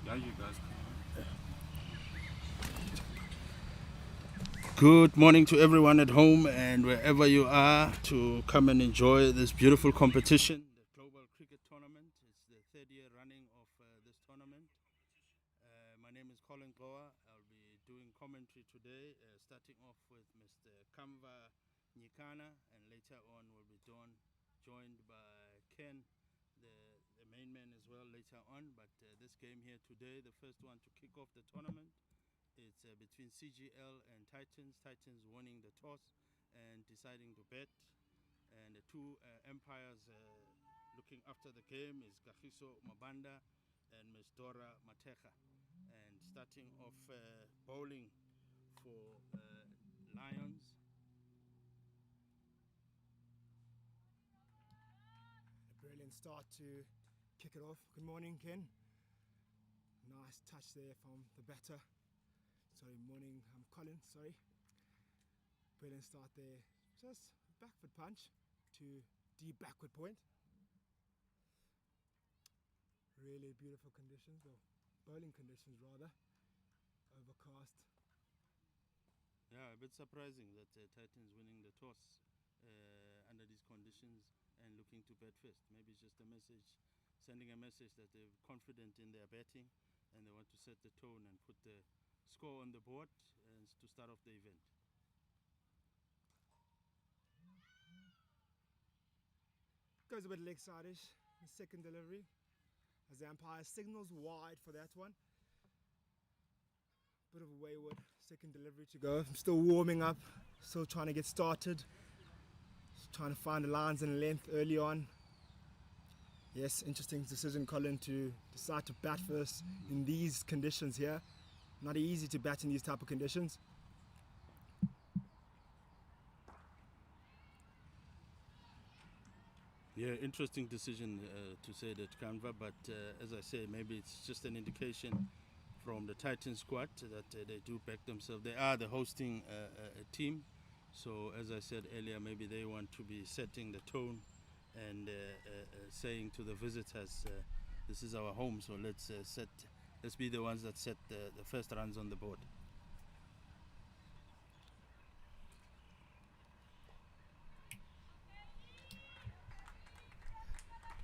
Yeah, you guys. Good morning to everyone at home and wherever you are to come and enjoy this beautiful competition, the Global Cricket Tournament. It's the third year running of this tournament. My name is Colin Goa. I'll be doing commentary today, starting off with Mr. Kamva Nyikana, and later on we'll be joined by Ken, the main man as well later on. But this game here today, the first one to kick off the tournament, it's between CGL and Titans. Titans winning the toss and deciding to bet. And the two umpires looking after the game is Kagiso Mabanda and Ms. Dora Mateja. And starting off bowling for Lions. A brilliant start to kick it off. Good morning, Ken. Nice touch there from the batter. Sorry, morning, Colin, sorry. Brilliant start there. Just back foot punch to deep backward point. Really beautiful conditions, or bowling conditions rather. Overcast. Yeah, a bit surprising that Titans winning the toss under these conditions and looking to bat first. Maybe it's just a message, sending a message that they're confident in their batting and they want to set the tone and put the score on the board and to start off the event. Goes a bit leg side-ish, the second delivery, as the umpire signals wide for that one. Bit of a wayward second delivery to go. I'm still warming up, still trying to get started. Just trying to find the lines and length early on. Yes, interesting decision, Colin, to decide to bat first in these conditions here. Not easy to bat in these type of conditions. Yeah, interesting decision to say that, Canva, but as I say, maybe it's just an indication from the Titan squad that they do back themselves. They are the hosting team, so as I said earlier, maybe they want to be setting the tone and saying to the visitors, this is our home, so let's be the ones that set the first runs on the board.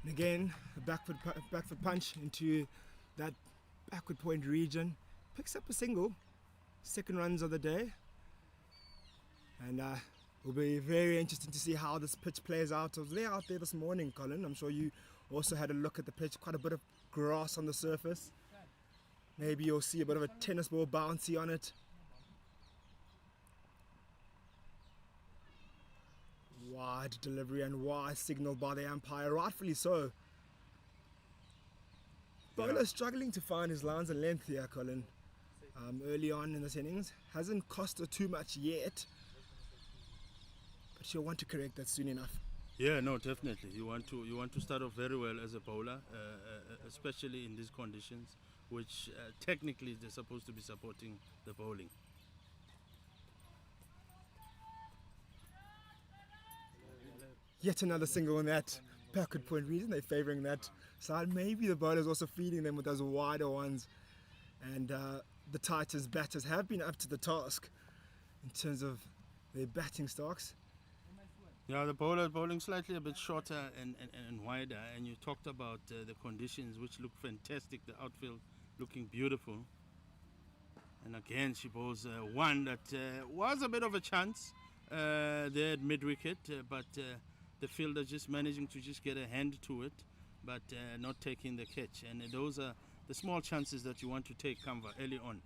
And again, a backward punch into that backward point region. Picks up a single, second runs of the day. And it will be very interesting to see how this pitch plays out. I was there out there this morning, Colin. I'm sure you also had a look at the pitch. Quite a bit of grass on the surface. Maybe you'll see a bit of a tennis ball bouncy on it. Wide delivery and wide signal by the umpire, rightfully so. Bowler struggling to find his lines and length here, Colin. Early on in this innings, hasn't cost her too much yet, but she'll want to correct that soon enough. Yeah, no, definitely. You want to start off very well as a bowler, especially in these conditions, which technically they're supposed to be supporting the bowling. Yet another single in that backward point region. They're favouring that side. Maybe the bowler's also feeding them with those wider ones. And the Titans batters have been up to the task in terms of their batting stocks. Yeah, the bowling slightly a bit shorter and wider. And you talked about the conditions, which look fantastic. The outfield looking beautiful. And again, she bowls one that was a bit of a chance there at mid-wicket, but the fielder just managing to just get a hand to it, but not taking the catch. And those are the small chances that you want to take, Kamva, early on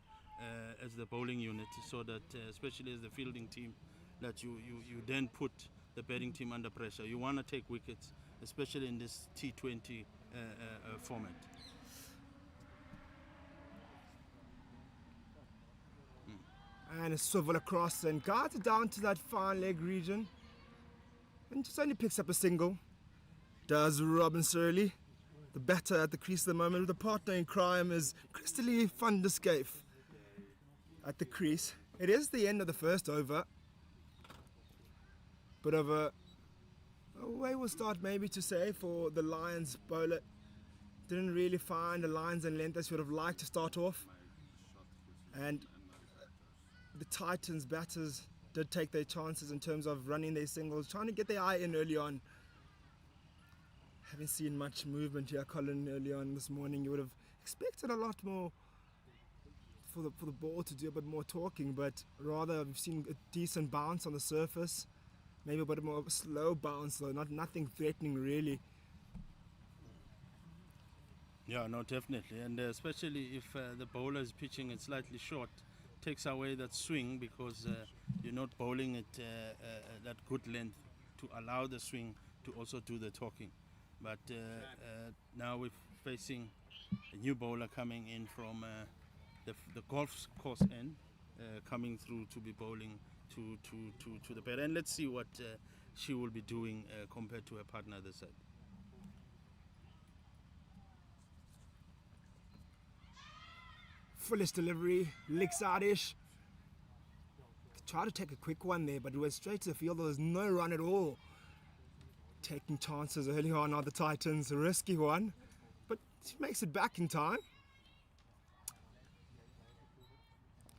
as the bowling unit, so that especially as the fielding team, that you then put the batting team under pressure. You want to take wickets, especially in this T20 format. And a swivel across and guides it down to that fine leg region. And just only picks up a single. Does Robin Surley. The batter at the crease at the moment with the partner in crime is Crystal van der Schyff at the crease. It is the end of the first over. Bit of a Away will start maybe to say for the Lions bowler. Didn't really find the lines and length as would have liked to start off. And the Titans batters did take their chances in terms of running their singles, trying to get their eye in early on. Haven't seen much movement here, Colin, early on this morning. You would have expected a lot more for the ball to do a bit more talking, but rather we've seen a decent bounce on the surface. Maybe a bit more of a slow bounce, though, nothing threatening really. Yeah, no, definitely. And especially if the bowler is pitching it slightly short, takes away that swing because you're not bowling it that good length to allow the swing to also do the talking. But now we're facing a new bowler coming in from the golf course end, coming through to be bowling to the bed. And let's see what she will be doing compared to her partner this side. Fullest delivery, licks out-ish. Tried to take a quick one there, but it went straight to the field. There was no run at all. Taking chances early on the Titans, a risky one, but she makes it back in time.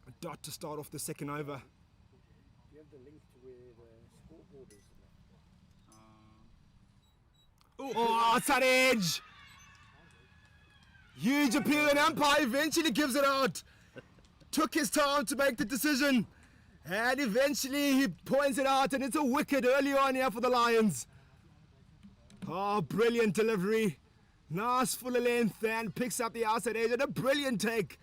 A dot to start off the second over. Do you have the link to where the scoreboard is? Oh, it's that edge! Huge appeal, and umpire eventually gives it out. Took his time to make the decision, and eventually he points it out, and it's a wicket early on here for the Lions. Oh, brilliant delivery. Nice full length, and picks up the outside edge, and a brilliant take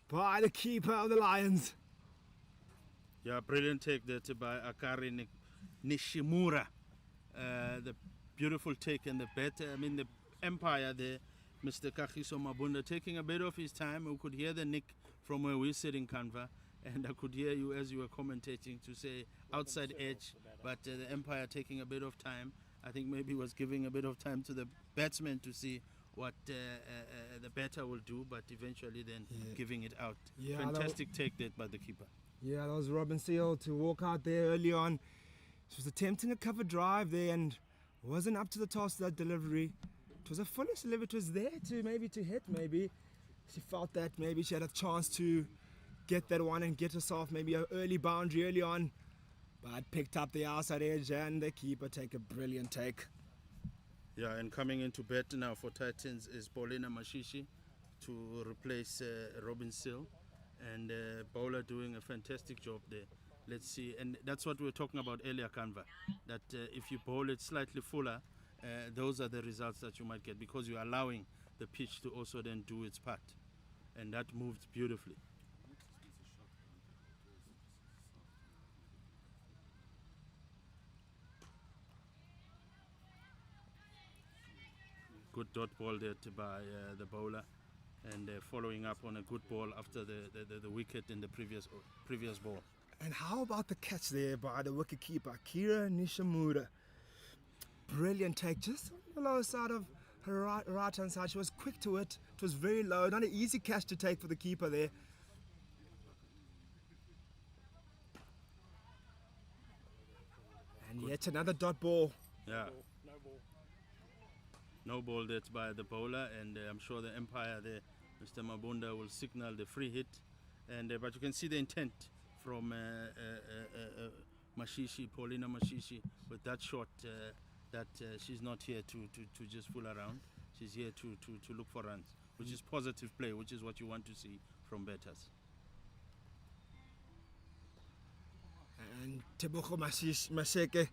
by the keeper of the Lions. Yeah, brilliant take there by Akari Nishimura. The beautiful take and the bat. I mean, the umpire there, Mr. Kagiso Mabunda, taking a bit of his time. We could hear the nick from where we're sitting, Kanva, and I could hear you as you were commentating to say outside edge, but the umpire taking a bit of time. I think maybe was giving a bit of time to the batsman to see what the batter will do, but eventually then giving it out. Yeah, fantastic take there by the keeper. Yeah, that was Robin Seal to walk out there early on. She was attempting a cover drive there and wasn't up to the task of that delivery. It was a fullest delivery. It was there to hit maybe. She felt that maybe she had a chance to get that one and get herself maybe an early boundary early on. But picked up the outside edge and the keeper take a brilliant take. Yeah, and coming into bat now for Titans is Paulina Mashishi to replace Robin Seal. And bowler doing a fantastic job there. Let's see, and that's what we were talking about earlier, Kanva, that if you bowl it slightly fuller, those are the results that you might get because you're allowing the pitch to also then do its part. And that moved beautifully. Good dot ball there by the bowler, and following up on a good ball after the wicket in the previous ball. And how about the catch there by the wicket keeper, Kira Nishimura? Brilliant take, just on the lower side of her right hand side. She was quick to it. It was very low, not an easy catch to take for the keeper there. And yet another dot ball. Yeah. No ball that's by the bowler, and I'm sure the umpire there, Mr. Mabunda, will signal the free hit. And but you can see the intent from Mashishi, Paulina Mashishi, with that shot that she's not here to just fool around. She's here to look for runs, which is positive play, which is what you want to see from batters. And Tebogo Masheke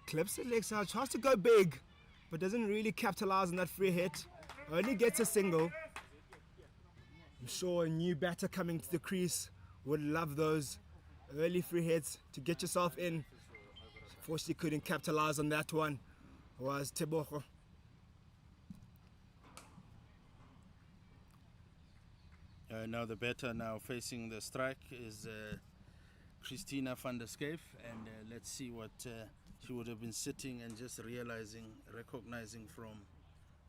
clips the legs out, tries to go big, but doesn't really capitalize on that free hit. Only gets a single. I'm sure a new batter coming to the crease would love those early free hits to get yourself in. Unfortunately, couldn't capitalize on that one. Was Tebogo. Now the batter now facing the strike is Christina van der Skeef, and let's see what she would have been sitting and just recognizing from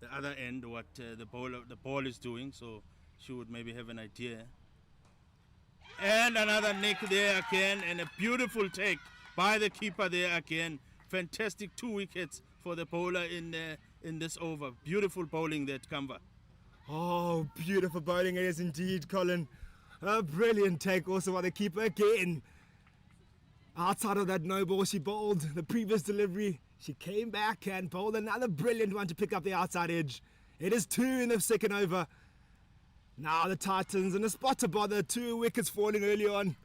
the other end what the ball is doing, so she would maybe have an idea. And another nick there again, and a beautiful take by the keeper there again fantastic 2 wickets for the bowler in this over. Beautiful bowling that Kamva. Oh, beautiful bowling it is indeed, Colin. A brilliant take also by the keeper again. Outside of that no ball she bowled the previous delivery, she came back and bowled another brilliant one to pick up the outside edge. It is 2 in the second over. Now the Titans in a spot to bother, 2 wickets falling early on.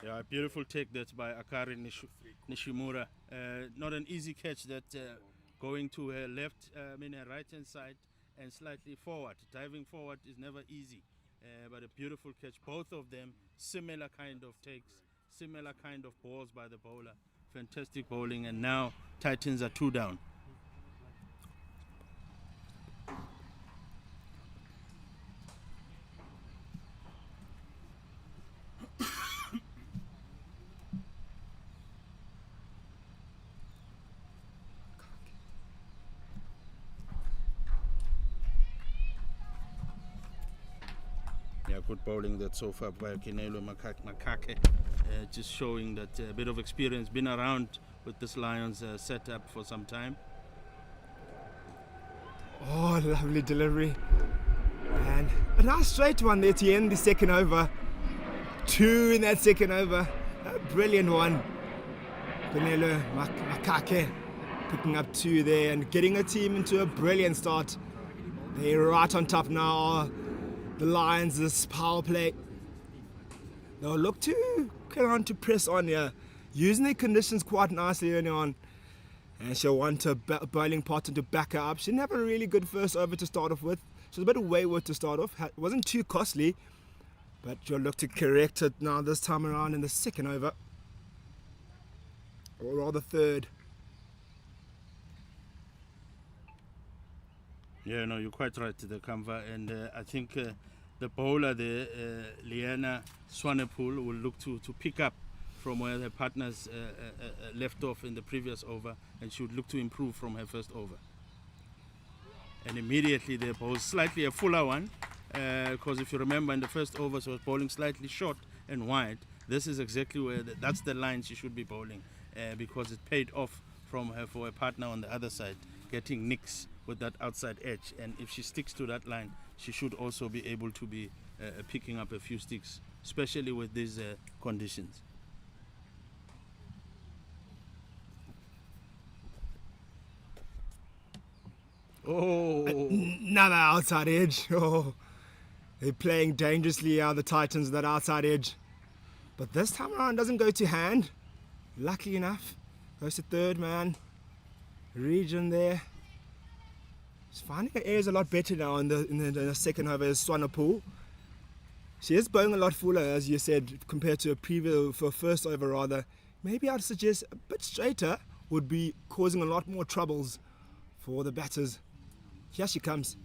Yeah, beautiful take that by Akari Nishimura. Not an easy catch that going to her left, her right hand side and slightly forward. Diving forward is never easy, but a beautiful catch. Both of them similar kind of takes, similar kind of balls by the bowler. Fantastic bowling, and now Titans are 2 down. Yeah, good bowling that so far by Kinelo Makake. Just showing that a bit of experience, been around with this Lions setup for some time. Oh, lovely delivery. And a nice straight one there to end the second over. 2 in that second over. A brilliant one. Kinelo Makake picking up 2 there and getting a team into a brilliant start. They're right on top now. The Lions, this power play. They'll look to get on to press on here, using their conditions quite nicely early on. And she'll want a bowling partner to back her up. She didn't have a really good first over to start off with. She was a bit wayward to start off. It wasn't too costly, but she'll look to correct it now this time around in the second over. Or rather third. Yeah, no, you're quite right, the Kamva, and I think the bowler there, Liana Swanepoel, will look to pick up from where her partners left off in the previous over, and she would look to improve from her first over. And immediately they bowl slightly a fuller one, because if you remember in the first over she was bowling slightly short and wide. This is exactly where that's the line she should be bowling, because it paid off from her for a partner on the other side, getting nicks with that outside edge, and if she sticks to that line, she should also be able to be picking up a few sticks, especially with these conditions. Oh, Another outside edge. Oh, they're playing dangerously, the Titans, that outside edge. But this time around doesn't go to hand. Lucky enough, goes to third man. Region there. She's finding her airs a lot better now in the second over as Swanepoel. She is bowling a lot fuller, as you said, compared to for first over rather. Maybe I'd suggest a bit straighter would be causing a lot more troubles for the batters. Here she comes.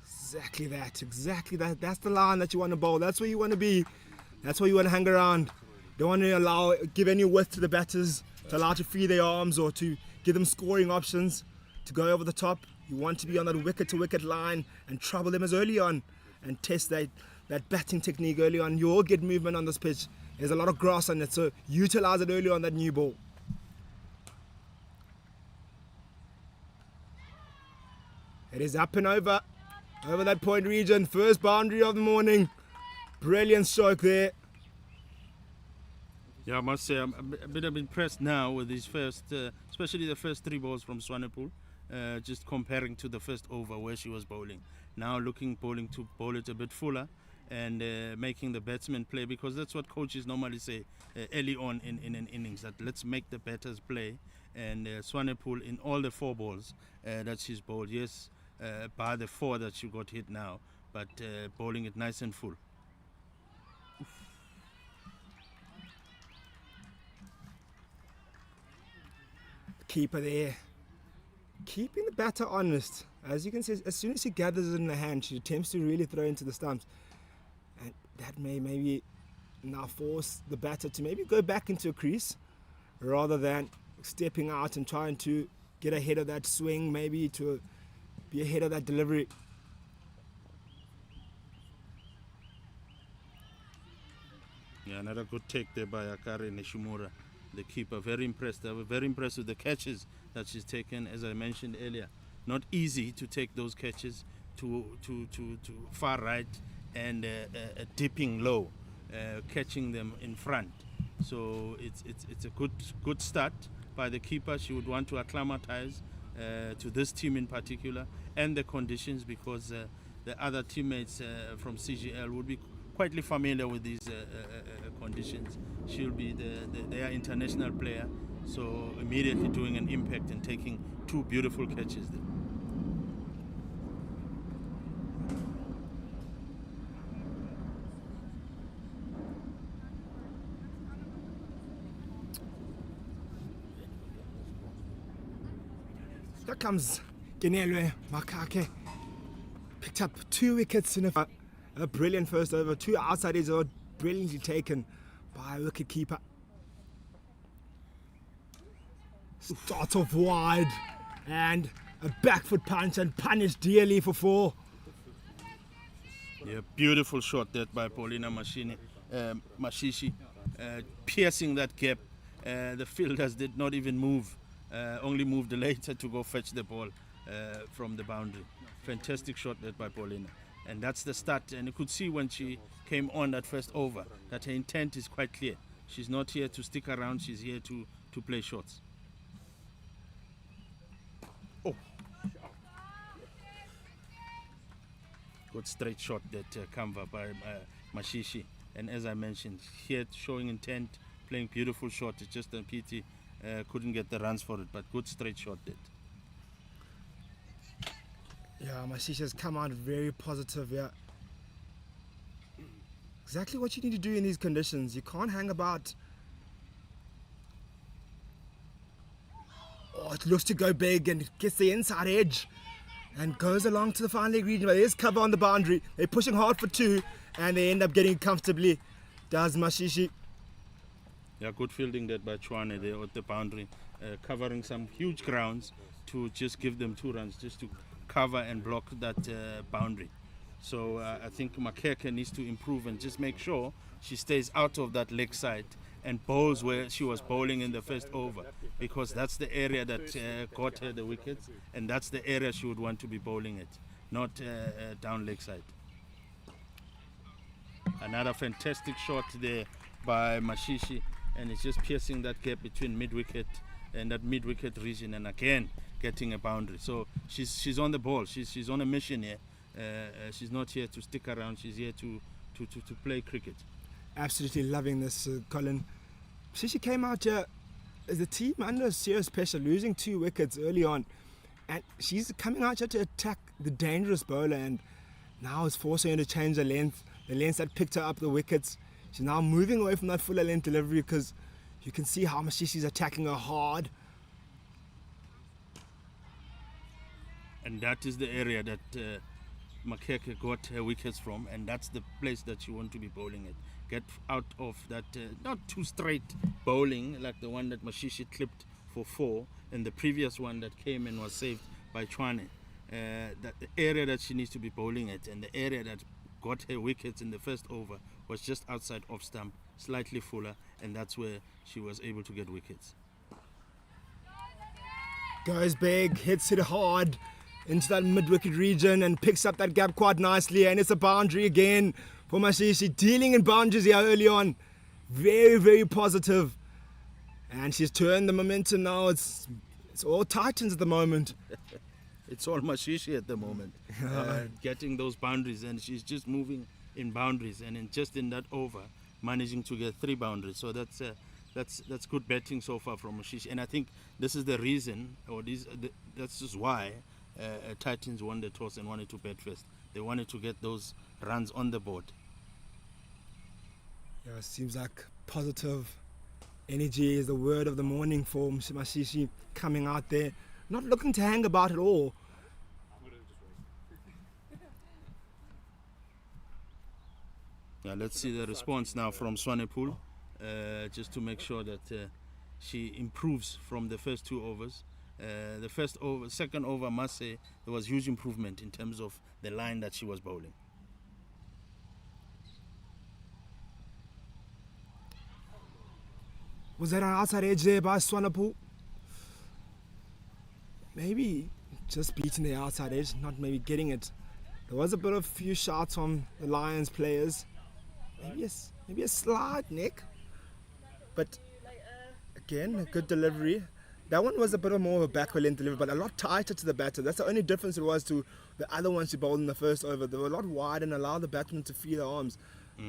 Exactly that. That's the line that you want to bowl. That's where you want to be. That's where you want to hang around. Don't want to give any width to the batters, to allow to free their arms or to give them scoring options to go over the top. You want to be on that wicket to wicket line and trouble them as early on and test that batting technique early on. You will get movement on this pitch. There's a lot of grass on it, so utilize it early on that new ball. It is up and over that point region. First boundary of the morning. Brilliant stroke there. Yeah, I must say I'm a bit impressed now with these first, especially the first 3 balls from Swanepoel, just comparing to the first over where she was bowling. Now bowling to bowl it a bit fuller and making the batsmen play, because that's what coaches normally say early on in an innings, that let's make the batters play. And Swanepoel in all the 4 balls that she's bowled, yes, by the 4 that she got hit now, but bowling it nice and full. Keeper there, keeping the batter honest. As you can see, as soon as she gathers it in the hand, she attempts to really throw into the stumps, and that may maybe now force the batter to maybe go back into a crease rather than stepping out and trying to get ahead of that swing, maybe to be ahead of that delivery. Another good take there by Akari Nishimura, the keeper. Very impressed. I was very impressed with the catches that she's taken, as I mentioned earlier. Not easy to take those catches to far right and dipping low, catching them in front. So it's a good start by the keeper. She would want to acclimatize to this team in particular and the conditions, because the other teammates from CGL would be quite familiar with these conditions. She'll be their international player, so immediately doing an impact and taking two beautiful catches there. Here comes Genelwe Makake. Picked up 2 wickets in a brilliant first over. 2 outsiders are brilliantly taken by a wicket keeper. Starts off wide and a back foot punch and punished dearly for 4. Yeah, beautiful shot there by Paulina Mashishi, piercing that gap. The fielders did not even move, only moved later to go fetch the ball from the boundary. Fantastic shot there by Paulina. And that's the start. And you could see when she came on that first over that her intent is quite clear. She's not here to stick around, she's here to play shots. Oh! Good straight shot that Kamva by Mashishi. And as I mentioned, here showing intent, playing beautiful shot. It's just a pity couldn't get the runs for it, but good straight shot that. Yeah, Mashishi has come out very positive, yeah. Exactly what you need to do in these conditions. You can't hang about. Oh, it looks to go big and it gets the inside edge and goes along to the final leg region. But there's cover on the boundary. They're pushing hard for 2 and they end up getting comfortably. Does Mashishi. Yeah, good fielding that by Chwane there at the boundary, covering some huge grounds to just give them 2 runs, just to cover and block that boundary. So I think Makeke needs to improve and just make sure she stays out of that leg side and bowls where she was bowling in the first over, because that's the area that got her the wickets, and that's the area she would want to be bowling at, not down leg side. Another fantastic shot there by Mashishi, and it's just piercing that gap between mid-wicket and that mid-wicket region, and again getting a boundary. So she's on the ball. She's on a mission here. She's not here to stick around. She's here to play cricket. Absolutely loving this, Colin. She came out here as a team under serious pressure, losing 2 wickets early on, and she's coming out here to attack the dangerous bowler, and now it's forcing her to change the length that picked her up the wickets. She's now moving away from that fuller length delivery, because you can see how Mashishi's attacking her hard. And that is the area that Makeke got her wickets from, and that's the place that you want to be bowling at. Get out of that not too straight bowling like the one that Mashishi clipped for 4, and the previous one that came and was saved by Chwane. That the area that she needs to be bowling at, and the area that got her wickets in the first over, was just outside off stump, slightly fuller, and that's where she was able to get wickets. Goes big, hits it hard into that mid-wicket region and picks up that gap quite nicely, and it's a boundary again for Mashishi, dealing in boundaries here early on. Very, very positive. And she's turned the momentum now. It's all Titans at the moment. It's all Mashishi at the moment, getting those boundaries, and she's just moving in boundaries, and just in that over, managing to get 3 boundaries. So that's good betting so far from Mashishi, and I think this is the reason, or that's just why Titans won the toss and wanted to bat first. They wanted to get those runs on the board. Yeah, it seems like positive energy is the word of the morning for Mashishi, coming out there, not looking to hang about at all. Yeah, let's see the response now from Swanepoel, just to make sure that she improves from the first 2 overs. The second over, I must say, there was huge improvement in terms of the line that she was bowling. Was that an outside edge there by Swanepoel? Maybe just beating the outside edge, not maybe getting it. There was a bit of few shots from the Lions players. Maybe a slide, Nick. But again, a good delivery. That one was a bit more of a backward length delivery, but a lot tighter to the batter. That's the only difference it was to the other ones she bowled in the first over. They were a lot wider and allowed the batsman to free their arms.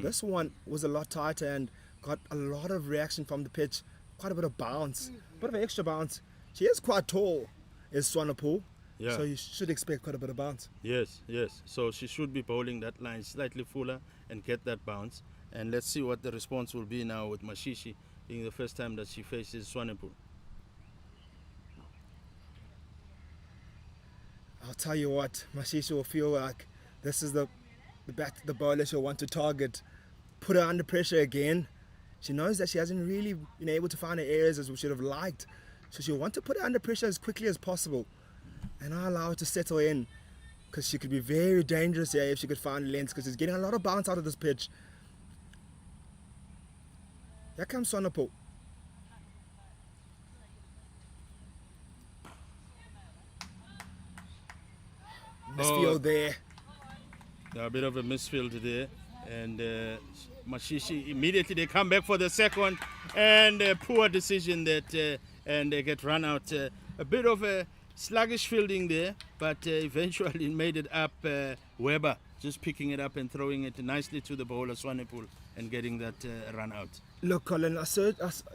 This one was a lot tighter and got a lot of reaction from the pitch. Quite a bit of bounce, a bit of extra bounce. She is quite tall, is Swanepoel. Yeah. So you should expect quite a bit of bounce. Yes. So she should be bowling that line slightly fuller and get that bounce. And let's see what the response will be now with Mashishi being the first time that she faces Swanepoel. I'll tell you what, Mashishi will feel like this is the bowler she'll want to target. Put her under pressure again. She knows that she hasn't really been able to find her areas as we should have liked. So she'll want to put her under pressure as quickly as possible. And I'll allow her to settle in. Because she could be very dangerous here if she could find length. Because she's getting a lot of bounce out of this pitch. Here comes Swanepoel. Misfield there. A bit of a misfield there. And Mashishi, immediately they come back for the second. And poor decision that, and they get run out. A bit of a sluggish fielding there, but eventually made it up. Weber just picking it up and throwing it nicely to the bowler Swanepoel and getting that run out. Look, Colin,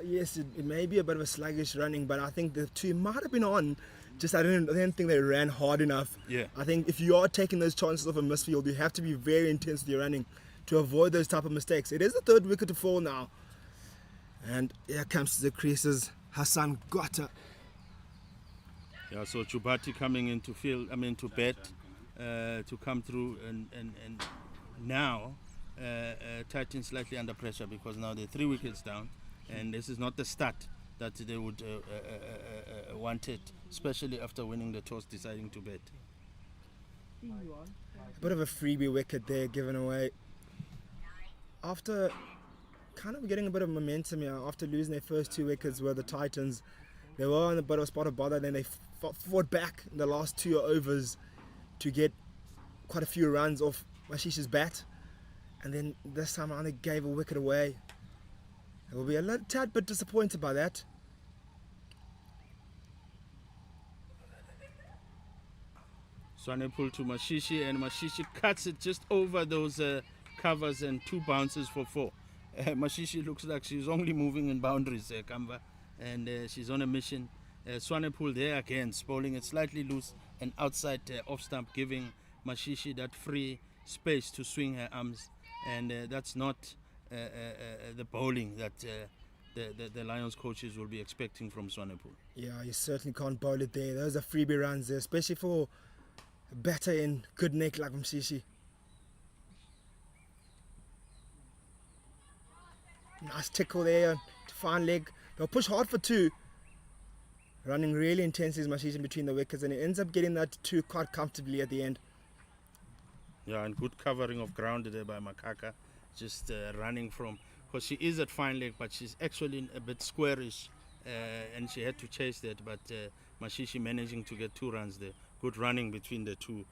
yes, it may be a bit of a sluggish running, but I think the two might have been on. Just I didn't think they ran hard enough. Yeah. I think if you are taking those chances off a misfield, you have to be very intense with your running to avoid those type of mistakes. It is the third wicket to fall now. And here comes to the creases, Hassan Gota. Yeah, so Chubati coming into field, to bat, to come through and now Titans slightly under pressure because now they're 3 wickets down and this is not the start that they would want it, especially after winning the toss, deciding to bat. A bit of a freebie wicket there given away. After kind of getting a bit of momentum here, after losing their first 2 wickets were the Titans, they were on a bit of a spot of bother, then they fought back in the last 2 overs to get quite a few runs off Mashishi's bat, and then this time around they gave a wicket away. They will be a little tad bit disappointed by that. Swanepoel to Mashishi, and Mashishi cuts it just over those covers and 2 bounces for 4. Mashishi looks like she's only moving in boundaries, Kamba, and she's on a mission. Swanepoel there again, bowling it slightly loose and outside off stump, giving Mashishi that free space to swing her arms, and that's not the bowling that the Lions coaches will be expecting from Swanepoel. Yeah, you certainly can't bowl it there. Those are freebie runs there, especially for a batter in good nick like Mashishi. Nice tickle there to fine leg. They'll push hard for 2. Running really intense is Mashishi between the wickets, and he ends up getting that 2 quite comfortably at the end. Yeah, and good covering of ground there by Makaka. Just running from, because she is at fine leg, but she's actually a bit squarish, and she had to chase that. But Mashishi managing to get 2 runs there. Good running between the two,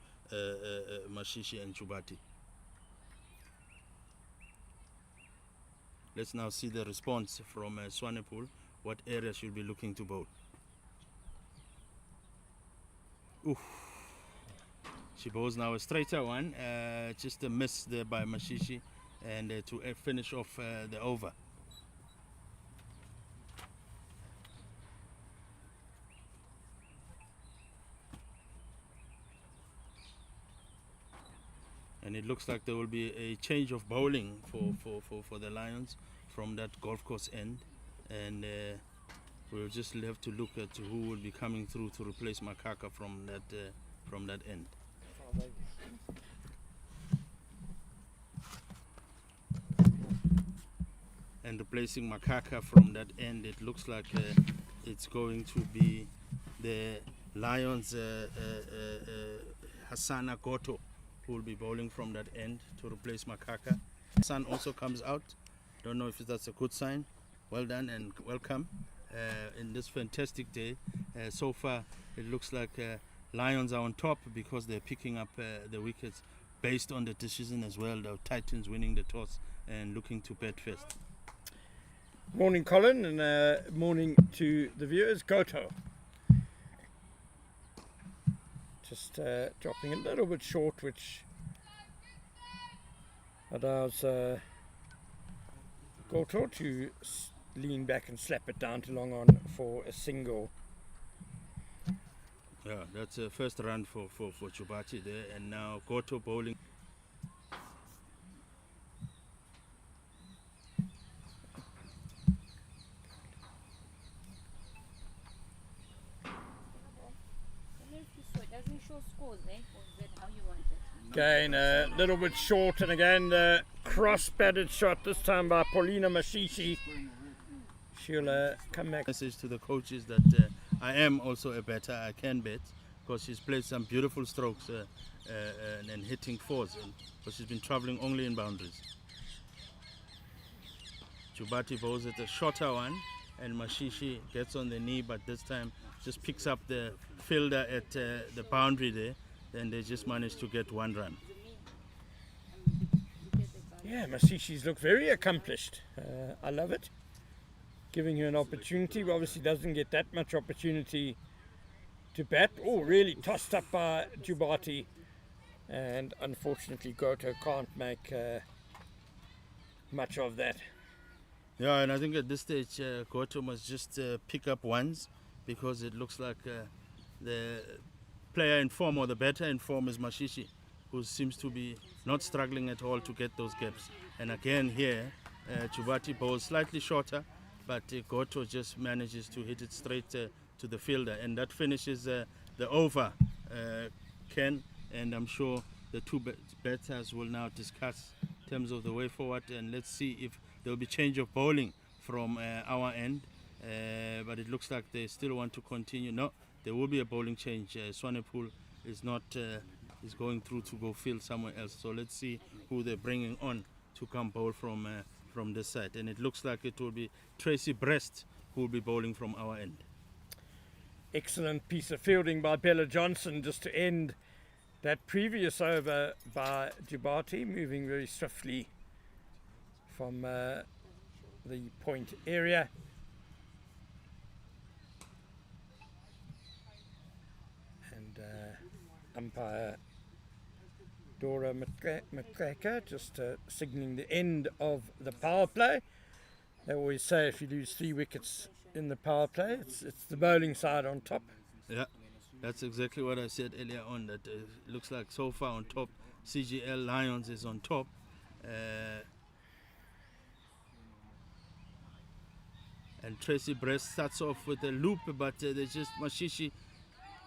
Mashishi and Chubati. Let's now see the response from Swanepoel. What area she'll be looking to bowl. Oof. She bowls now a straighter one, just a miss there by Mashishi, and to finish off the over. And it looks like there will be a change of bowling for the Lions from that golf course end, and we'll just have to look at who will be coming through to replace Makaka from that end. And replacing Makaka from that end, it looks like it's going to be the Lions Hassana Goto, who will be bowling from that end to replace Makaka. Hassan also comes out. Don't know if that's a good sign. well done and welcome in this fantastic day. So far, it looks like Lions are on top because they're picking up the wickets based on the decision as well. The Titans winning the toss and looking to bat first. Morning, Colin, and morning to the viewers. Goto. Just dropping a little bit short, which allows Goto to lean back and slap it down to long on for a single. Yeah, that's a first run for Chubati there, and now Goto bowling. Doesn't show scores, eh? Or is that how you want it? Again, a little bit short, and again the cross-batted shot, this time by Paulina Mashishi. She'll come back. Message to the coaches that I am also a batter. I can bat because she's played some beautiful strokes and hitting fours, but she's been travelling only in boundaries. Chubati bowls at a shorter one, and Mashishi gets on the knee, but this time just picks up the fielder at the boundary there. Then they just managed to get one run. Yeah, Mashishi's look very accomplished. I love it. Giving her an opportunity. Obviously doesn't get that much opportunity to bat. Oh, really tossed up by Chubati. And unfortunately Goto can't make much of that. Yeah, and I think at this stage Goto must just pick up ones, because it looks like the player in form, or the batter in form, is Mashishi, who seems to be not struggling at all to get those gaps. And again here, Chubati bowls slightly shorter, but Goto just manages to hit it straight to the fielder, and that finishes the over, Ken. And I'm sure the two batters will now discuss in terms of the way forward, and let's see if there will be change of bowling from our end. But it looks like they still want to continue. No, there will be a bowling change. Swanepoel is not is going through to go field somewhere else. So let's see who they're bringing on to come bowl from this side. And it looks like it will be Tracy Breast who will be bowling from our end. Excellent piece of fielding by Bella Johnson just to end that previous over by Chubati, moving very swiftly from the point area. Umpire Dora Matreka just signalling the end of the power play. They always say if you lose 3 wickets in the power play, it's the bowling side on top. Yeah, that's exactly what I said earlier on, that it looks like so far on top, CGL Lions is on top. And Tracy Breast starts off with a loop, but there's just Mashishi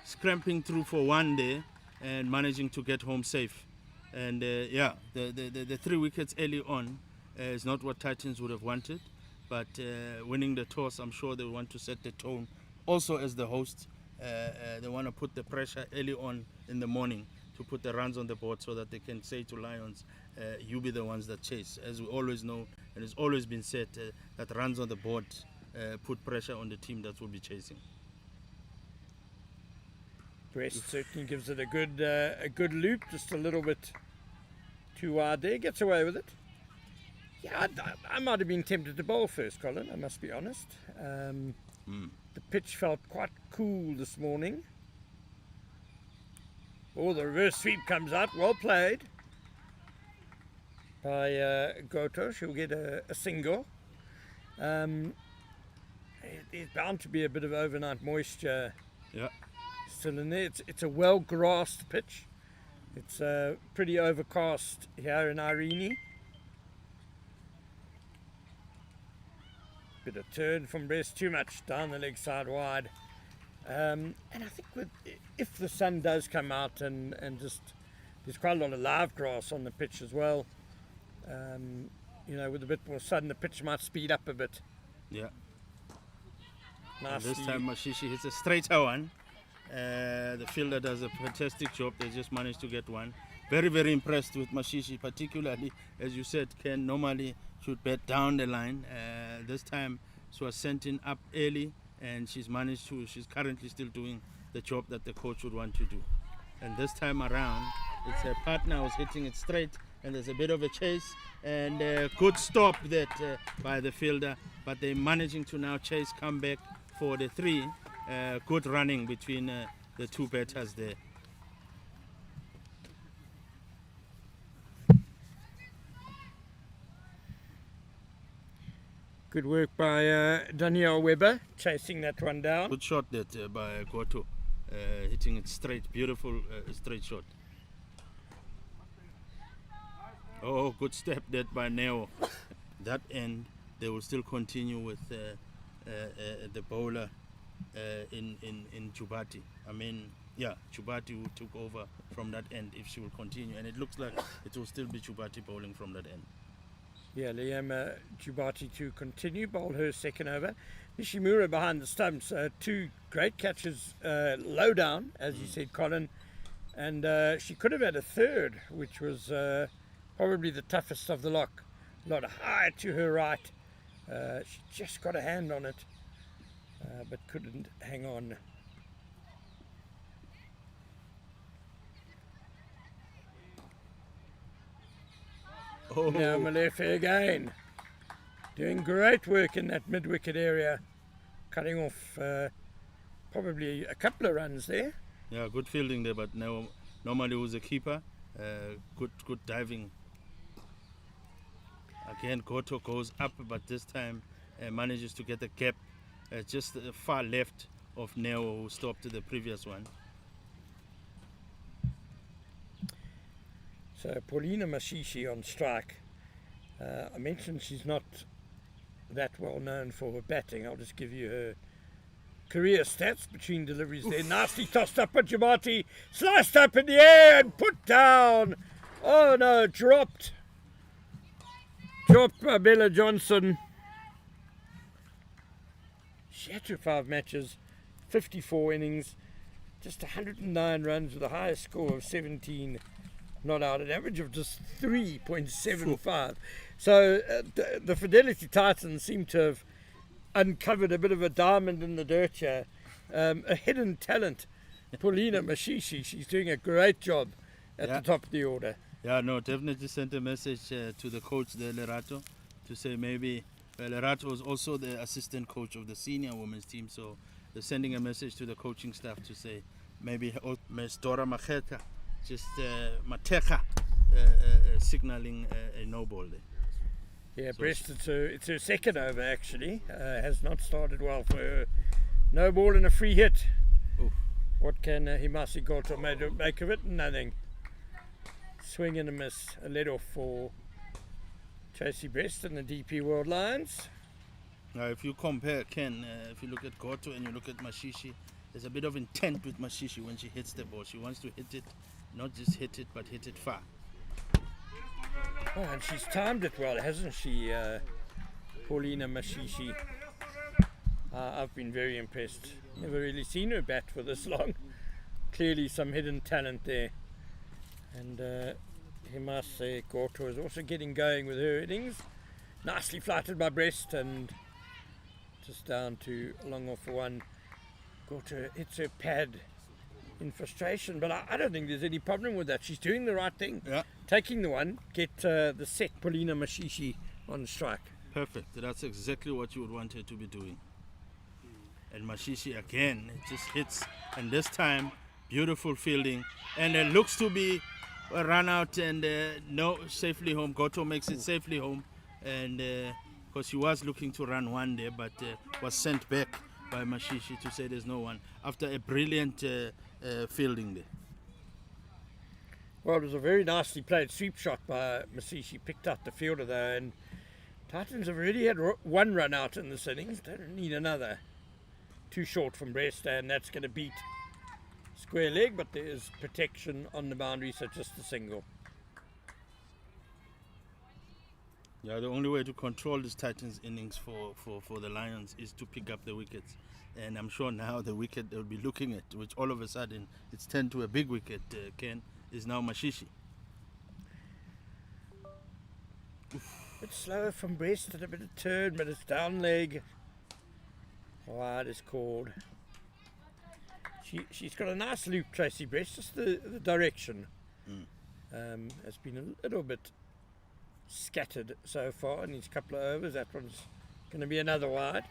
scramping through for one day and managing to get home safe. And yeah, the 3 wickets early on is not what Titans would have wanted, but winning the toss, I'm sure they want to set the tone. Also as the host, they want to put the pressure early on in the morning to put the runs on the board, so that they can say to Lions, you be the ones that chase. As we always know, and it's always been said, that runs on the board put pressure on the team that will be chasing. Breast certainly gives it a good loop, just a little bit too wide there, gets away with it. Yeah, I might have been tempted to bowl first, Colin, I must be honest. The pitch felt quite cool this morning. Oh, the reverse sweep comes out, well played by Goto. She'll get a single. There's bound to be a bit of overnight moisture. Yeah. Still in there. It's a well-grassed pitch. It's pretty overcast here in Irene. Bit of turn from Breast, too much down the leg side wide. And I think if the sun does come out and just there's quite a lot of live grass on the pitch as well. With a bit more sun, the pitch might speed up a bit. Yeah. Nicely. This time Mashishi hits a straighter one. The fielder does a fantastic job. They just managed to get one. Very, very impressed with Mashishi, particularly, as you said, Ken normally should bat down the line. This time She was sent in up early, and she's currently still doing the job that the coach would want to do. And this time around, it's her partner who's hitting it straight, and there's a bit of a chase, and a good stop that by the fielder, but they're managing to now chase, come back for the 3. Good running between the two batters there. Good work by Danielle Webber, chasing that one down. Good shot that by Goto, hitting it straight, beautiful straight shot. Oh, good step that by Neo. That end, they will still continue with the bowler in Chubati. I mean, yeah, Chubati who took over from that end if she will continue, and it looks like it will still be Chubati bowling from that end. Yeah, Liam Chubati to continue, bowl her second over. Nishimura behind the stumps, 2 great catches low down, as you said, Colin, and she could have had a third, which was probably the toughest of the lot. A lot high to her right. She just got a hand on it, but couldn't hang on. Oh, Now Malefe again, doing great work in that mid-wicket area, cutting off probably a couple of runs there. yeah, good fielding there, but now normally who's a keeper, good diving. Again, Goto goes up, but this time manages to get a gap just far left of Neo, who stopped the previous one. So Paulina Mashishi on strike. I mentioned she's not that well known for her batting. I'll just give you her career stats between deliveries there. Nicely tossed up by Jamati, sliced up in the air and put down. Oh no, dropped by Bella Johnson. She had 5 matches, 54 innings, just 109 runs with a highest score of 17 not out, an average of just 3.75. So the Fidelity Titans seem to have uncovered a bit of a diamond in the dirt here. A hidden talent, Paulina Mashishi. She's doing a great job at the top of the order. Yeah, no, definitely sent a message to the coach there, Lerato, to say maybe Lerato was also the assistant coach of the senior women's team, so they're sending a message to the coaching staff to say maybe Ms. Dora Macheta, just Mateka, signaling a no ball there. Yeah, so Breast, it's her second over actually. Has not started well for her. No ball and a free hit. Oof. What can Himasi Goto make of it? Nothing. Swing and a miss. A let off for Tracy Breast and the DP World Lions. Now, if you compare, Ken, if you look at Goto and you look at Mashishi, there's a bit of intent with Mashishi when she hits the ball. She wants to hit it, not just hit it, but hit it far. Oh, and she's timed it well, hasn't she, Paulina Mashishi? I've been very impressed. Never really seen her bat for this long. Clearly some hidden talent there. And Himase Goto is also getting going with her innings. Nicely flighted by Breast and just down to long off for one. Goto hits her pad in frustration, but I don't think there's any problem with that. She's doing the right thing. Yeah. Taking the one, get the set Paulina Mashishi on strike. Perfect. That's exactly what you would want her to be doing. And Mashishi again, it just hits, and this time beautiful fielding, and it looks to be a run out and no, safely home. Goto makes it safely home, and because she was looking to run one there, but was sent back by Mashishi to say there's no one after a brilliant fielding there. Well, it was a very nicely played sweep shot by Mashishi. Picked up the fielder though, and Titans have already had one run out in this innings. Don't need another. Too short from Breast, and that's going to beat square leg, but there is protection on the boundary, so just a single. Yeah, the only way to control this Titans innings for the Lions is to pick up the wickets. And I'm sure now the wicket they'll be looking at, which all of a sudden it's turned to a big wicket, Ken, is now Mashishi. Bit slower from Breast and a bit of turn, but it's down leg. Wide is called. She's got a nice loop, Tracy Brest, just the direction has been a little bit scattered so far in these couple of overs. That one's going to be another wide.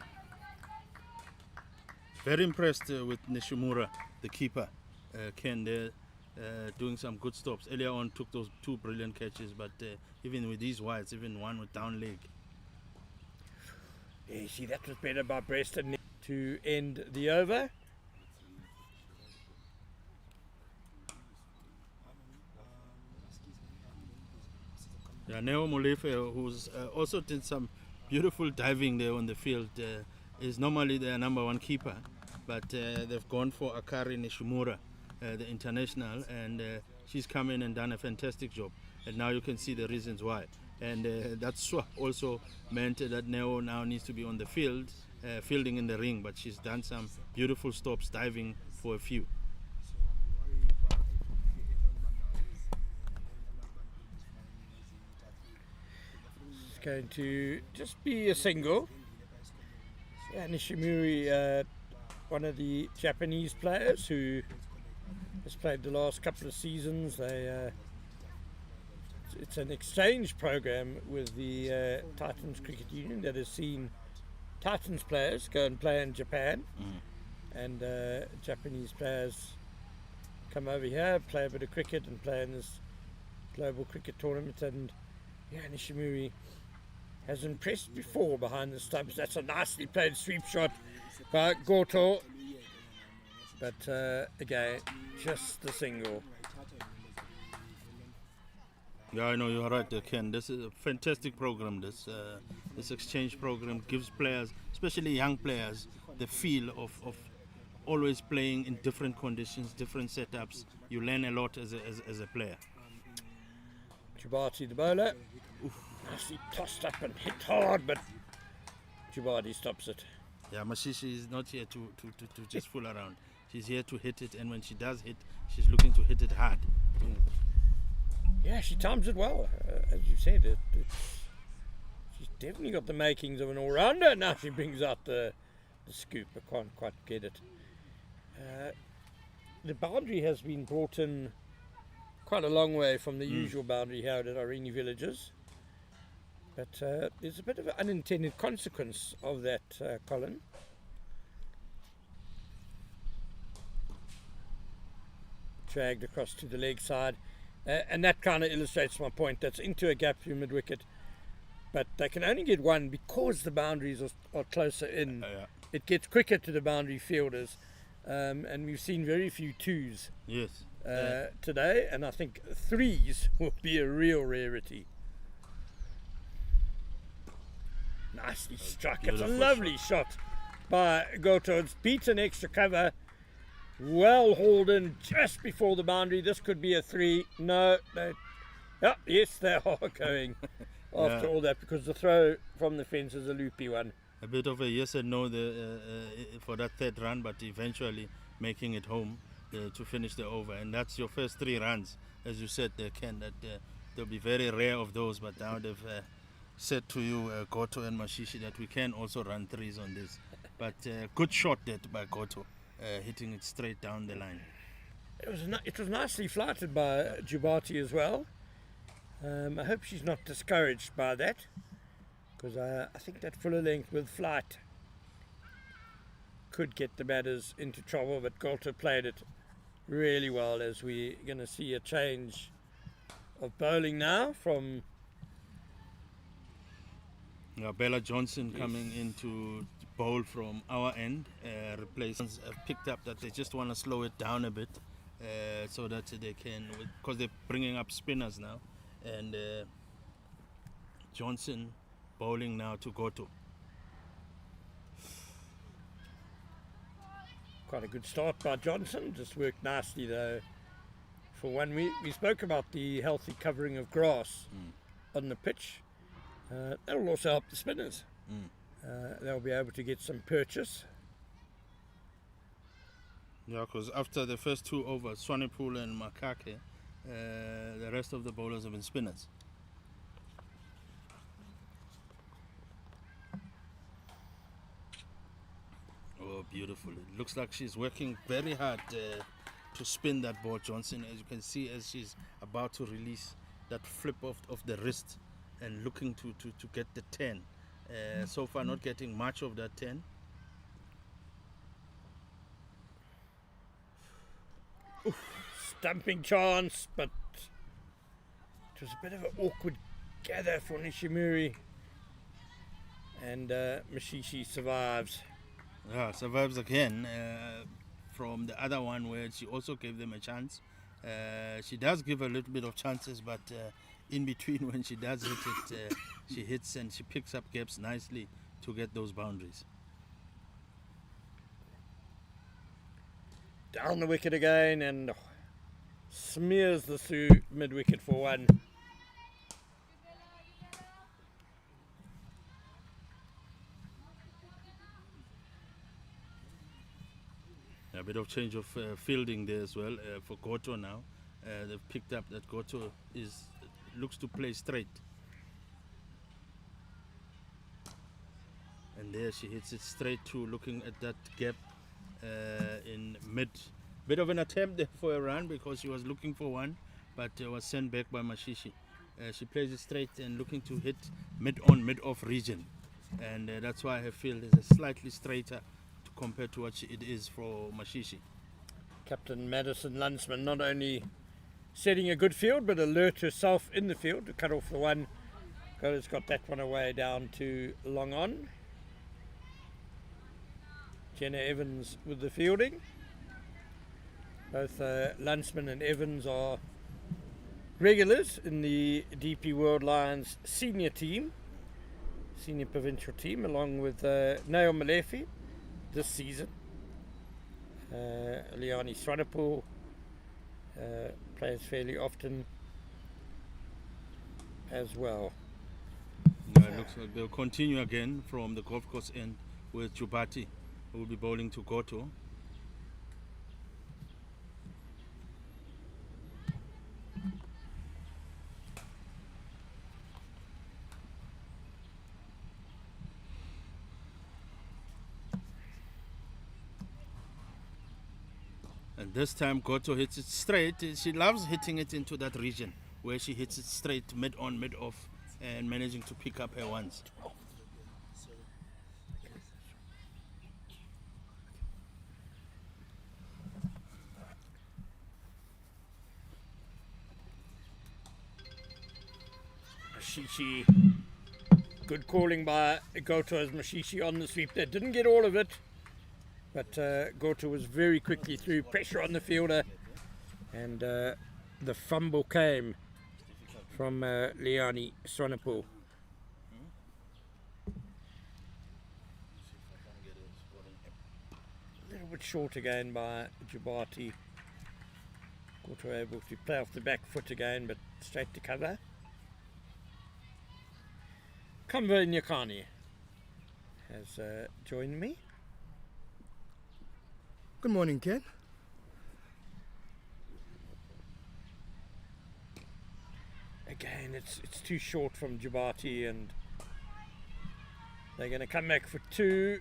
Very impressed with Nishimura, the keeper. Ken there doing some good stops. Earlier on took those 2 brilliant catches, but even with these wides, even one with down leg. Yeah, see, that was better by Preston to end the over. Yeah, Neo Molefe, who's also did some beautiful diving there on the field, is normally their number 1 keeper, but they've gone for Akari Nishimura, the international, and she's come in and done a fantastic job. And now you can see the reasons why. And that's also meant that Neo now needs to be on the field, fielding in the ring, but she's done some beautiful stops diving for a few. It's going to just be a single. Yeah, Nishimura, one of the Japanese players who has played the last couple of seasons. It's an exchange program with the Titans Cricket Union that has seen Titans players go and play in Japan, and Japanese players come over here, play a bit of cricket and play in this global cricket tournament. And yeah, Nishimura has impressed before behind the stumps. That's a nicely played sweep shot by Goto, but again, just the single. Yeah, I know you're right there, Ken. This is a fantastic program. This exchange program gives players, especially young players, the feel of always playing in different conditions, different setups. You learn a lot as a player. Jubati the bowler. Nicely tossed up and hit hard, but Jubati stops it. Yeah, Mashishi is not here to just fool around. She's here to hit it, and when she does hit, she's looking to hit it hard. Yeah, she times it well. As you said, she's definitely got the makings of an all-rounder. Now she brings out the scoop. I can't quite get it. The boundary has been brought in quite a long way from the usual boundary here at Irene Villages. But there's a bit of an unintended consequence of that, Colin. Dragged across to the leg side. And that kind of illustrates my point. That's into a gap through mid-wicket. But they can only get one because the boundaries are closer in. Yeah. It gets quicker to the boundary fielders. And we've seen very few twos today. And I think threes will be a real rarity. Nicely struck. It's a lovely shot by Goto. It's beaten extra cover. Well hauled in just before the boundary. This could be a 3. No. Yes, they are going after all that, because the throw from the fence is a loopy one. A bit of a yes and no for that 3rd run, but eventually making it home to finish the over. And that's your first 3 runs, as you said there, Ken, that they'll be very rare of those, but now they've said to you, Goto and Mashishi, that we can also run 3s on this. But good shot there by Goto. Hitting it straight down the line. It was nicely flighted by Jubati as well. I hope she's not discouraged by that, because I think that fuller length with flight could get the batters into trouble, but Goto played it really well, as we're going to see a change of bowling now from Bella Johnson coming into bowl from our end. Replacements have picked up that they just want to slow it down a bit, so that they can, because they're bringing up spinners now, and Johnson bowling now to Goto. Quite a good start by Johnson, just worked nicely though. For one, we spoke about the healthy covering of grass on the pitch. That'll also help the spinners. They'll be able to get some purchase. Yeah, because after the first 2 overs, Swanepoel and Makake, the rest of the bowlers have been spinners. Beautiful. It looks like she's working very hard to spin that ball, Johnson. As you can see, as she's about to release that flip of the wrist and looking to get the 10. So far, not getting much of that 10. Stumping chance, but it was a bit of an awkward gather for Nishimori. And Mashishi survives. Yeah, survives again from the other one where she also gave them a chance. She does give a little bit of chances, but in between when she does hit it, she hits and she picks up gaps nicely to get those boundaries. Down the wicket again and smears the through mid-wicket for one. A bit of change of fielding there as well for Goto now. They've picked up that Goto looks to play straight. And there she hits it straight to looking at that gap in mid. Bit of an attempt there for a run because she was looking for one, but was sent back by Mashishi. She plays it straight and looking to hit mid-on, mid-off region. And that's why her field is slightly straighter compared to what it is for Mashishi. Captain Madison Lunsman not only setting a good field but alert herself in the field to cut off the one. Goto's got that one away down to long on. Jenna Evans with the fielding. Both Lunsman and Evans are regulars in the DP World Lions senior team, senior provincial team, along with Nao Malefi this season. Liani Swanepoel plays fairly often as well. No, it looks like they'll continue again from the golf course end with Jubati, who will be bowling to Goto. And this time Goto hits it straight. She loves hitting it into that region where she hits it straight mid-on, mid-off and managing to pick up her ones. Mashishi, good calling by Goto as Mashishi on the sweep there. Didn't get all of it, but Goto was very quickly through, pressure on the fielder, and the fumble came from Liani Swanepoel. A little bit short again by Jubati. Goto able to play off the back foot again, but straight to cover. Kamva Nyakani has joined me. Good morning, Ken. Again, it's too short from Jubati, and they're going to come back for two.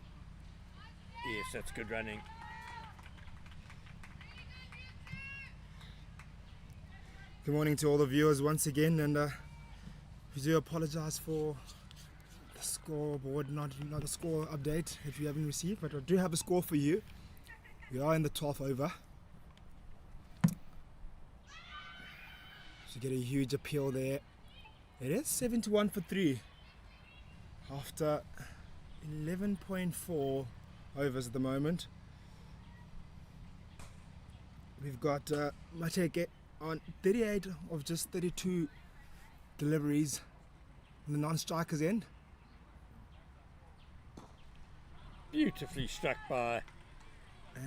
Yes, that's good running. Good morning to all the viewers once again, and we do apologize for the scoreboard, not a score update that we haven't received, but I do have a score for you. We are in the 12th over. So get a huge appeal there. It is 71 for 3 after 11.4 overs at the moment. We've got Mateke on 38 of just 32 deliveries on the non-strikers end. Beautifully struck by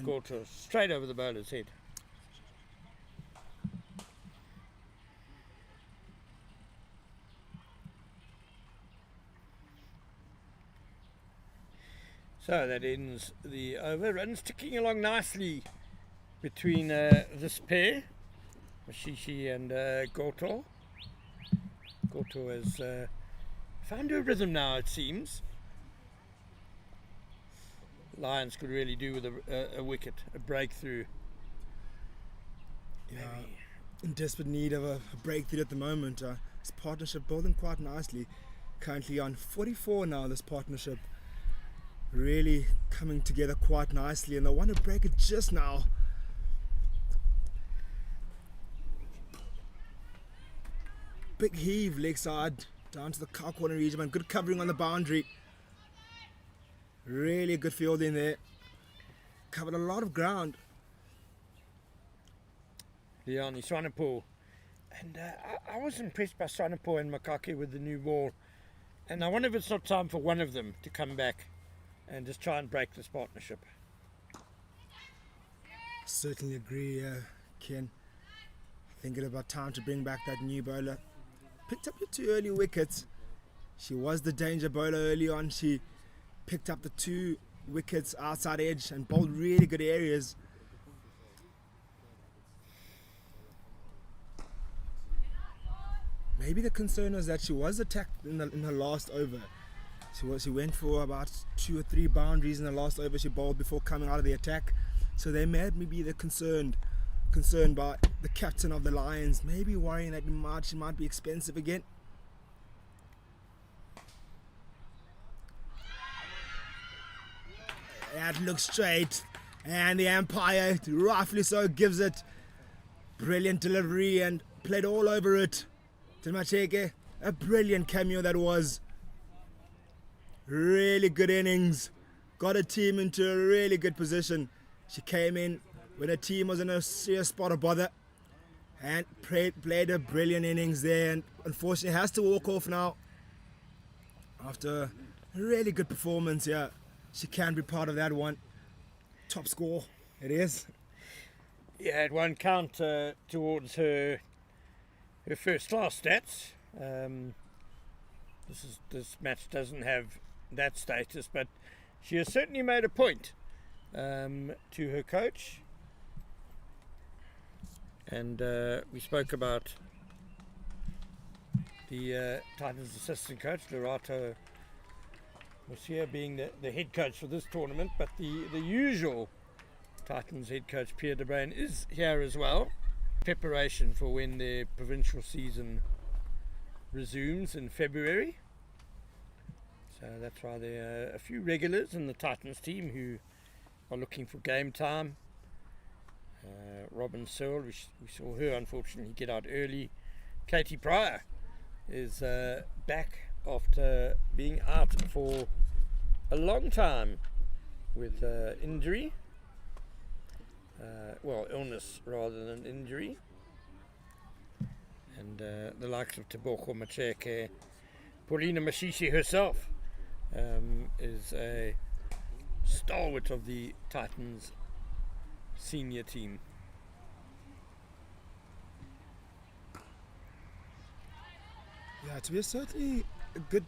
Goto, straight over the bowler's head. So that ends the over. Runs ticking along nicely between this pair, Mashishi and Goto. Goto has found her rhythm now, it seems. Lions could really do with a wicket, a breakthrough. Yeah, in desperate need of a breakthrough at the moment. This partnership building quite nicely. Currently on 44 now, this partnership. Really coming together quite nicely, and they want to break it just now. Big heave leg side down to the cow corner region, and good covering on the boundary. Really good fielding there. Covered a lot of ground. Leone Swanepoel. And I was impressed by Swanepoel and Makake with the new ball. And I wonder if it's not time for one of them to come back and just try and break this partnership. Certainly agree, Ken. Thinking about time to bring back that new bowler. Picked up your 2 early wickets. She was the danger bowler early on. She picked up the 2 wickets outside edge and bowled really good areas. Maybe the concern was that she was attacked in her last over. She went for about 2 or 3 boundaries in the last over she bowled before coming out of the attack. So they made me be concerned by the captain of the Lions, maybe worrying that she might be expensive again. That looks straight, and the umpire, rightfully so, gives it. Brilliant delivery and played all over it. Macheke, a brilliant cameo that was. Really good innings. Got a team into a really good position. She came in when her team was in a serious spot of bother and played a brilliant innings there, and unfortunately has to walk off now after a really good performance. Yeah, she can be part of that one. Top score, it is. Yeah, it won't count towards her first class stats. This match doesn't have that status, but she has certainly made a point to her coach. And we spoke about the Titans assistant coach, Lorato was here being the head coach for this tournament, but the usual Titans head coach, Pierre de Bruin, is here as well. Preparation for when the provincial season resumes in February. So that's why there are a few regulars in the Titans team who are looking for game time. Robin Searle, we saw her unfortunately get out early. Katie Pryor is back after being out for a long time with injury. Illness rather than injury. And the likes of Tebogo Macheke, Paulina Mashishi herself is a stalwart of the Titans senior team. Yeah, to be certainly a good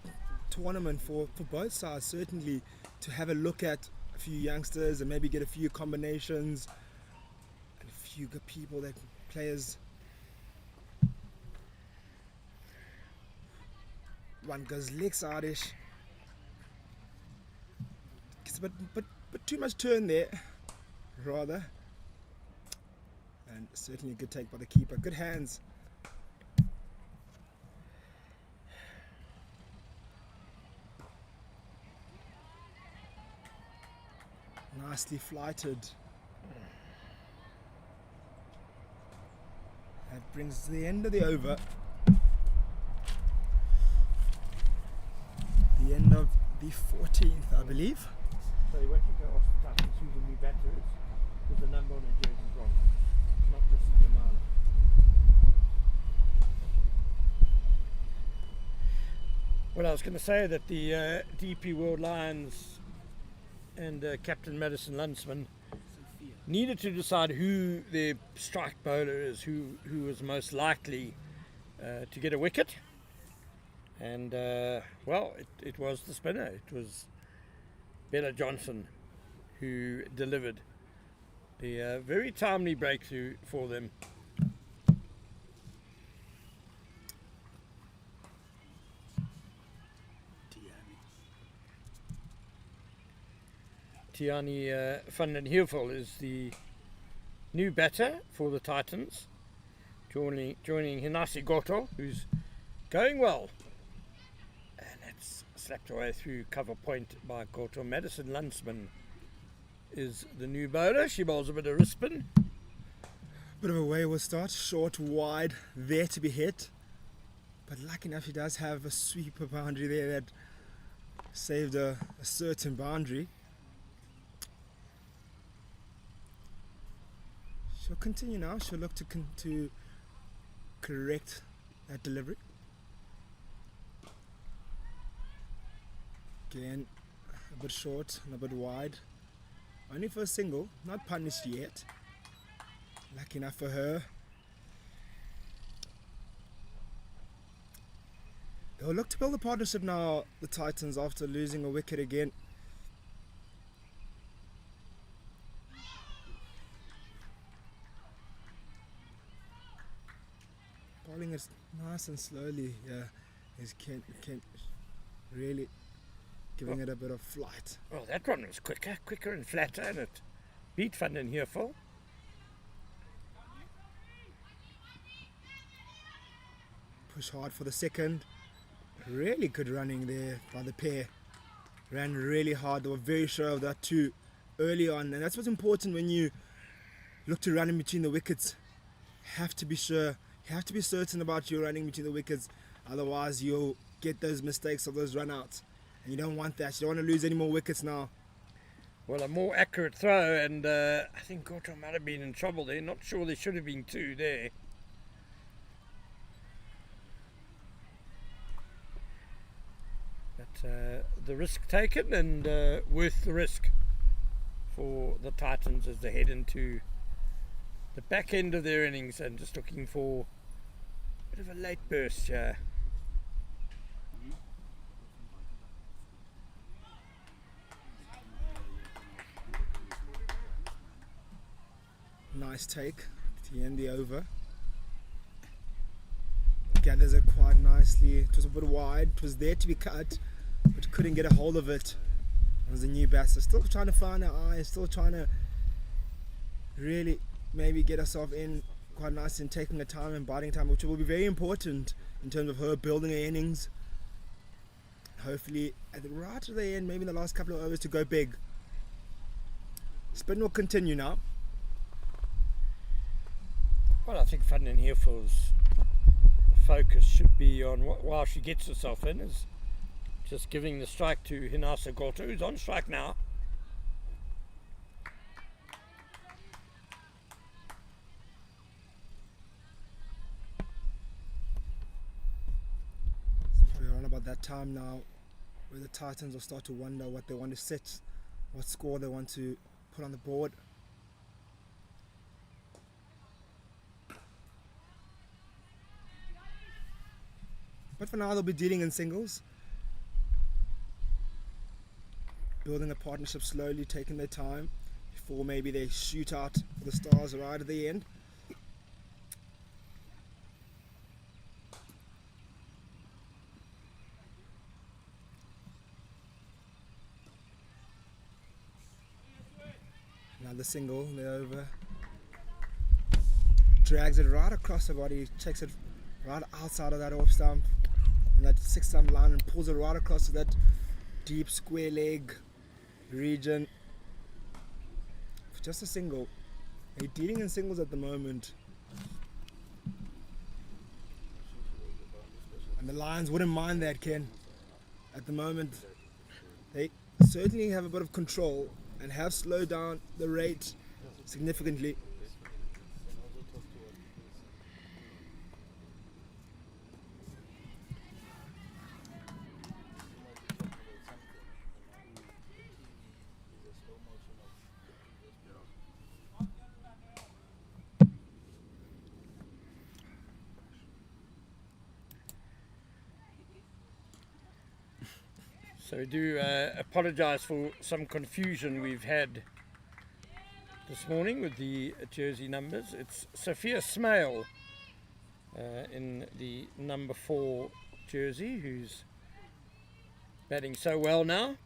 tournament for both sides, certainly to have a look at a few youngsters and maybe get a few combinations and a few good people, that players. One goes leg side-ish. It's a bit too much turn there, rather. And certainly a good take by the keeper. Good hands. Nicely flighted. That brings the end of the over. The end of the 14th, I believe. So you want to go off the Titans who the new batter is, because the number on her jersey is wrong. It's not the Super Mile. Well, I was going to say that the DP World Lions and Captain Madison Lunsman needed to decide who their strike bowler is, who was most likely to get a wicket. And, it was the spinner. It was Bella Johnson who delivered the very timely breakthrough for them. Tiani van den Heuvel is the new batter for the Titans, joining Hinasi Goto, who's going well. And it's slapped away through cover point by Goto. Madison Lunsman is the new bowler. She bowls a bit of Rispin. Bit of a wayward start, short, wide, there to be hit. But lucky enough, she does have a sweeper boundary there that saved a certain boundary. She'll continue now. She'll look to correct that delivery. Again, a bit short and a bit wide. Only for a single, not punished yet. Lucky enough for her. They'll look to build a partnership now, the Titans, after losing a wicket again. Bowling it nice and slowly, is Kent really giving it a bit of flight. Oh, that one was quicker and flatter, and it beat Van den Heuvel. Push hard for the second. Really good running there by the pair. Ran really hard. They were very sure of that too early on, and that's what's important when you look to run in between the wickets. Have to be sure. You have to be certain about your running between the wickets. Otherwise, you'll get those mistakes or those run-outs, and you don't want that. You don't want to lose any more wickets now. Well, a more accurate throw, and I think Goto might have been in trouble there. Not sure there should have been two there. The risk taken, and worth the risk for the Titans as they head into the back end of their innings, and just looking for a bit of a late burst here. Nice take to end the over. Gathers it quite nicely. It was a bit wide. It was there to be cut, but couldn't get a hold of it. It was a new batter. Still trying to find her eye. Still trying to really maybe get herself in quite nice and taking the time and biting time, which will be very important in terms of her building her innings. Hopefully, right at the end, maybe in the last couple of overs, to go big. Spin will continue now. Well, I think Van den Heuvel's focus should be on while she gets herself in, is just giving the strike to Hinasa Goto, who's on strike now. It's probably around about that time now where the Titans will start to wonder what they want to set, what score they want to put on the board. But for now, they'll be dealing in singles. Building a partnership slowly, taking their time before maybe they shoot out for the stars right at the end. Another single, they're over. Drags it right across the body, takes it right outside of that off stump on that 6 stump line and pulls it right across to that deep square leg region for just a single. They're dealing in singles at the moment, and the Lions wouldn't mind that, Ken. At the moment, they certainly have a bit of control and have slowed down the rate significantly. So we do apologise for some confusion we've had this morning with the jersey numbers. It's Sophia Smale in the number 4 jersey, who's batting so well now.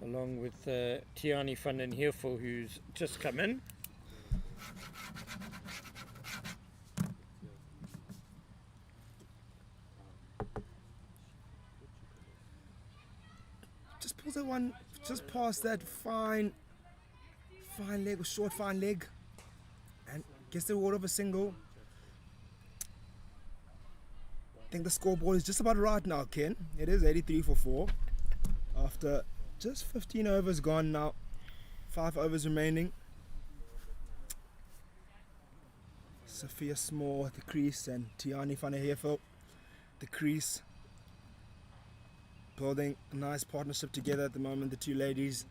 along with Tiani van den Heerfel, who's just come in. Just pulls that one, just past that fine leg, or short fine leg, and gets the reward of a single. I think the scoreboard is just about right now, Ken. It is 83 for 4 after just 15 overs gone now, 5 overs remaining. Sophia Small at the crease and Tiani van der Heerfel the crease, building a nice partnership together at the moment, the two ladies.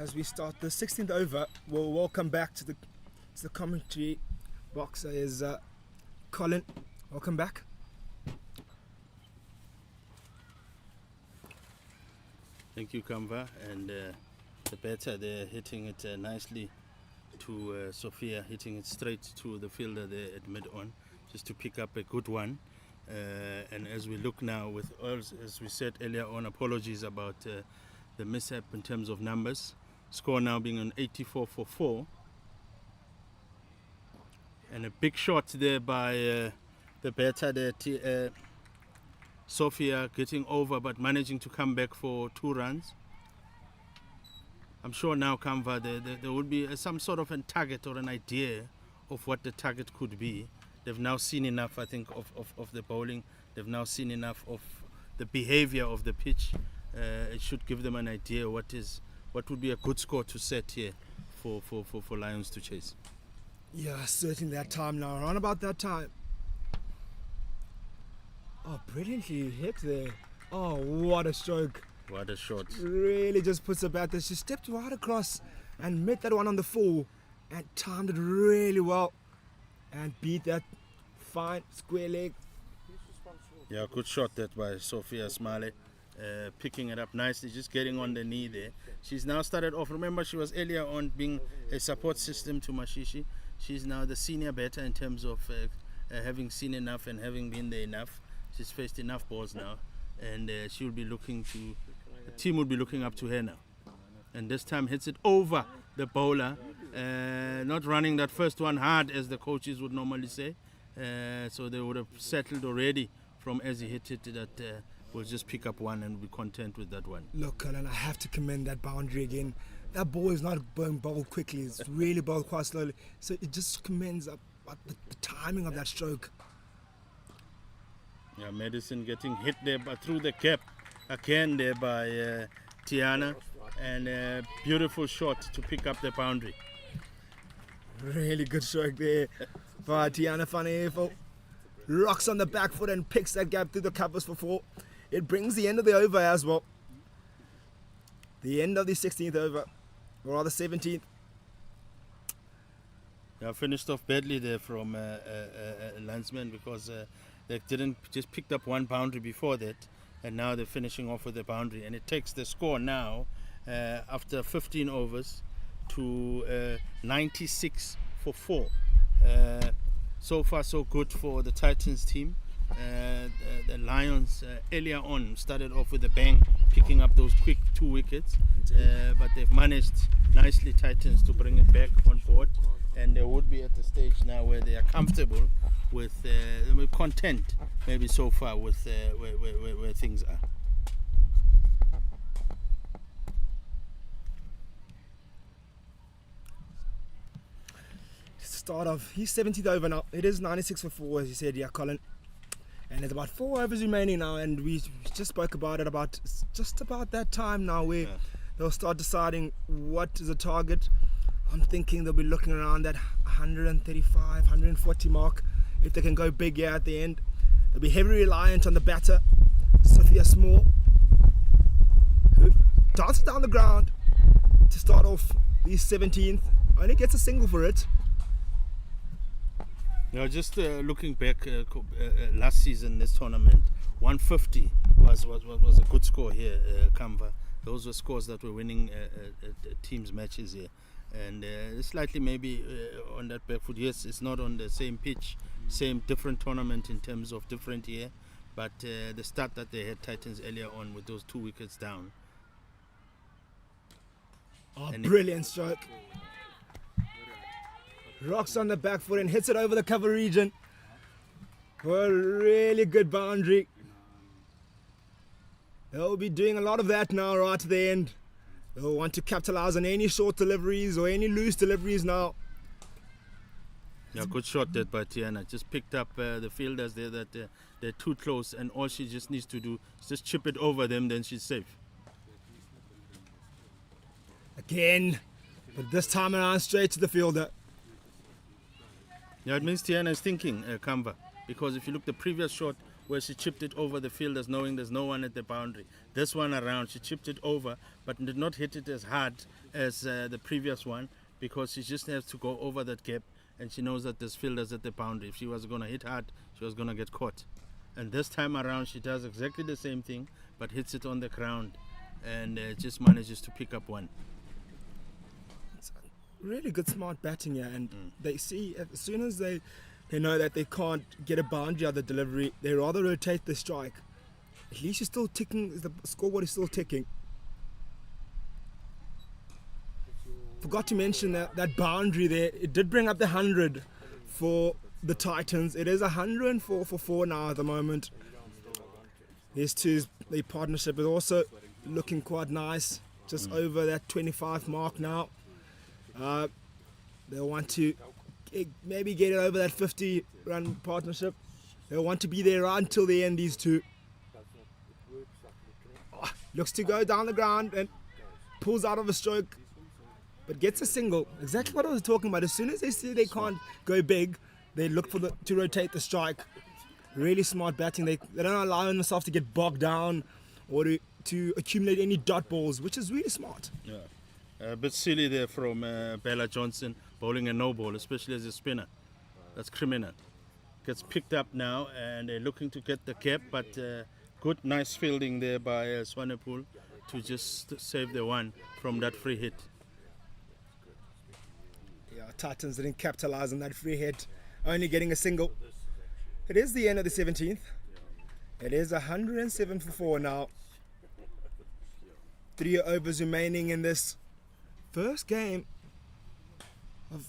As we start the 16th over, we'll welcome back to the commentary box is Colin. Welcome back. Thank you, Kamva. And the batter there hitting it nicely to Sophia, hitting it straight to the fielder there at mid-on, just to pick up a good one. And as we look now, with as we said earlier on, apologies about the mishap in terms of numbers. Score now being on 84 for 4. And a big shot there by the batter there, Sophia, getting over but managing to come back for 2 runs. I'm sure now, Kamva, there will be some sort of a target or an idea of what the target could be. They've now seen enough, I think, of the bowling. They've now seen enough of the behavior of the pitch. It should give them an idea what would be a good score to set here for Lions to chase. Yeah, certainly that time now. Around about that time. Oh, brilliantly hit there. Oh, what a stroke. What a shot. Really just puts the bat there. She stepped right across and met that one on the full and timed it really well and beat that fine square leg. Yeah, good shot that by Sophia Smale. Picking it up nicely, just getting on the knee there. She's now started off. Remember, she was earlier on being a support system to Mashishi. She's now the senior batter in terms of having seen enough and having been there enough. She's faced enough balls now, and she will be looking to. The team will be looking up to her now, and this time hits it over the bowler. Not running that first one hard as the coaches would normally say. So they would have settled already from as he hit it that. We'll just pick up one and be content with that one. Look, Colin, I have to commend that boundary again. That ball is not being bowled quickly. It's really bowled quite slowly. So it just commends the timing of that stroke. Yeah, Madison getting hit there but through the cap again there by Tiana. And a beautiful shot to pick up the boundary. Really good stroke there by Tiana van der Heerfel. Rocks on the back foot and picks that gap through the covers for 4. It brings the end of the over as well. The end of the 16th over, or rather 17th. Yeah, finished off badly there from Landsman because they didn't just picked up one boundary before that, and now they're finishing off with the boundary, and it takes the score now after 15 overs to 96 for 4. So far so good for the Titans team. The Lions earlier on started off with a bang, picking up those quick 2 wickets, but they've managed nicely, Titans, to bring it back on board, and they would be at the stage now where they are comfortable with content maybe so far with where things are. Start off, he's 17th over now. It is 96 for 4, as you said, yeah, Colin. And there's about 4 overs remaining now, and we just spoke about it just about that time now where they'll start deciding what is the target. I'm thinking they'll be looking around that 135, 140 mark if they can go big here at the end. They'll be heavily reliant on the batter, Sophia Small, who dances down the ground to start off He's 17th. Only gets a single for it. Just looking back, last season, this tournament, 150 was a good score here, Kamva. Those were scores that were winning teams' matches here. And slightly maybe on that back foot. Yes, it's not on the same pitch, same different tournament in terms of different year. But the start that they had Titans earlier on with those 2 wickets down. Oh, brilliant stroke. Rocks on the back foot and hits it over the cover region for a really good boundary. They'll be doing a lot of that now right at the end. They'll want to capitalize on any short deliveries or any loose deliveries now. Yeah, good shot that by Tiana. Just picked up the fielders there that they're too close, and all she just needs to do is just chip it over them, then she's safe. Again, but this time around straight to the fielder. Yeah, it means Tiana is thinking, Kamva, because if you look the previous shot where she chipped it over the fielders knowing there's no one at the boundary. This one around, she chipped it over, but did not hit it as hard as the previous one, because she just has to go over that gap, and she knows that there's fielders at the boundary. If she was going to hit hard, she was going to get caught. And this time around, she does exactly the same thing, but hits it on the ground, and just manages to pick up one. Really good smart batting here, and they see as soon as they know that they can't get a boundary out of the delivery, they rather rotate the strike. At least you're still ticking, the scoreboard is still ticking. Forgot to mention that boundary there, it did bring up the 100 for the Titans. It is 104 for 4 now at the moment. These two's the partnership is also looking quite nice, just over that 25 mark now. They'll want to maybe get it over that 50 run partnership. They'll want to be there right until the end, these two. Oh, looks to go down the ground and pulls out of a stroke, but gets a single. Exactly what I was talking about. As soon as they see they can't go big, they look for to rotate the strike. Really smart batting. They don't allow themselves to get bogged down or to accumulate any dot balls, which is really smart. Yeah. A bit silly there from Bella Johnson, bowling a no ball, especially as a spinner. That's criminal. Gets picked up now, and they're looking to get the gap, but good, nice fielding there by Swanepoel to just save the one from that free hit. Yeah, Titans didn't capitalize on that free hit, only getting a single. It is the end of the 17th. It is 107 for 4 now. 3 overs remaining in this first game of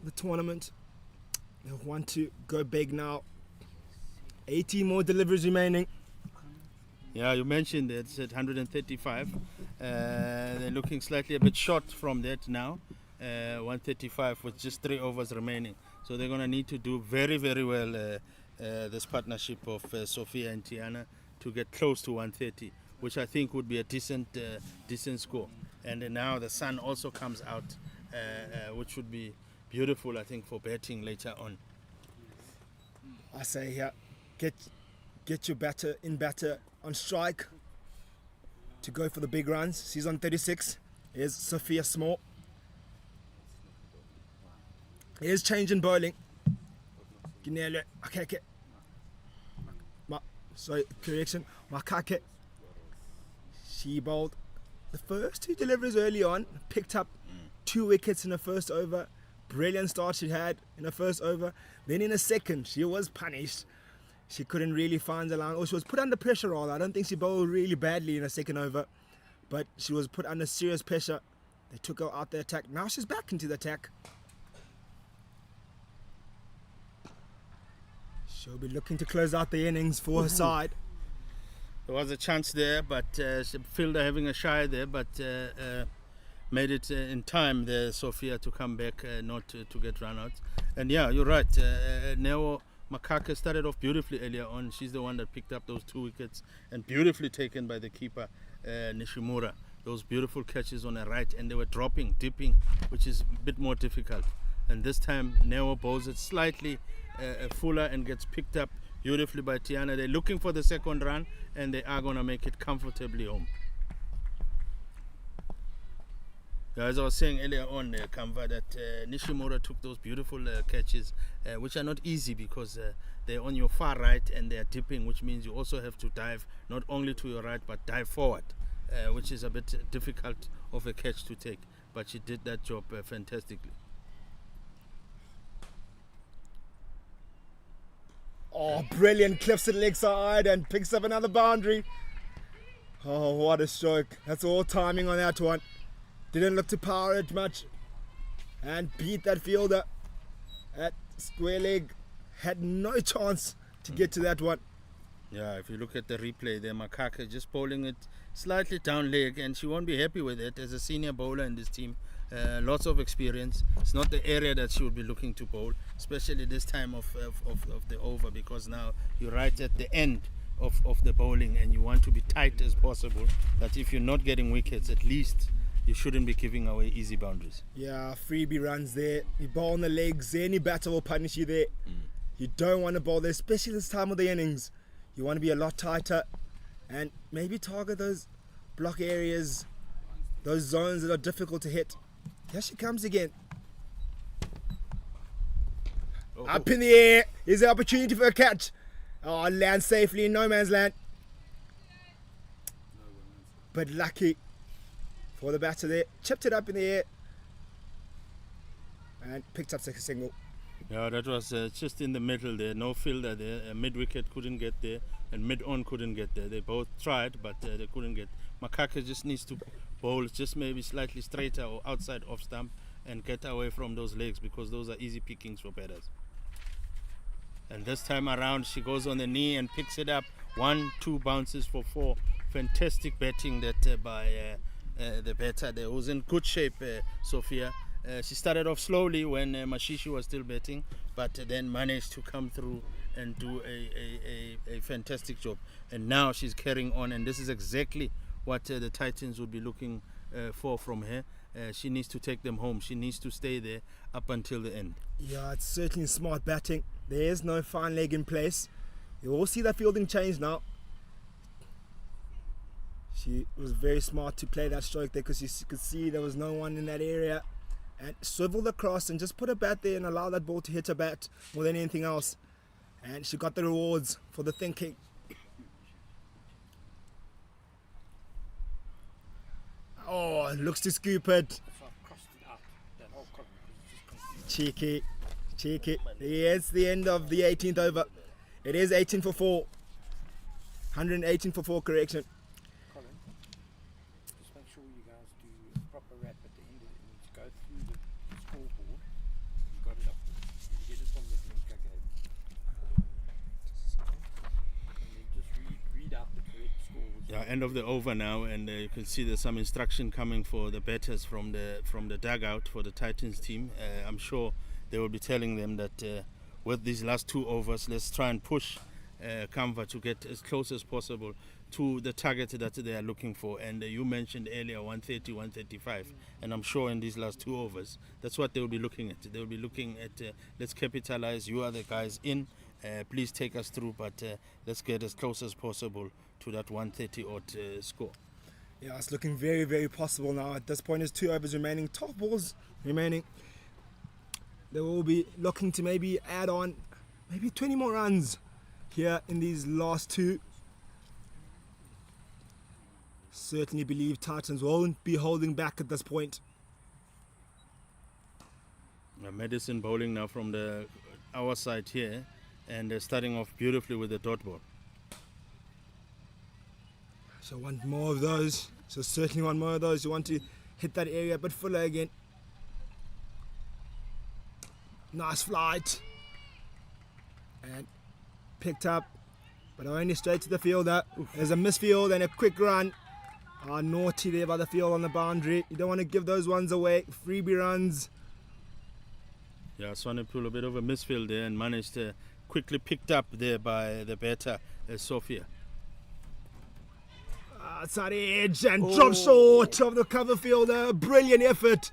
the tournament. They'll want to go big now. 18 more deliveries remaining. Yeah, you mentioned it, it's at 135. They're looking slightly a bit short from that now. 135 with just 3 overs remaining. So they're going to need to do very, very well, this partnership of Sophia and Tiana, to get close to 130, which I think would be a decent score. And now the sun also comes out, which would be beautiful, I think, for batting later on. I say here, get your batter on strike to go for the big runs. She's on 36. Here's Sophia Small. Here's change in bowling. Okay. Correction. Makake. She bowled the first 2 deliveries early on, picked up 2 wickets in the first over. Brilliant start she had in the first over. Then in the second, she was punished. She couldn't really find the line, or she was put under pressure rather. I don't think she bowled really badly in the second over, but she was put under serious pressure. They took her out the attack. Now she's back into the attack. She'll be looking to close out the innings for her side. There was a chance there, but fielder having a shy there, but made it in time there, Sophia, to come back, not to get run out. And yeah, you're right. Neo Makake started off beautifully earlier on. She's the one that picked up those 2 wickets, and beautifully taken by the keeper, Nishimura. Those beautiful catches on the right, and they were dipping, which is a bit more difficult. And this time, Neo bowls it slightly fuller and gets picked up beautifully by Tiana. They're looking for the second run, and they are going to make it comfortably home. As I was saying earlier on, Kamva, that Nishimura took those beautiful catches, which are not easy because they're on your far right and they're dipping, which means you also have to dive not only to your right but dive forward, which is a bit difficult of a catch to take. But she did that job fantastically. Oh, brilliant. Clips it leg side and picks up another boundary. Oh, what a stroke. That's all timing on that one. Didn't look to power it much. And beat that fielder. That square leg had no chance to get to that one. Yeah, if you look at the replay there, Makaka just bowling it slightly down leg, and she won't be happy with it as a senior bowler in this team. Lots of experience. It's not the area that she would be looking to bowl, especially this time of the over, because now you're right at the end of the bowling and you want to be tight as possible. That if you're not getting wickets, at least you shouldn't be giving away easy boundaries. Yeah, freebie runs there. You bowl on the legs, any batter will punish you there. You don't want to bowl there, especially this time of the innings. You want to be a lot tighter and maybe target those block areas, those zones that are difficult to hit. Here she comes again. Up in the air. Here's the opportunity for a catch. Oh, land safely in no man's land. But lucky for the batter there. Chipped it up in the air and picked up a single. Yeah, that was just in the middle there. No fielder there. Mid-wicket couldn't get there and mid-on couldn't get there. They both tried, but they couldn't get. Makaka just needs to bowl just maybe slightly straighter or outside off stump and get away from those legs, because those are easy pickings for batters. And this time around she goes on the knee and picks it up. 1-2 bounces for 4. Fantastic batting that by the batter there, who's in good shape, Sophia. She started off slowly when Mashishi was still batting, but then managed to come through and do a fantastic job. And now she's carrying on, and this is exactly what the Titans would be looking for from her. She needs to take them home. She needs to stay there up until the end. Yeah, it's certainly smart batting. There's no fine leg in place. You will see that fielding change now. She was very smart to play that stroke there, because you could see there was no one in that area. And swiveled across and just put a bat there and allow that ball to hit her bat more than anything else. And she got the rewards for the thinking. Oh, looks to scoop it. Cheeky. It's the end of the 18th over. It is 18 for 4. 118 for 4 correction. Colin, just make sure you guys do a proper wrap at the end of it. You need to go through the scoreboard. You got it up. You get it from the link I gave. And then just read out the correct scores. Yeah, end of the over now, and you can see there's some instruction coming for the batters from the dugout for the Titans team. I'm sure they will be telling them that with these last 2 overs, let's try and push Kamva to get as close as possible to the target that they are looking for. And you mentioned earlier 130, 135, and I'm sure in these last 2 overs, that's what they will be looking at. They will be looking at let's capitalize. You are the guys in. Please take us through, but let's get as close as possible to that 130 odd score. Yeah, it's looking very, very possible now. At this point, there's 2 overs remaining, 12 balls remaining. They will be looking to maybe add on maybe 20 more runs here in these last 2. Certainly believe Titans won't be holding back at this point. Medicine bowling now from our side here, and starting off beautifully with the dot ball. So want more of those. So certainly want more of those. You want to hit that area a bit fuller again. Nice flight. And picked up, but only straight to the fielder. There's a misfield and a quick run. Naughty there by the field on the boundary. You don't want to give those ones away. Freebie runs. Yeah, Swanepoel a bit of a misfield there and managed to quickly picked up there by the batter, Sophia. Outside edge and drop short of the cover fielder. Brilliant effort.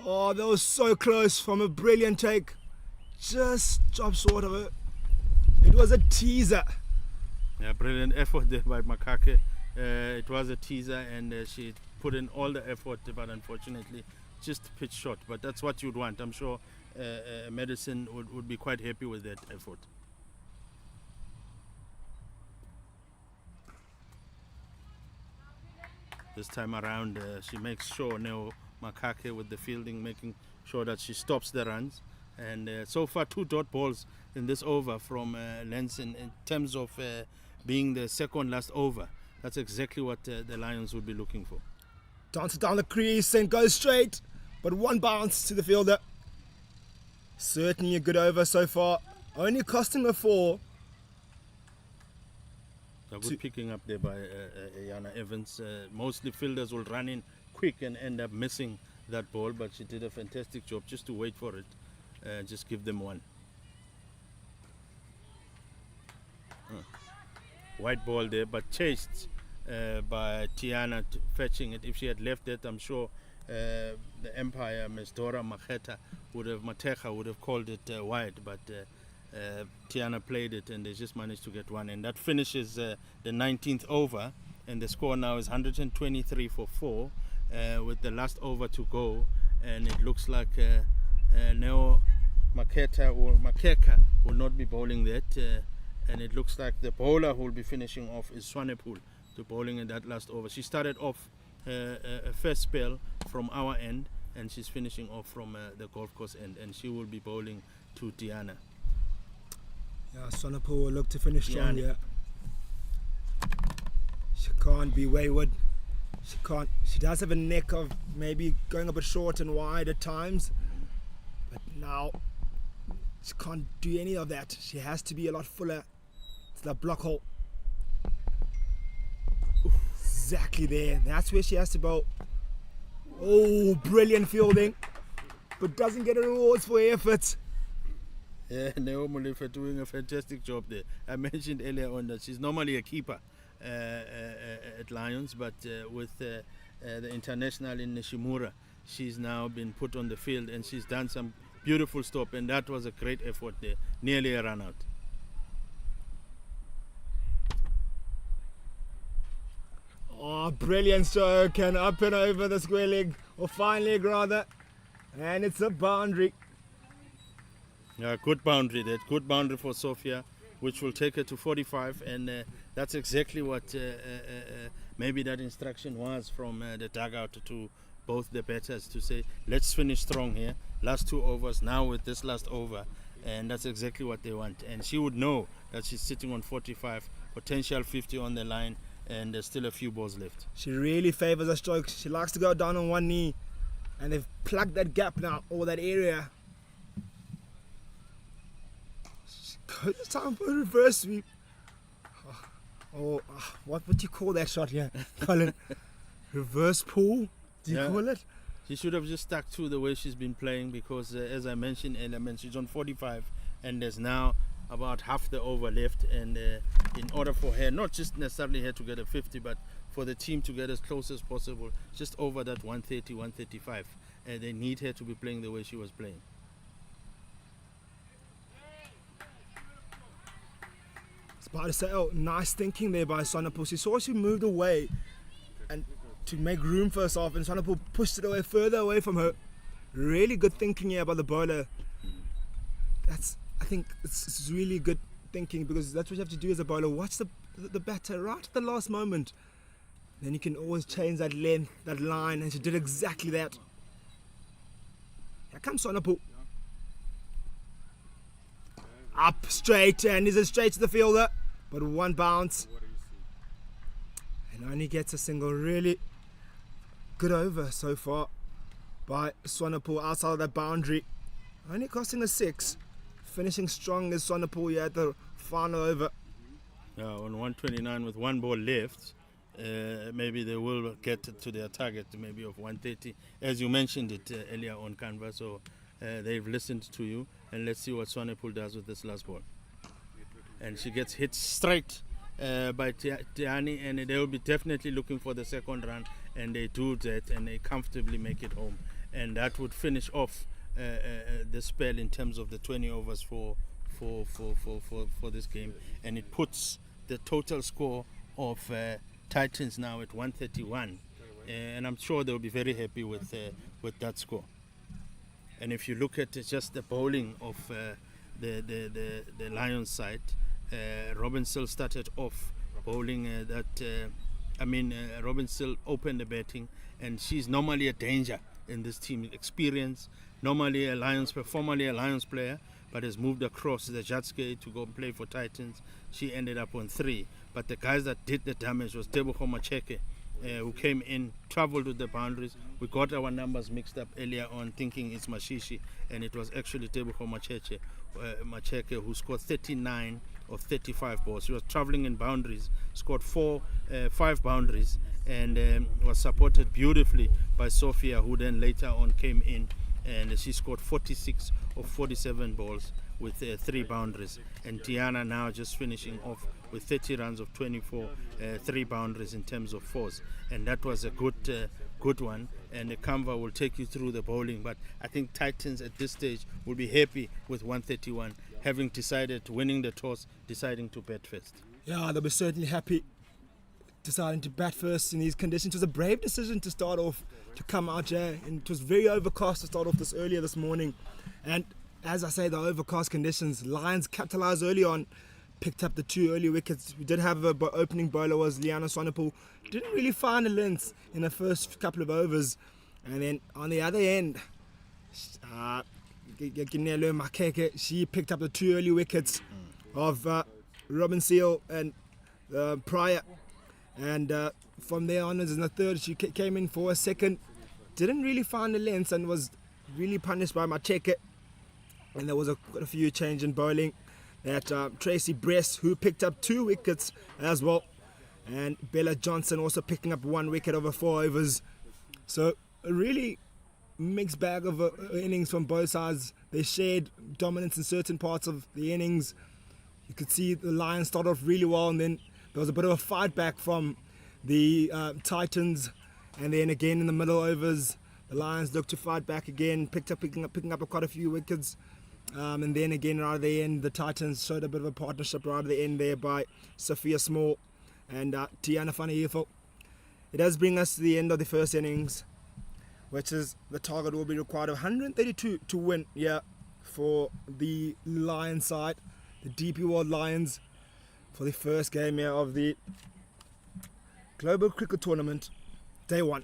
Oh, that was so close from a brilliant take. Just drop short of it. It was a teaser. Yeah, brilliant effort there by Makake. It was a teaser, and she put in all the effort, but unfortunately just pitch short. But that's what you'd want. I'm sure Medicine would be quite happy with that effort. This time around, she makes sure Neo Makake with the fielding, making sure that she stops the runs. And so far, 2 dot balls in this over from Lenson in terms of being the second last over. That's exactly what the Lions would be looking for. Dances down the crease and goes straight, but 1 bounce to the fielder. Certainly a good over so far. Only costing her 4. A good picking up there by Yana Evans. Mostly fielders will run in quick and end up missing that ball, but she did a fantastic job just to wait for it. Just give them 1. White ball there, but chased by Tiana fetching it. If she had left it, I'm sure the Empire, Ms. Dora Mateja would have called it wide, but Tiana played it and they just managed to get 1, and that finishes the 19th over, and the score now is 123 for 4 with the last over to go, and it looks like Neo Makeka will not be bowling that, and it looks like the bowler who will be finishing off is Swanepoel to bowling in that last over. She started off a first spell from our end, and she's finishing off from the golf course end, and she will be bowling to Diana. Yeah, Swanepoel will look to finish strong here. She can't be wayward. She can't. She does have a neck of maybe going a bit short and wide at times, but now she can't do any of that. She has to be a lot fuller to that block hole. Exactly there. That's where she has to bowl. Oh, brilliant fielding, but doesn't get a rewards for her efforts. Yeah, Naomi Mulifa doing a fantastic job there. I mentioned earlier on that she's normally a keeper at Lions, but with the international in Nishimura, she's now been put on the field and she's done some beautiful stop, and that was a great effort there. Nearly a run out. Oh, brilliant stroke, and up and over the square leg, or fine leg rather, and it's a boundary. Yeah, good boundary there. Good boundary for Sofia, which will take her to 45, and that's exactly what maybe that instruction was from the dugout to both the batters, to say, let's finish strong here. Last 2 overs, now with this last over, and that's exactly what they want. And she would know that she's sitting on 45, potential 50 on the line, and there's still a few balls left. She really favours her stroke. She likes to go down on 1 knee, and they've plugged that gap now, or that area. It's time for a reverse sweep. What would you call that shot here, Colin? Reverse pull? Do you call it? She should have just stuck to the way she's been playing, because as I mentioned earlier, she's on 45 and there's now about half the over left, and in order for her, not just necessarily her to get a 50, but for the team to get as close as possible, just over that 130, 135, they need her to be playing the way she was playing. About to say, oh, nice thinking there by Swanepoel. She saw she moved away and to make room for herself, and Swanepoel pushed it away further away from her. Really good thinking here by the bowler. I think it's really good thinking, because that's what you have to do as a bowler. Watch the batter right at the last moment. Then you can always change that length, that line, and she did exactly that. Here comes Swanepoel. Up straight, and is it straight to the fielder, but 1 bounce, and only gets a single. Really good over so far by Swanepoel outside of that boundary, only costing a 6. Finishing strong as Swanepoel here at the final over. On 129 with 1 ball left, maybe they will get to their target, maybe of 130, as you mentioned it earlier on Canva. So they've listened to you, and let's see what Swanepoel does with this last ball. And she gets hit straight by Tiani, and they will be definitely looking for the second run, and they do that, and they comfortably make it home, and that would finish off the spell in terms of the 20 overs for this game, and it puts the total score of Titans now at 131, and I'm sure they'll be very happy with that score. And if you look at just the bowling of the Lions side, Robin still started off bowling Robin still opened the batting, and she's normally a danger in this team. Experience, formerly a Lions player, but has moved across the Jatske to go and play for Titans. She ended up on 3. But the guys that did the damage was Tebogo Macheke, who came in, traveled to the boundaries. We got our numbers mixed up earlier on, thinking it's Mashishi, and it was actually Tebogo Macheke, who scored 39 of 35 balls. He was traveling in boundaries, scored 5 boundaries, and was supported beautifully by Sophia, who then later on came in, and she scored 46 of 47 balls with 3 boundaries. And Tiana now just finishing off with 30 runs of 24, 3 boundaries in terms of fours. And that was a good one. And the Canva will take you through the bowling. But I think Titans at this stage will be happy with 131, having decided, winning the toss, deciding to bat first. Yeah, they'll be certainly happy deciding to bat first in these conditions. It was a brave decision to start off, to come out here, and it was very overcast to start off earlier this morning. And as I say, the overcast conditions, Lions capitalised early on, picked up the 2 early wickets. We did have an opening bowler, was Liana Swanepoel. Didn't really find a length in the first couple of overs. And then on the other end, Ginelo Makeke, she picked up the 2 early wickets of Robin Seal and Pryor. And from there onwards in the third, she came in for a second. Didn't really find the length and was really punished by Macheke. And there was quite a few change in bowling. That Tracy Bress, who picked up 2 wickets as well. And Bella Johnson also picking up 1 wicket over 4 overs. So a really mixed bag of innings from both sides. They shared dominance in certain parts of the innings. You could see the Lions start off really well, and then there was a bit of a fight back from the Titans. And then again in the middle overs, the Lions looked to fight back again, picking up quite a few wickets. And then again right at the end, the Titans showed a bit of a partnership right at the end there by Sophia Small and Tiana Fanayefo. It does bring us to the end of the first innings, which is the target will be required of 132 to win for the Lions side, the DP World Lions, for the first game here of the Global Cricket Tournament, day 1.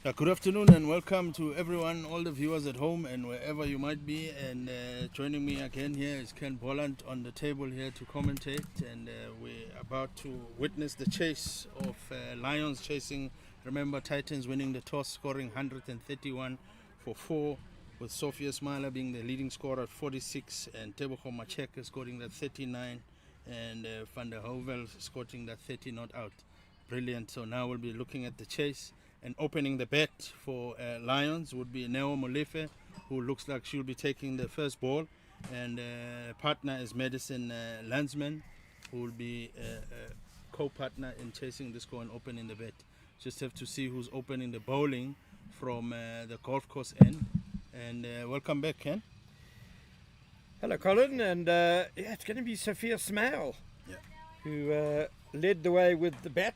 Good afternoon and welcome to everyone, all the viewers at home and wherever you might be. And joining me again here is Ken Bolland on the table here to commentate. And we're about to witness the chase of Lions chasing, remember, Titans winning the toss, scoring 131 for 4, with Sophia Smiler being the leading scorer at 46 and Tebogo Macheka scoring that 39 and Van der Hovel scoring that 30 not out. Brilliant. So now we'll be looking at the chase. And opening the bet for Lions would be Neo Molefe, who looks like she'll be taking the first ball. And partner is Madison Landsman, who will be co-partner in chasing the score and opening the bet. Just have to see who's opening the bowling from the golf course end. And welcome back, Ken. Hello, Colin. And it's going to be Sophia Smale, who led the way with the bat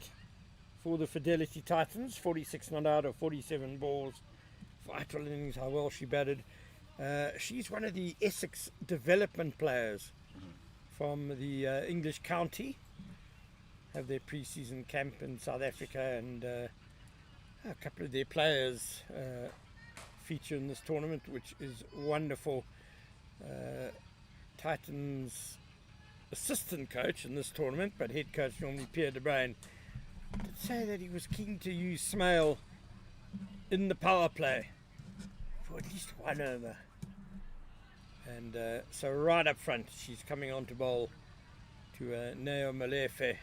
for the Fidelity Titans, 46 not out of 47 balls, vital innings, how well she batted. She's one of the Essex development players from the English county, have their pre-season camp in South Africa, and a couple of their players feature in this tournament, which is wonderful. Titans assistant coach in this tournament, but head coach normally Pierre de Bruin, did say that he was keen to use Smale in the power play for at least one over. And so right up front, she's coming on to bowl to Neo Molefe.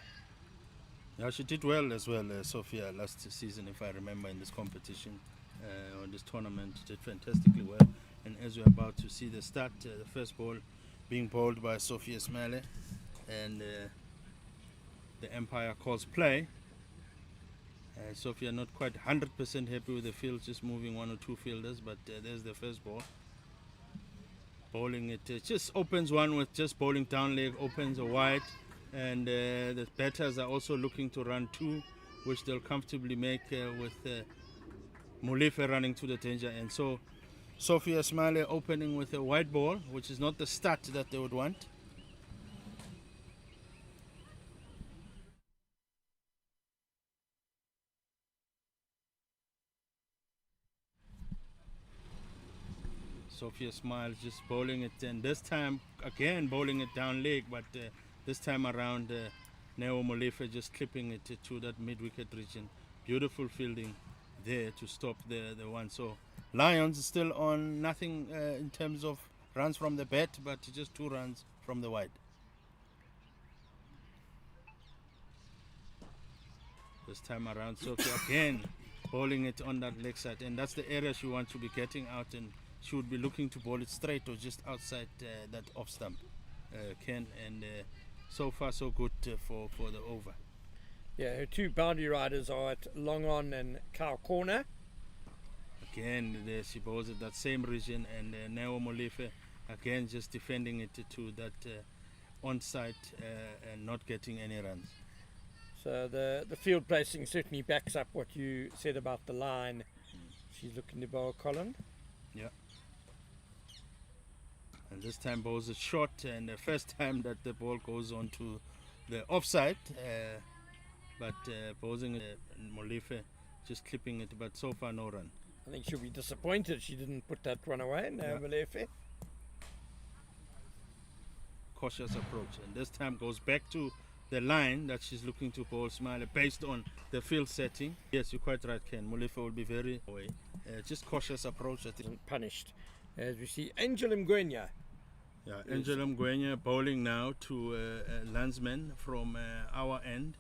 Yeah, she did well as well, Sophia, last season, if I remember, in this competition, or this tournament. Did fantastically well. And as we're about to see the start, the first ball being bowled by Sophia Smale, and the umpire calls play. Sophia not quite 100% happy with the field, just moving one or two fielders, but there's the first ball. Bowling it, just opens one with just bowling down leg, opens a wide, and the batters are also looking to run two, which they'll comfortably make with Molefe running to the danger. And so Sophia Smile opening with a wide ball, which is not the start that they would want. Sophia Smiles just bowling it, and this time again bowling it down leg, but this time around Neo Molefe just clipping it to that mid-wicket region. Beautiful fielding there to stop the one. So Lions still on nothing in terms of runs from the bat, but just 2 runs from the wide. This time around Sophia again bowling it on that leg side, and that's the area she wants to be getting out, and she would be looking to bowl it straight or just outside that off stump, Ken. And so far so good for the over. Yeah, her 2 boundary riders are at Long On and Cow Corner. Again, there she bowls at that same region, and Neo Molefe again just defending it to that onside and not getting any runs. So the field placing certainly backs up what you said about the line. She's looking to bowl Colin. Yeah. And this time bowls it short, and the first time that the ball goes on to the offside, but bowling Molefe just clipping it, but so far no run. I think she'll be disappointed she didn't put that one away, Neo Molefe. Cautious approach, and this time goes back to the line that she's looking to bowl Smiley based on the field setting. Yes, you're quite right, Ken. Molefe will be very away. Just cautious approach, I think. Punished. As we see Angel Mgwenya. Yeah, Angel Mgwenya bowling now to Landsman from our end.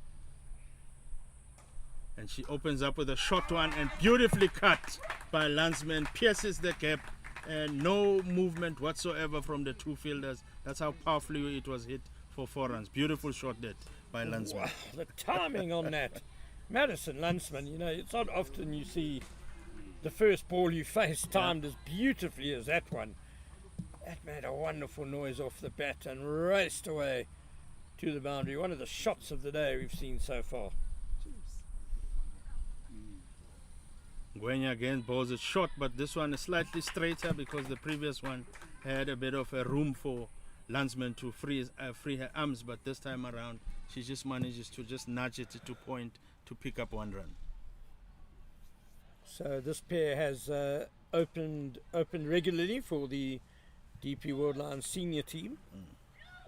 And she opens up with a short one and beautifully cut by Landsman, pierces the gap, and no movement whatsoever from the 2 fielders. That's how powerfully it was hit for 4 runs. Beautiful shot that by Landsman. Wow, the timing on that. Madison Landsman, you know, it's not often you see the first ball you face timed as beautifully as that one. That made a wonderful noise off the bat and raced away to the boundary. One of the shots of the day we've seen so far. Mgwenya again bowls it short, but this one is slightly straighter because the previous one had a bit of a room for Landsman to free her arms, but this time around she just manages to just nudge it to point to pick up 1 run. So this pair has opened regularly for the DP World Lions senior team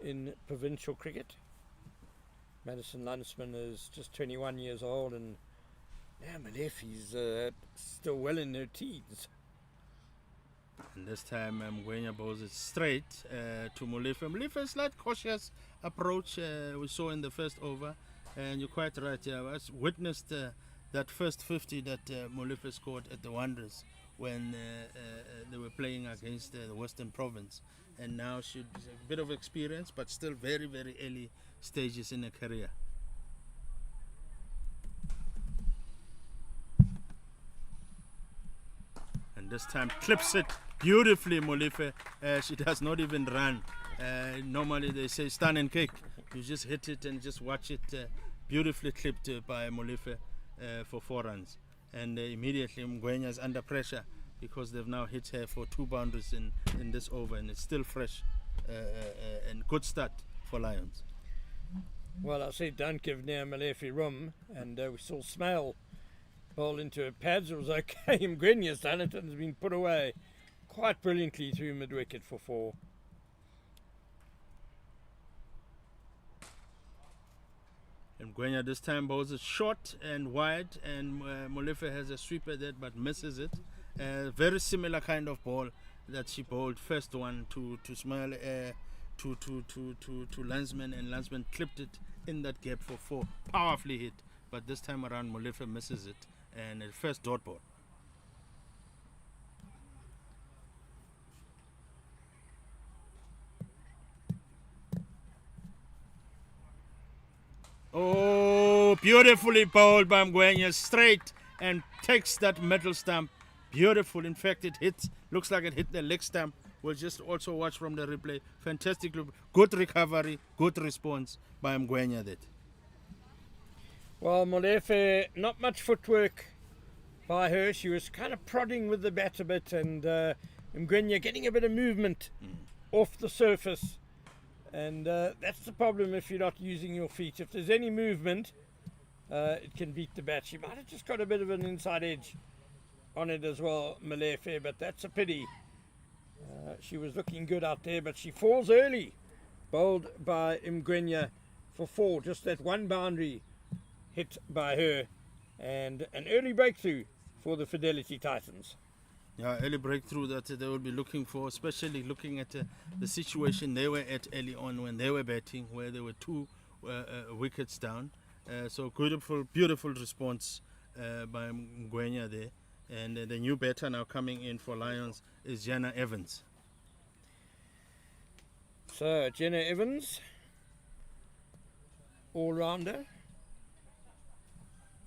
in provincial cricket. Madison Lunsman is just 21 years old, and Malefi's still well in her teens. And this time Ngwenya bowls it straight to Molefe. Molefe, a slight cautious approach we saw in the first over. And you're quite right, yeah. I witnessed that first 50 that Molefe scored at the Wanderers when they were playing against the Western Province. And now she's a bit of experience, but still very, very early stages in her career. And this time clips it beautifully, Molefe. She does not even run. Normally they say stand and kick. You just hit it and just watch it beautifully clipped by Molefe for 4 runs. And immediately Ngwenya's under pressure because they've now hit her for 2 boundaries in this over, and it's still fresh and good start for Lions. Well, I said don't give Nia Malefi room, and we saw Smale bowl into her pads. It was okay. Ngwenya's done it and has been put away quite brilliantly through mid-wicket for 4. And Ngwenya this time bowls it short and wide, and Molefe has a sweeper there but misses it. Very similar kind of ball that she bowled first one to Smile to Landsman, and Landsman clipped it in that gap for 4. Powerfully hit, but this time around Molefe misses it, and a first dot ball. Oh, beautifully bowled by Ngwenya, straight, and takes that metal stump. Beautiful. In fact, it hits, looks like it hit the leg stump. We'll just also watch from the replay. Fantastic, good recovery, good response by Ngwenya there. Well, Molefe, not much footwork by her. She was kind of prodding with the bat a bit, and Ngwenya getting a bit of movement off the surface. And that's the problem if you're not using your feet. If there's any movement, it can beat the bat. She might have just got a bit of an inside edge on it as well, Malefe, but that's a pity. She was looking good out there, but she falls early. Bowled by Ngwenya for 4. Just that one boundary hit by her. And an early breakthrough for the Fidelity Titans. Yeah, early breakthrough that they will be looking for, especially looking at the situation they were at early on when they were batting, where they were 2 wickets down. So beautiful response by Ngwenya there. And the new batter now coming in for Lions is Jenna Evans. So Jenna Evans, all-rounder.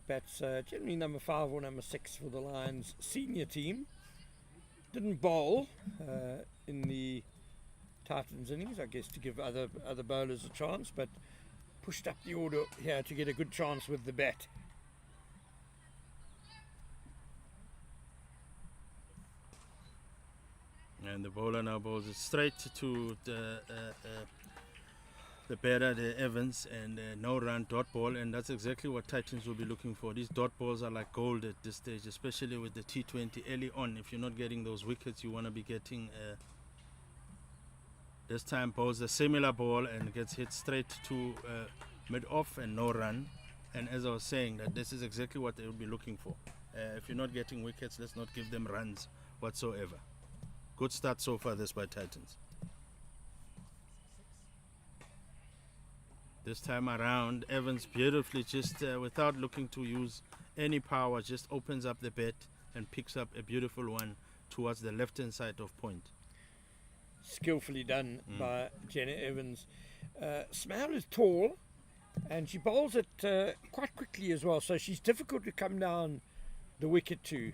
Bats generally number 5 or number 6 for the Lions senior team. Didn't bowl in the Titans innings, I guess, to give other bowlers a chance, but pushed up the order here to get a good chance with the bat. And the bowler now bowls it straight to the batter, the Evans, and no run dot ball, and that's exactly what Titans will be looking for. These dot balls are like gold at this stage, especially with the T20 early on. If you're not getting those wickets, you want to be getting this time bowls a similar ball and gets hit straight to mid-off and no run. And as I was saying, that this is exactly what they will be looking for. If you're not getting wickets, let's not give them runs whatsoever. Good start so far this by Titans. This time around, Evans beautifully, just without looking to use any power, just opens up the bat and picks up a beautiful one towards the left-hand side of point. Skillfully done by Jenna Evans. Smale is tall, and she bowls it quite quickly as well, so she's difficult to come down the wicket to,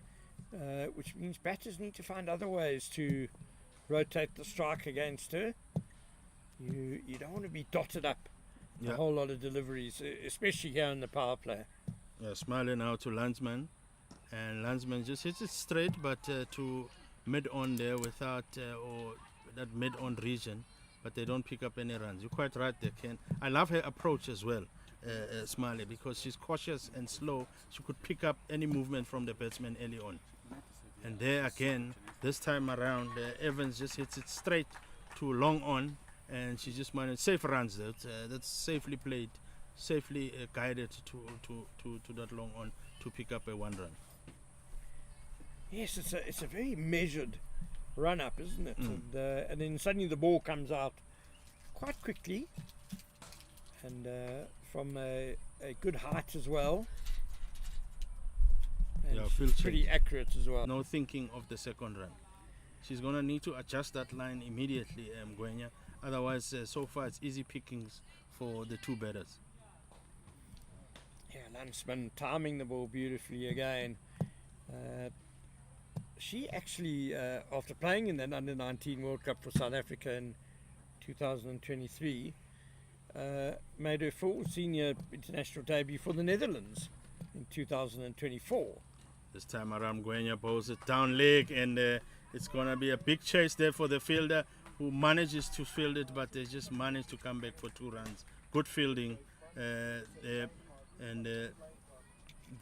which means batters need to find other ways to rotate the strike against her. You don't want to be dotted up a whole lot of deliveries, especially here in the power play. Yeah, smiling out to Landsman, and Landsman just hits it straight, but to mid-on there without or that mid-on region, but they don't pick up any runs. You're quite right, they can. I love her approach as well. Smiley, because she's cautious and slow. She could pick up any movement from the batsman early on. And there again, this time around, Evans just hits it straight to long on, and she just managed safe runs. That's safely played, safely guided to that long on to pick up a 1 run. Yes, it's a very measured run up, isn't it? And then suddenly the ball comes out quite quickly, and from a good height as well. And Yeah, she's pretty accurate as well. No thinking of the second run. She's going to need to adjust that line immediately, Gwenya. Otherwise, so far it's easy pickings for the 2 batters. Yeah, Landsman timing the ball beautifully again. She actually, after playing in that Under-19 World Cup for South Africa in 2023, made her full senior international debut for the Netherlands in 2024. This time around, Gwenya bowls it down leg, and it's going to be a big chase there for the fielder, who manages to field it, but they just managed to come back for 2 runs. Good fielding there, and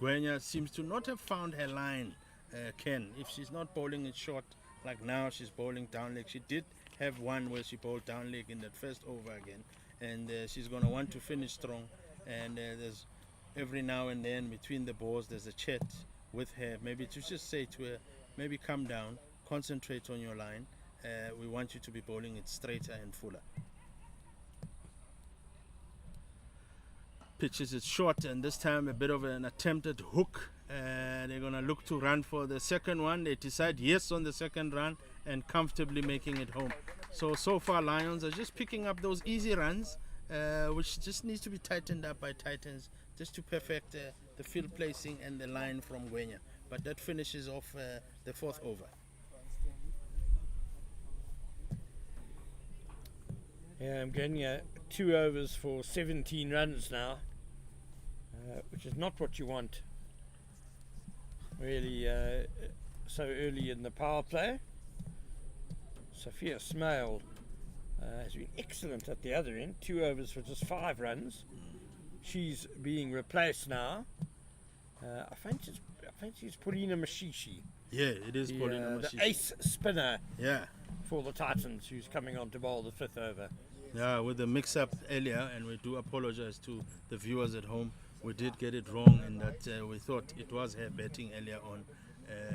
Gwenya seems to not have found her line, Ken. If she's not bowling it short, like now she's bowling down leg. She did have one where she bowled down leg in that first over again, and she's going to want to finish strong, and there's every now and then between the balls there's a chat with her, maybe to just say to her, maybe come down, concentrate on your line, we want you to be bowling it straighter and fuller. Pitches it short, and this time a bit of an attempted hook. They're going to look to run for the second one. They decide yes on the second run and comfortably making it home. So far Lions are just picking up those easy runs, which just needs to be tightened up by Titans just to perfect the field placing and the line from Gwenya. But that finishes off the 4th over. Yeah, I'm getting 2 overs for 17 runs now, which is not what you want really so early in the power play. Sophia Smale has been excellent at the other end, 2 overs for just 5 runs. She's being replaced now. I fancy it's Paulina Mashishi. Yeah, it is Paulina Mashishi. The ace spinner, yeah, for the Titans, who's coming on to bowl the 5th over. Yeah, with the mix-up earlier, and we do apologize to the viewers at home. We did get it wrong in that we thought it was her batting earlier on.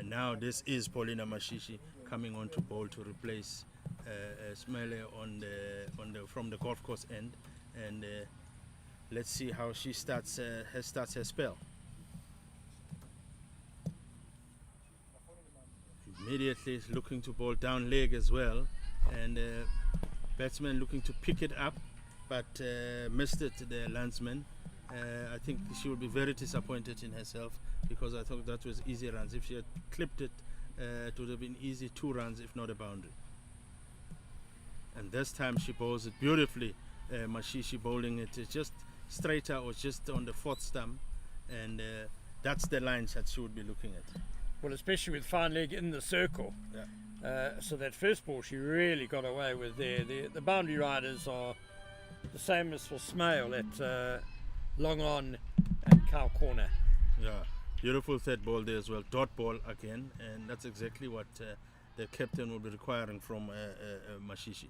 Now this is Paulina Mashishi coming on to bowl to replace Smele from the golf course end, and let's see how she starts her spell. Immediately looking to bowl down leg as well, and batsman looking to pick it up, but missed it, the Landsman. I think she will be very disappointed in herself, because I thought that was easy runs. If she had clipped it, it would have been easy 2 runs, if not a boundary. And this time she bowls it beautifully. Mashishi bowling it just straighter or just on the 4th stump, and that's the line that she would be looking at. Well, especially with fine leg in the circle. Yeah. So that first ball she really got away with there. The boundary riders are the same as for Smale at long on and cow corner. Yeah, beautiful 3rd ball there as well. Dot ball again, and that's exactly what the captain will be requiring from Mashishi.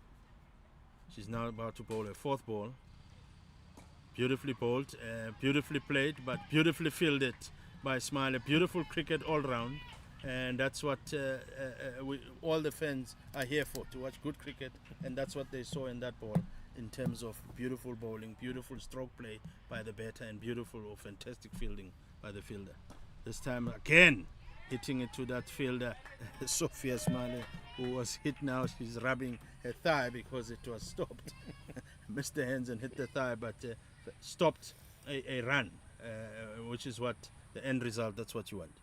She's now about to bowl a 4th ball. Beautifully bowled, beautifully played, but beautifully fielded by Smiley. Beautiful cricket all round, and that's what all the fans are here for, to watch good cricket, and that's what they saw in that ball in terms of beautiful bowling, beautiful stroke play by the batter, and beautiful or fantastic fielding by the fielder. This time again hitting it to that fielder, Sophia Smiley, who was hit now. She's rubbing her thigh because it was stopped. Missed the hands and hit the thigh, but stopped a run, which is what the end result, that's what you want.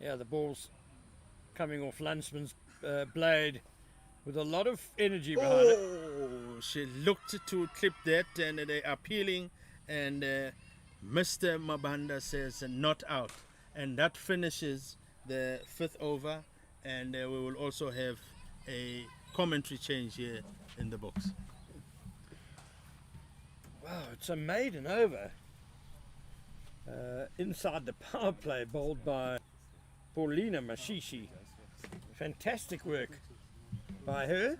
Yeah, the ball's coming off Landsman's blade with a lot of energy behind it. Oh, she looked to clip that, and they are peeling, and Mr. Mabanda says not out, and that finishes the 5th over, and we will also have a commentary change here in the box. Wow, it's a maiden over. inside the power play, bowled by Paulina Mashishi. Fantastic work by her.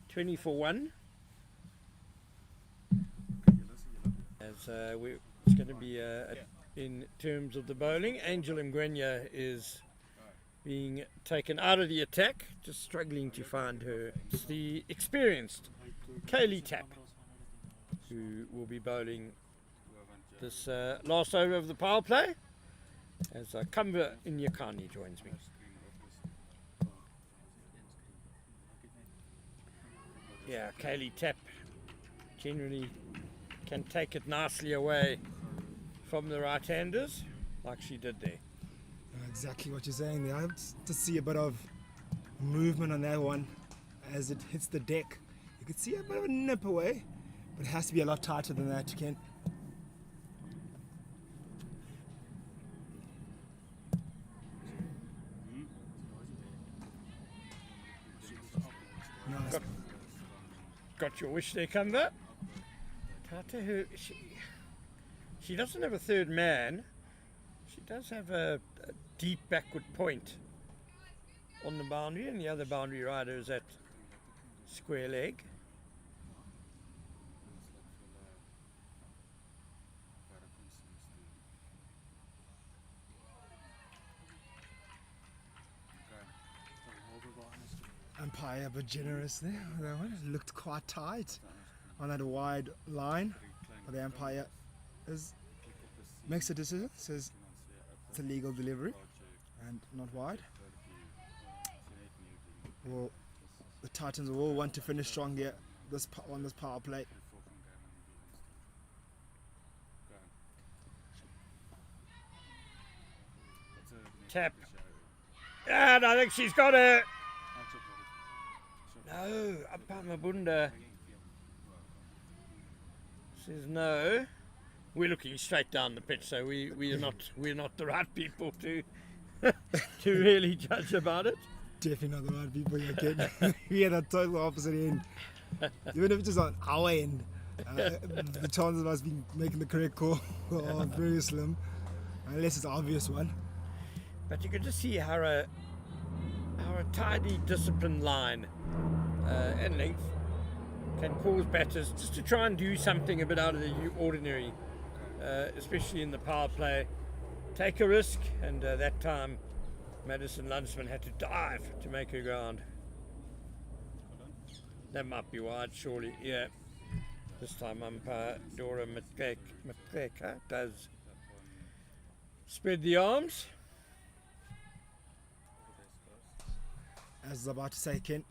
20 for 1. As it's going to be in terms of the bowling, Angel Mgwenya is being taken out of the attack, just struggling to find her. It's the experienced Kaylee Tapp who will be bowling this last over of the power play, as Kamva Inyakani joins me. Yeah, Kaylee Tapp generally can take it nicely away from the right-handers, like she did there. Exactly what you're saying there. I have to see a bit of movement on that one as it hits the deck. You can see a bit of a nip away, but it has to be a lot tighter than that, Ken. Nice. Got your wish there, Kamva. Tata, she doesn't have a third man. She does have a deep backward point on the boundary, and the other boundary rider is at square leg. Umpire, but generous there. That one looked quite tight on that wide line, but the umpire makes a decision, says it's a legal delivery and not wide. Well, the Titans will want to finish strong here on this power play. Tap. And I think she's got her. No, Umpire Mabunda says no. We're looking straight down the pitch, so we're not the right people to really judge about it. Definitely not the right people here, kid. We are the total opposite end. Even if it's just on our end, the chances of us making the correct call are very slim, unless it's an obvious one. But you can just see how a tidy, disciplined line and length can cause batters just to try and do something a bit out of the ordinary, especially in the power play. Take a risk, and that time Madison Lunsman had to dive to make her ground. That might be wide, surely. Yeah. This time umpire Dora Matleka does spread the arms. As I was about to say, Ken,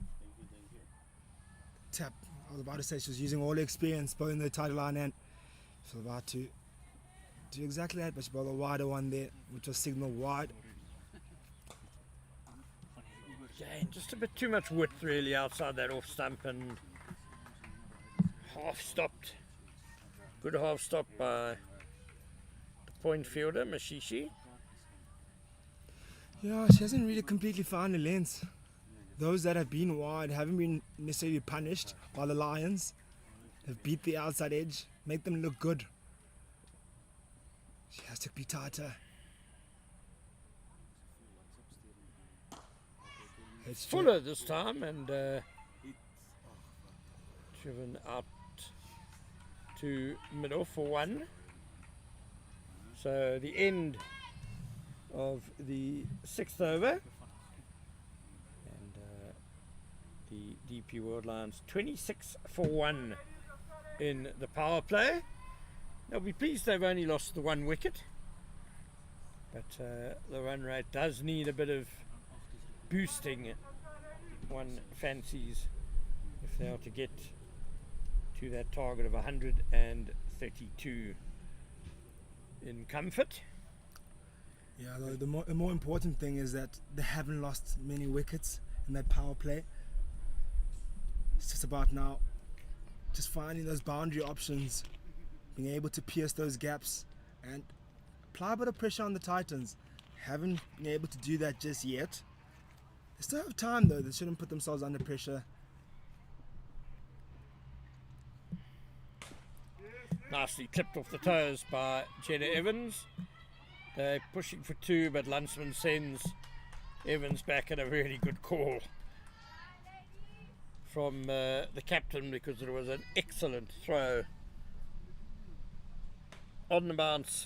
Tap, I was about to say she was using all the experience both in the title line and she was about to do exactly that, but she bowled a wider one there, which was signaled wide. Yeah, just a bit too much width really outside that off stump, and half stopped. Good half stop by the point fielder, Mashishi. Yeah, she hasn't really completely found the length. Those that have been wide haven't been necessarily punished, while the Lions have beat the outside edge, make them look good. She has to be tighter. It's Fuller this time, and driven out to middle for one. So the end of the 6th over. The DP World Lions 26 for 1 in the power play. They'll be pleased they've only lost the 1 wicket, but the run rate does need a bit of boosting, one fancies, if they are to get to that target of 132 in comfort. Yeah, the more important thing is that they haven't lost many wickets in that power play. It's just about now just finding those boundary options, being able to pierce those gaps and apply a bit of pressure on the Titans. Haven't been able to do that just yet. They still have time though, they shouldn't put themselves under pressure. Nicely clipped off the toes by Jenna Evans. They're pushing for 2, but Lunsman sends Evans back at a really good call from the captain, because it was an excellent throw on the bounce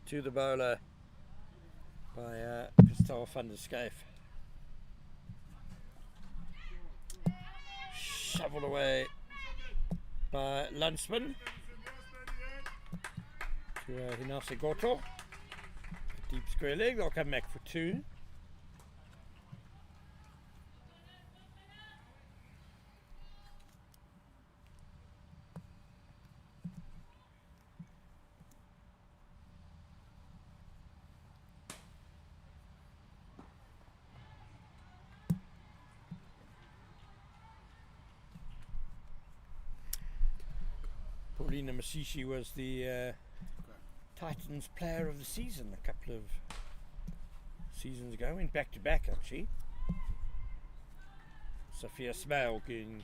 to the bowler by Christophe van der Schyff. Shoveled away by Lunsman to Hinase Goto. Deep square leg, they'll come back for 2. Paulina Masishi was the Titans player of the season a couple of seasons ago. Went back to back actually. Sophia Smale getting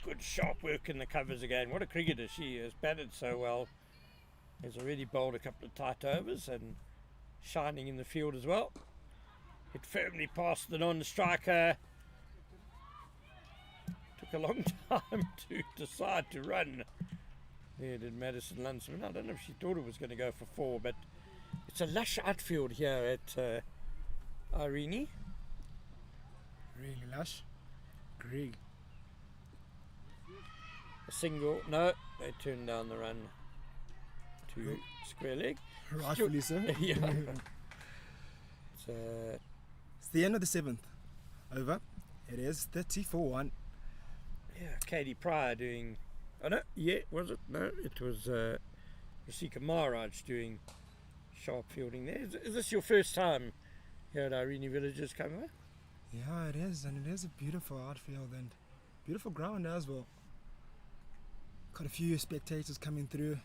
good sharp work in the covers again. What a cricketer she has, batted so well. Has already bowled a couple of tight overs and shining in the field as well. Hit firmly past the non-striker. Took a long time to decide to run. There did Madison Lunsman. I don't know if she thought it was going to go for 4, but it's a lush outfield here at Irene. Really lush. Greg. A single. No, they turned down the run to square leg. Rightfully so. Yeah. It's the end of the 7th. Over. It is 30-1. Yeah, Katie Pryor doing... Oh no, yeah, was it? No, it was Rasika Maharaj doing sharp fielding there. Is this your first time here at Irene Villages, Kamala? Yeah, it is, and it is a beautiful outfield and beautiful ground as well. Got a few spectators coming through.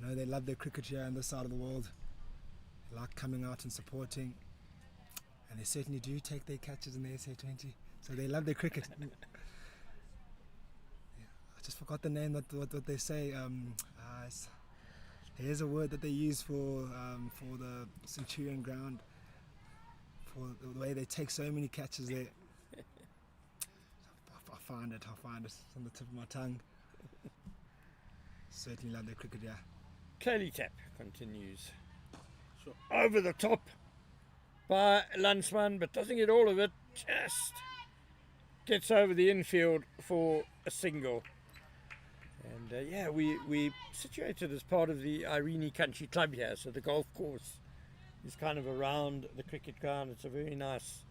I know they love their cricket here on this side of the world. They like coming out and supporting, and they certainly do take their catches in the SA20, so they love their cricket. I just forgot the name, what they say. There's a word that they use for the Centurion ground, for the way they take so many catches there. I'll find it. It's on the tip of my tongue. Certainly love their cricket, yeah. Curly tap continues. Sure. Over the top by Lunsman, but doesn't get all of it. Just gets over the infield for a single. And yeah, we situated as part of the Irene Country Club here, so the golf course is kind of around the cricket ground. It's a very nice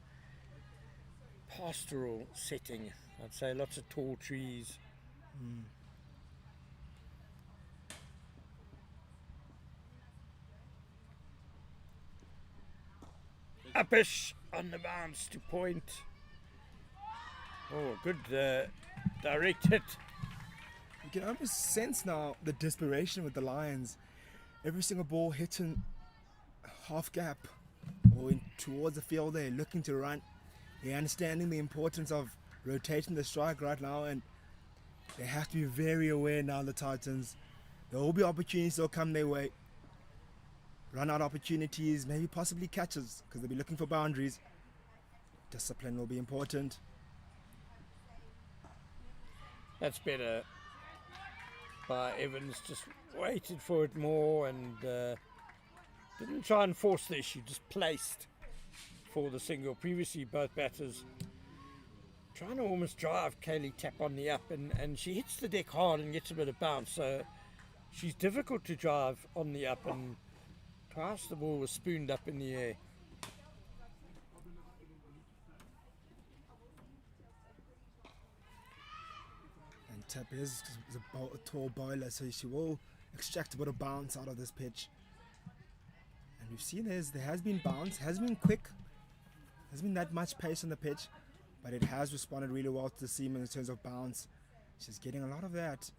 pastoral setting, I'd say. Lots of tall trees. Uppish on the bounce to point. Oh, good direct hit. You can almost sense now the desperation with the Lions. Every single ball hitting half gap or towards the field, they're looking to run. They're understanding the importance of rotating the strike right now, and they have to be very aware now, the Titans. There will be opportunities that will come their way. Run out opportunities, maybe possibly catches, because they'll be looking for boundaries. Discipline will be important. That's better. Evans just waited for it more and didn't try and force the issue, just placed for the single. Previously, both batters trying to almost drive Kaylee Tap on the up, and she hits the deck hard and gets a bit of bounce, so she's difficult to drive on the up, and twice the ball was spooned up in the air. Tap is a tall bowler, so she will extract a bit of bounce out of this pitch. And we've seen there has been bounce, has been quick, hasn't been that much pace on the pitch, but it has responded really well to the seamer in terms of bounce. She's getting a lot of that.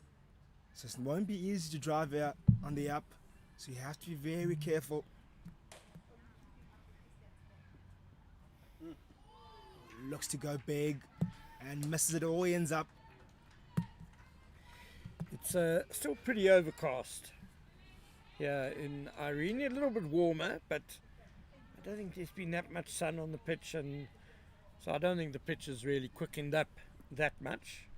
So it won't be easy to drive out on the up, so you have to be very careful. Looks to go big and misses it, all ends up. It's still pretty overcast here in Irene. A little bit warmer, but I don't think there's been that much sun on the pitch, and so I don't think the pitch has really quickened up that much.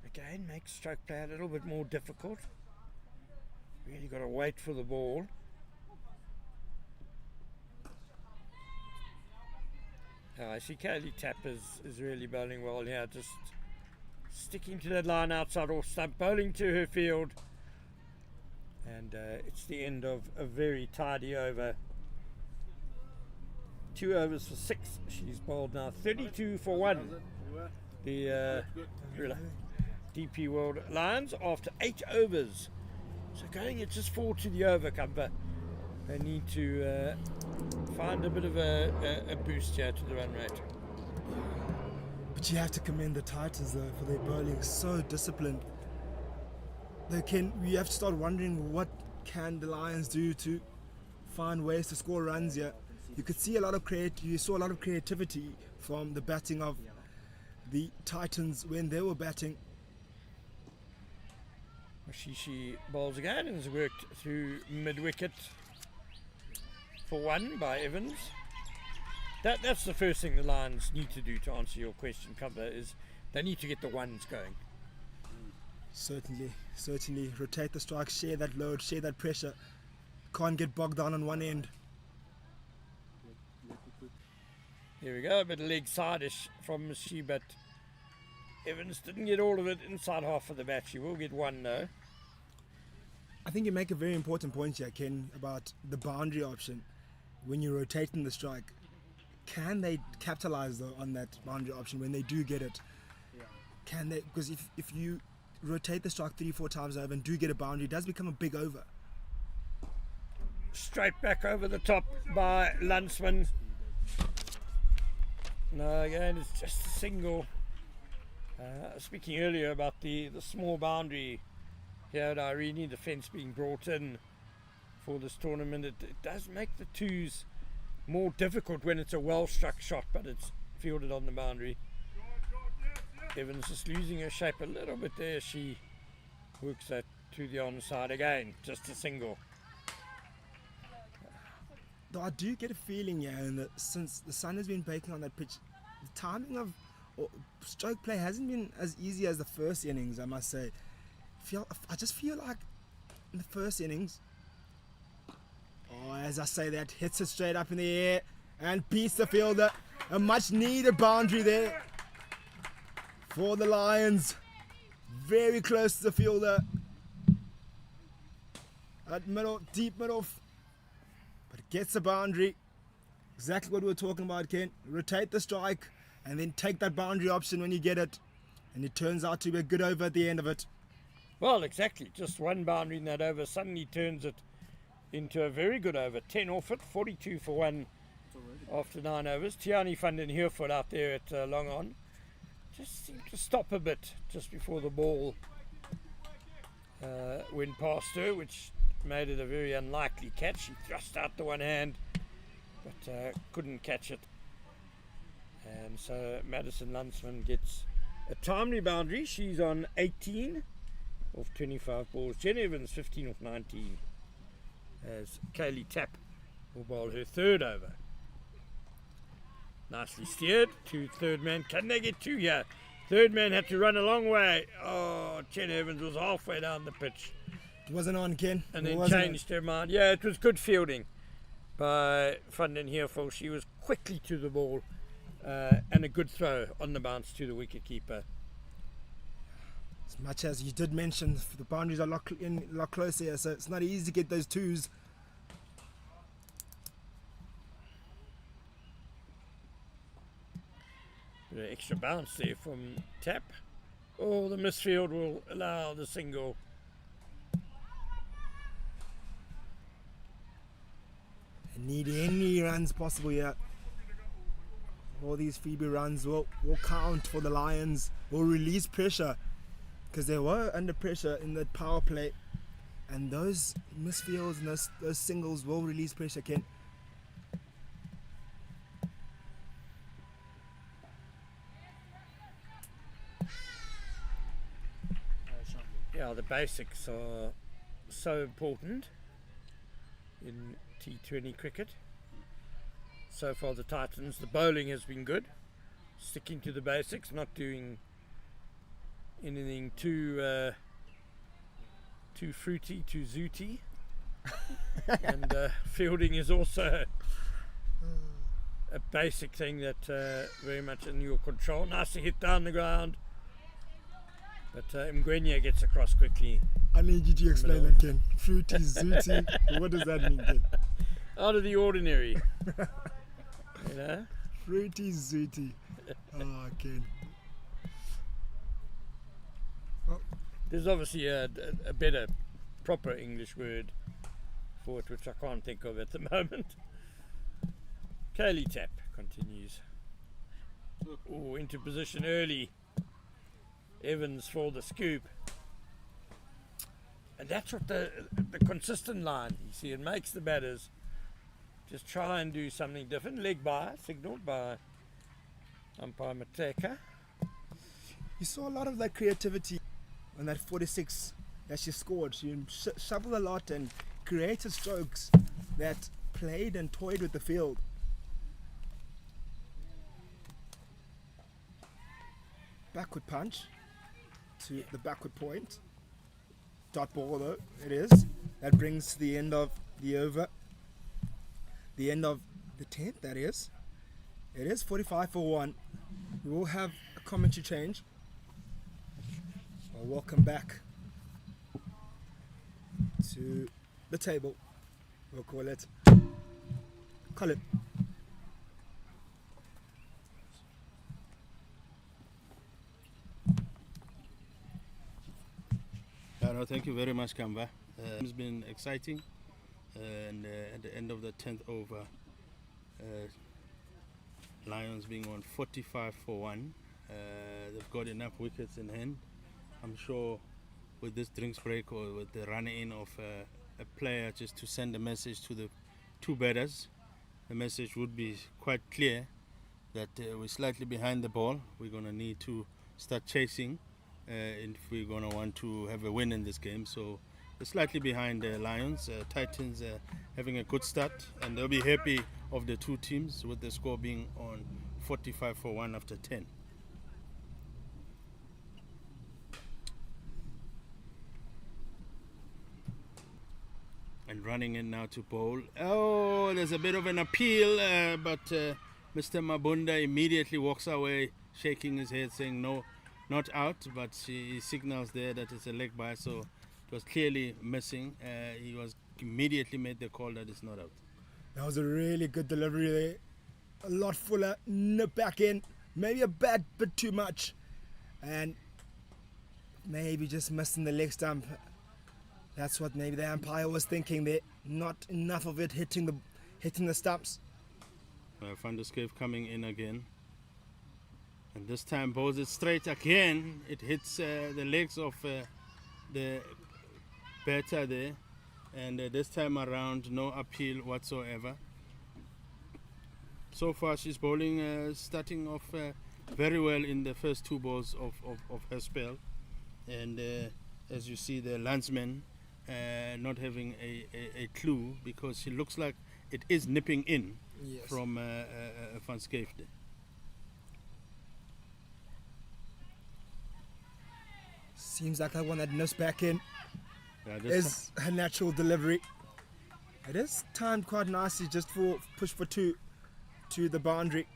Again, makes stroke play a little bit more difficult. Really got to wait for the ball. I see Kaylee Tapp is really bowling well here, just sticking to that line outside off stump, bowling to her field. And it's the end of a very tidy over. 2 overs for 6. She's bowled now 32 for 1. The DP World Lions after 8 overs. So going at just 4 to the over cover. They need to find a bit of a boost here to the run rate. But you have to commend the Titans though for their bowling, so disciplined. We have to start wondering what can the Lions do to find ways to score runs here. You could see you saw a lot of creativity from the batting of the Titans when they were batting. She bowls again and has worked through mid-wicket for 1 by Evans. That's the first thing the Lions need to do, to answer your question, Cover, is they need to get the ones going. Certainly. Rotate the strike, share that load, share that pressure. Can't get bogged down on one end. Here we go, a bit leg side-ish from Miss but Evans didn't get all of it inside half of the bat. She will get 1 though. I think you make a very important point here, Ken, about the boundary option. When you're rotating the strike, can they capitalize though on that boundary option when they do get it? Can they? Because if you rotate the strike 3-4 times over and do get a boundary, it does become a big over. Straight back over the top by Lunsman. No, again, it's just a single. Speaking earlier about the small boundary here at Irene, the fence being brought in for this tournament, it does make the twos more difficult when it's a well-struck shot, but it's fielded on the boundary. Evans just losing her shape a little bit there. She works that to the onside again, just a single. Though I do get a feeling, that since the sun has been baking on that pitch, the timing of stroke play hasn't been as easy as the first innings, I must say. I just feel like in the first innings, as I say that, hits it straight up in the air and beats the fielder. A much needed boundary there for the Lions. Very close to the fielder. At middle, deep middle. But it gets the boundary. Exactly what we were talking about, Ken. Rotate the strike and then take that boundary option when you get it. And it turns out to be a good over at the end of it. Well, exactly. Just 1 boundary in that over suddenly turns it into a very good over. 10 off it, 42 for 1 after 9 overs. Tiani van den Heervoort out there at long on just seemed to stop a bit just before the ball went past her, which made it a very unlikely catch. She thrust out the one hand, but couldn't catch it. And so Madison Lunsman gets a timely boundary. She's on 18 off 25 balls. Jen Evans 15 off 19. As Kaylee Tapp will bowl her 3rd over. Nicely steered to 3rd man. Can they get 2 here? 3rd man had to run a long way. Oh, Jen Evans was halfway down the pitch. It wasn't on, Ken. And then changed her mind. Yeah, it was good fielding by Van den Heervoort. She was quickly to the ball and a good throw on the bounce to the wicket keeper. As much as you did mention, the boundaries are a lot closer here, so it's not easy to get those 2s. Bit of extra bounce there from Tapp. Oh, the misfield will allow the single. They need any runs possible here. All these freebie runs will count for the Lions, will release pressure. Because they were under pressure in that power play, and those misfields and those singles will release pressure, Ken. Yeah, the basics are so important in T20 cricket. So far, the Titans, the bowling has been good, sticking to the basics, not doing anything too fruity, too zooty. And fielding is also a basic thing that very much in your control. Nicely hit down the ground, but Mgwenya gets across quickly. I need you to explain that, Ken. Fruity, zooty. What does that mean, Ken? Out of the ordinary. You know? Fruity, zooty. Oh, Ken. There's obviously a better, proper English word for it, which I can't think of at the moment. Kaylee tap continues. Oh, into position early. Evans for the scoop. And that's what the consistent line, you see, it makes the batters just try and do something different. Leg by, signalled by umpire Mateka. You saw a lot of that creativity on that 46 that she scored. She shoveled a lot and created strokes that played and toyed with the field. Backward punch to the backward point. Dot ball though, it is. That brings to the end of the over. The end of the 10th, that is. It is 45 for 1. We will have a commentary change. Well, welcome back to the table. We'll call it. Colin. No, thank you very much, Kamba. It's been exciting, and at the end of the 10th over, Lions being on 45 for 1. They've got enough wickets in hand. I'm sure with this drinks break or with the run in of a player just to send a message to the two batters, the message would be quite clear that we're slightly behind the ball. We're going to need to start chasing if we're going to want to have a win in this game. So we're slightly behind the Lions. Titans having a good start, and they'll be happy of the two teams with the score being on 45 for 1 after 10. And running in now to bowl. Oh, there's a bit of an appeal, but Mr. Mabunda immediately walks away, shaking his head, saying no, not out, but he signals there that it's a leg by, so it was clearly missing. He was immediately made the call that it's not out. That was a really good delivery there. A lot fuller, nip back in, maybe a bit too much, and maybe just missing the leg stump. That's what maybe the umpire was thinking there. Not enough of it hitting the stumps. Van der Skeef coming in again. And this time bowls it straight again. It hits the legs of the batter there. And this time around, no appeal whatsoever. So far she's bowling, starting off very well in the first two balls of her spell. And as you see, the landsman not having a clue, because she looks like it is nipping in. Yes. From Van Skeef. Seems like that one that nips back in is her natural delivery. It is timed quite nicely, just for push for 2 to the boundary.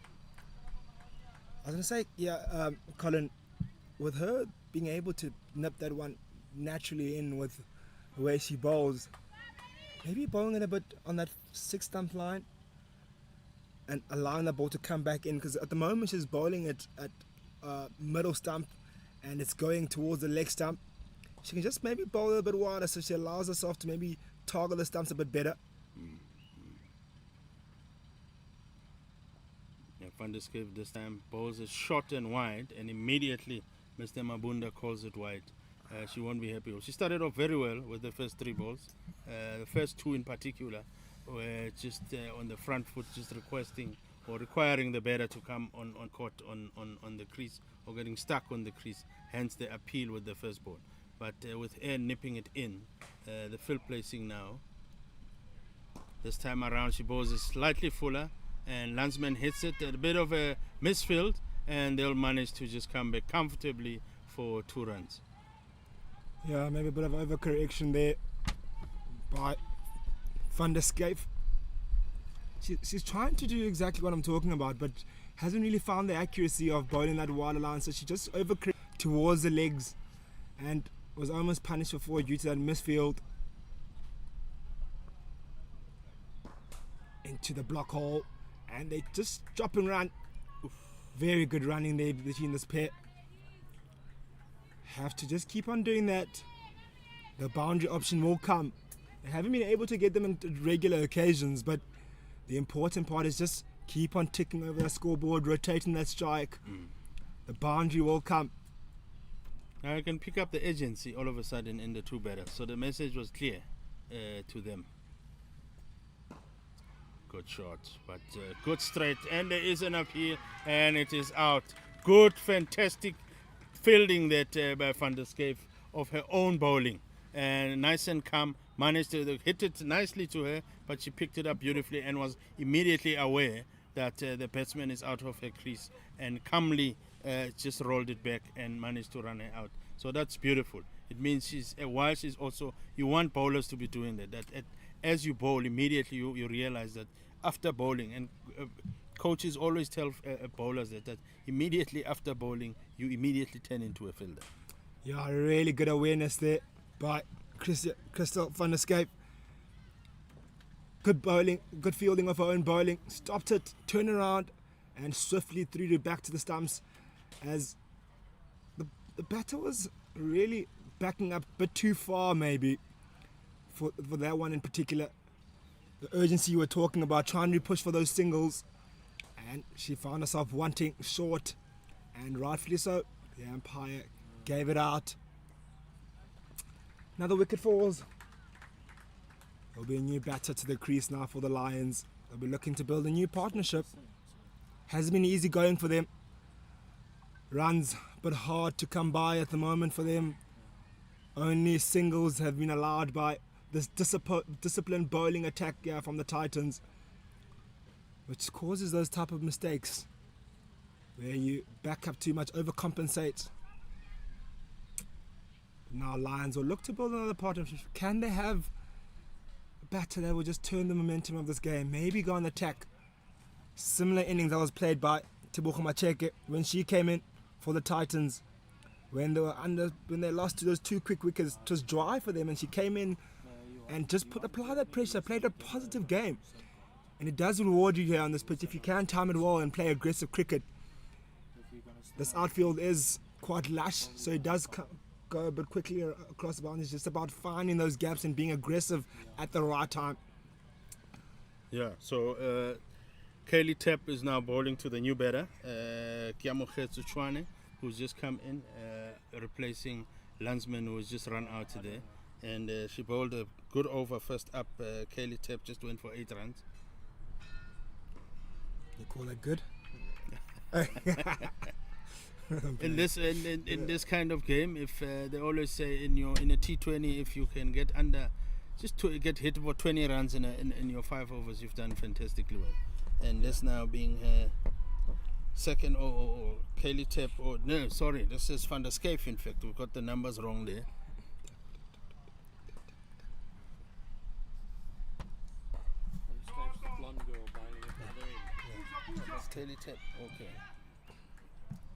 I was going to say, yeah, Colin, with her being able to nip that one naturally in with the way she bowls, maybe bowling it a bit on that 6 stump line and allowing the ball to come back in, because at the moment she's bowling it at middle stump and it's going towards the leg stump. She can just maybe bowl it a bit wider, so she allows herself to maybe target the stumps a bit better. Yeah, Van der Skeef this time bowls it short and wide, and immediately Mr. Mabunda calls it wide. She won't be happy. She started off very well with the first 3 balls. The first 2 in particular were just on the front foot, just requiring the batter to come on court on the crease, or getting stuck on the crease, hence the appeal with the first ball. but with air nipping it in, the field placing now. This time around she bowls it slightly fuller, and Landsman hits it at a bit of a misfield, and they'll manage to just come back comfortably for 2 runs. Yeah, maybe a bit of overcorrection there by Van der Skype. She's trying to do exactly what I'm talking about, but hasn't really found the accuracy of bowling that wider line, so she just overcorrected towards the legs and was almost punished for 4 due to that misfield into the block hole, and they just drop and run. Very good running there between this pair. Have to just keep on doing that. The boundary option will come. They haven't been able to get them on regular occasions, but the important part is just keep on ticking over the scoreboard, rotating that strike. The boundary will come. Now I can pick up the agency all of a sudden in the 2 batters, so the message was clear to them. Good shot, but good straight, and there is an appeal, and it is out. Good, fantastic fielding that by Van der Skype of her own bowling, and nice and calm, managed to hit it nicely to her, but she picked it up beautifully and was immediately aware that the batsman is out of her crease, and calmly just rolled it back and managed to run her out. So that's beautiful. It means while she's also, you want bowlers to be doing that as you bowl, immediately you realize that after bowling, and coaches always tell bowlers that immediately after bowling, you immediately turn into a fielder. Yeah, really good awareness there by Crystal Van der Skype. Good bowling, good fielding of her own bowling. Stopped it, turned around, and swiftly threw it back to the stumps, as the batter was really backing up a bit too far, maybe, for that one in particular. The urgency you were talking about, trying to push for those singles, and she found herself wanting short, and rightfully so. The umpire gave it out. Another wicket falls. There'll be a new batter to the crease now for the Lions. They'll be looking to build a new partnership. Hasn't been easy going for them. Runs, but hard to come by at the moment for them. Only singles have been allowed by this disciplined bowling attack from the Titans, which causes those type of mistakes where you back up too much, overcompensate. Now Lions will look to build another partnership. Can they have a batter that will just turn the momentum of this game, maybe go on attack? Similar innings that was played by Tebogo Macheke when she came in for the Titans, when they lost to those 2 quick wickets. It was dry for them, and she came in and just apply that pressure, played a positive game. And it does reward you here on this pitch if you can time it well and play aggressive cricket. This outfield is quite lush, so it does go a bit quickly across the boundary. It's just about finding those gaps and being aggressive at the right time. Yeah, so Kaylee Tapp is now bowling to the new batter, Kiamogetsu Chwane, who's just come in, replacing Landsman, who has just run out today. And she bowled a good over first up. Kaylee Tapp just went for 8 runs. You call that good? in this kind of game, if they always say in a T20, if you can get under, just to get hit for 20 runs in your 5 overs, you've done fantastically well. And this now being second or Kaylee Tapp, or no, sorry, this is Van der Skype. In fact, we've got the numbers wrong there. Kaylee Tapp, okay.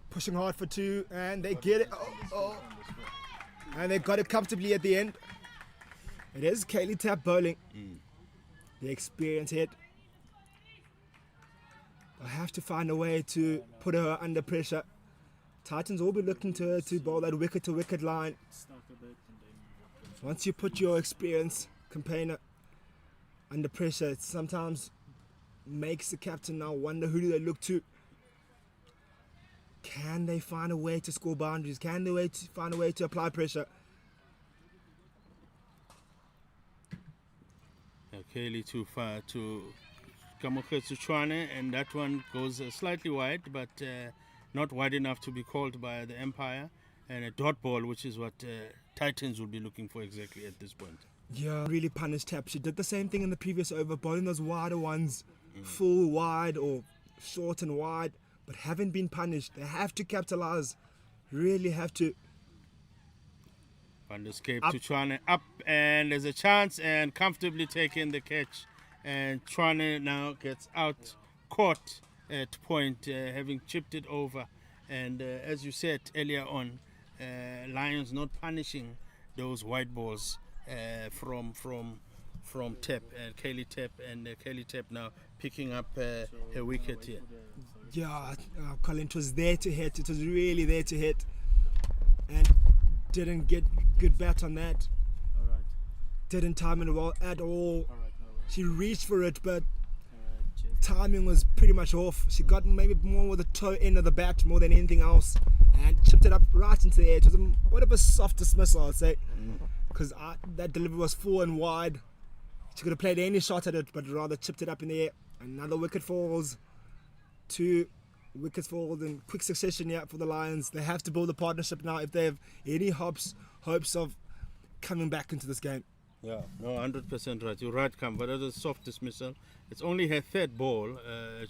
Pushing hard for 2, and they get it. And they got it comfortably at the end. It is Kaylee Tapp bowling. The experience hit. They'll have to find a way to put her under pressure. Titans will be looking to her to bowl that wicket to wicket line. Once you put your experienced campaigner under pressure, it sometimes makes the captain now wonder, who do they look to? Can they find a way to score boundaries? Can they find a way to apply pressure? Kaylee too far to Kamogetsu Chwane, and that one goes slightly wide, but not wide enough to be called by the umpire. and a dot ball, which is what Titans will be looking for exactly at this point. Yeah, really punished Tap. She did the same thing in the previous over, bowling those wider ones, full wide or short and wide, but haven't been punished. They have to capitalize, really have to. Van der Scape to Chwane up, and there's a chance, and comfortably taking the catch, and Chwane now gets out caught at point, having chipped it over, and as you said earlier on, Lions not punishing those white balls from Tap and Kaylee Tap, and Kaylee Tap now picking up her wicket here. Yeah, Colin, it was there to hit. It was really there to hit, and didn't get good bat on that. All right. Didn't time it well at all. All right. She reached for it, but timing was pretty much off. She got maybe more with the toe end of the bat more than anything else, and chipped it up right into the air. It was a bit of a soft dismissal, I'd say, because that delivery was full and wide. She could have played any shot at it, but rather chipped it up in the air. Another wicket falls. 2 wickets fall in quick succession here for the Lions. They have to build a partnership now if they have any hopes of coming back into this game. Yeah, no, 100% right. You're right, Cam, but that was a soft dismissal. It's only her third ball,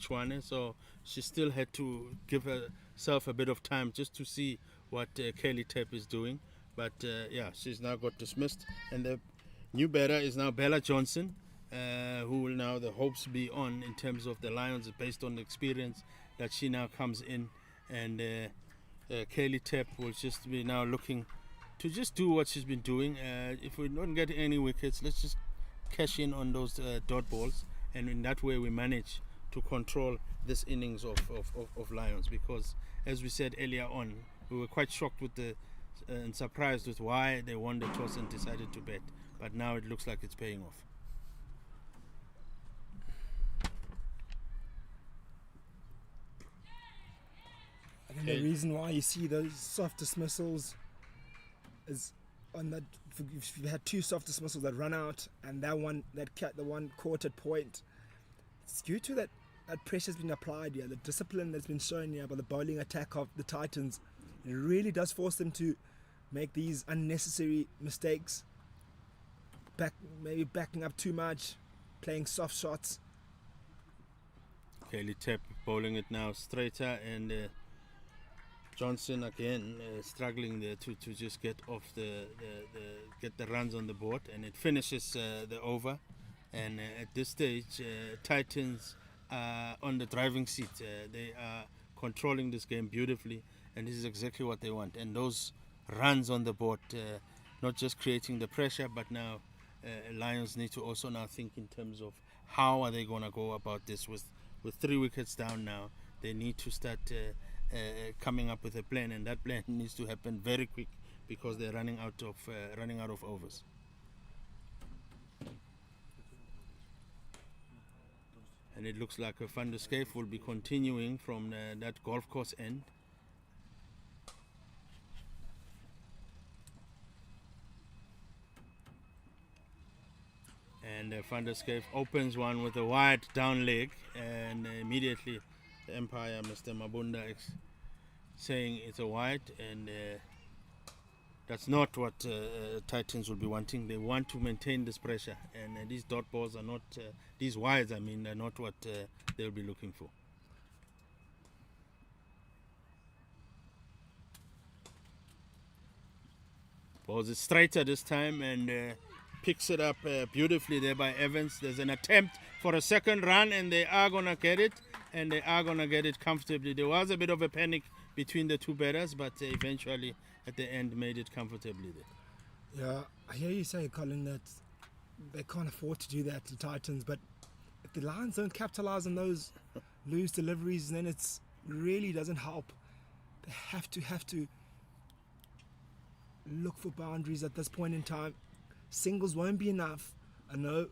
Chwane, so she still had to give herself a bit of time just to see what Kaylee Tap is doing. But yeah, she's now got dismissed, and the new batter is now Bella Johnson, who will now the hopes be on in terms of the Lions based on the experience that she now comes in, and Kaylee Tap will just be now looking to just do what she's been doing. If we don't get any wickets, let's just cash in on those dot balls, and in that way we manage to control this innings of Lions, because as we said earlier on, we were quite shocked with and surprised with why they won the toss and decided to bat, but now it looks like it's paying off. I think the reason why you see those soft dismissals is on that. If you had 2 soft dismissals that run out, and the one caught at point, it's due to that pressure's been applied here, the discipline that's been shown here by the bowling attack of the Titans. It really does force them to make these unnecessary mistakes, maybe backing up too much, playing soft shots. Kaylee Tap bowling it now straighter, and Johnson again struggling there to just get off get the runs on the board, and it finishes the over. And at this stage, Titans are on the driving seat. They are controlling this game beautifully, and this is exactly what they want. And those runs on the board, not just creating the pressure, but now Lions need to also now think in terms of how are they going to go about this with 3 wickets down now. They need to start coming up with a plan, and that plan needs to happen very quick because they're running out of overs. And it looks like Van der Scape will be continuing from that golf course end. And Van der Scape opens one with a wide down leg, and immediately the umpire, Mr. Mabunda, saying it's a wide, and that's not what Titans will be wanting. They want to maintain this pressure, and these dot balls are not, these wides, I mean, are not what they'll be looking for. Balls it straighter this time, and picks it up beautifully there by Evans. There's an attempt for a second run, and they are going to get it, and they are going to get it comfortably. There was a bit of a panic between the two batters, but eventually at the end made it comfortably there. Yeah, I hear you say, Colin, that they can't afford to do that to Titans, but if the Lions don't capitalise on those loose deliveries, then it really doesn't help. They have to look for boundaries at this point in time. Singles won't be enough. I know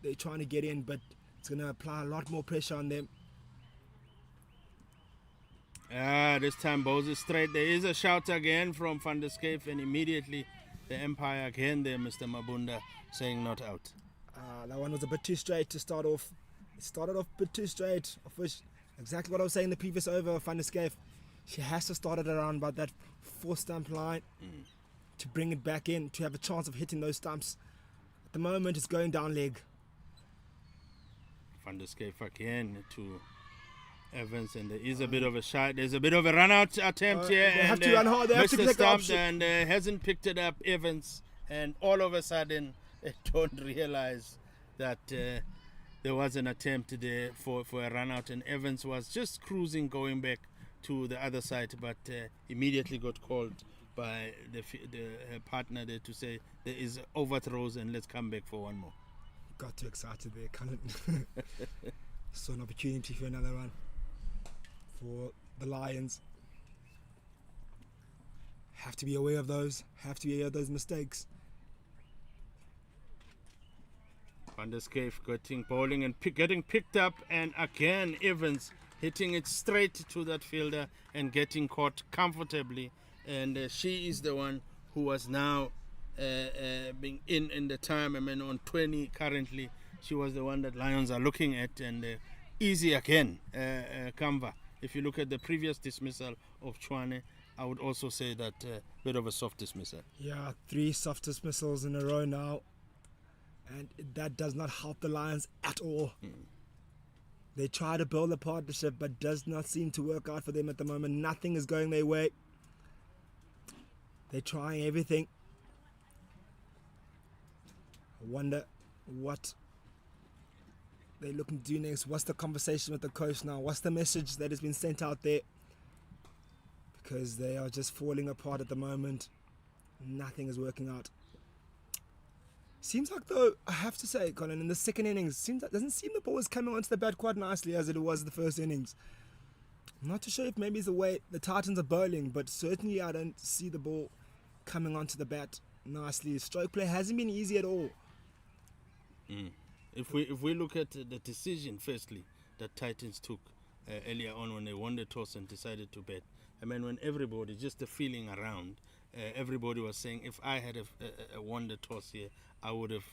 they're trying to get in, but it's going to apply a lot more pressure on them. This time bowls it straight. There is a shout again from Van der Scape, and immediately the umpire again there, Mr. Mabunda, saying not out. That one was a bit too straight to start off. It started off a bit too straight, of which exactly what I was saying the previous over of Van der Scape. She has to start it around about that 4 stump line to bring it back in, to have a chance of hitting those stumps. At the moment, it's going down leg. Van der Schyff again to Evans, and there is a bit of a shot. There's a bit of a run-out attempt here. They have to run hard. They have to Mr. pick the Stump option. and hasn't picked it up, Evans. And all of a sudden, they don't realize that there was an attempt there for a run-out. And Evans was just cruising, going back to the other side, but immediately got called by the partner there to say there is overthrows and let's come back for one more. Got too excited there, Cullen. Saw an opportunity for another run for the Lions. Have to be aware of those. Have to be aware of those mistakes. Van der Schyff getting bowling and getting picked up, and again Evans hitting it straight to that fielder and getting caught comfortably. And she is the one who was now being in the time. I mean, on 20 currently, she was the one that Lions are looking at, and easy again, Kamva. If you look at the previous dismissal of Chwane, I would also say that bit of a soft dismissal. Yeah, 3 soft dismissals in a row now, and that does not help the Lions at all. They try to build a partnership, but does not seem to work out for them at the moment. Nothing is going their way. They're trying everything. I wonder what they're looking to do next. What's the conversation with the coach now? What's the message that has been sent out there? Because they are just falling apart at the moment. Nothing is working out. Seems like, though, I have to say, Colin, in the second innings, doesn't seem the ball was coming onto the bat quite nicely as it was the first innings. I'm not too sure if maybe it's the way the Titans are bowling, but certainly I don't see the ball coming onto the bat nicely. Stroke play hasn't been easy at all. If we look at the decision, firstly, that Titans took earlier on when they won the toss and decided to bat. I mean, when everybody, just the feeling around, everybody was saying, if I had won the toss here, I would have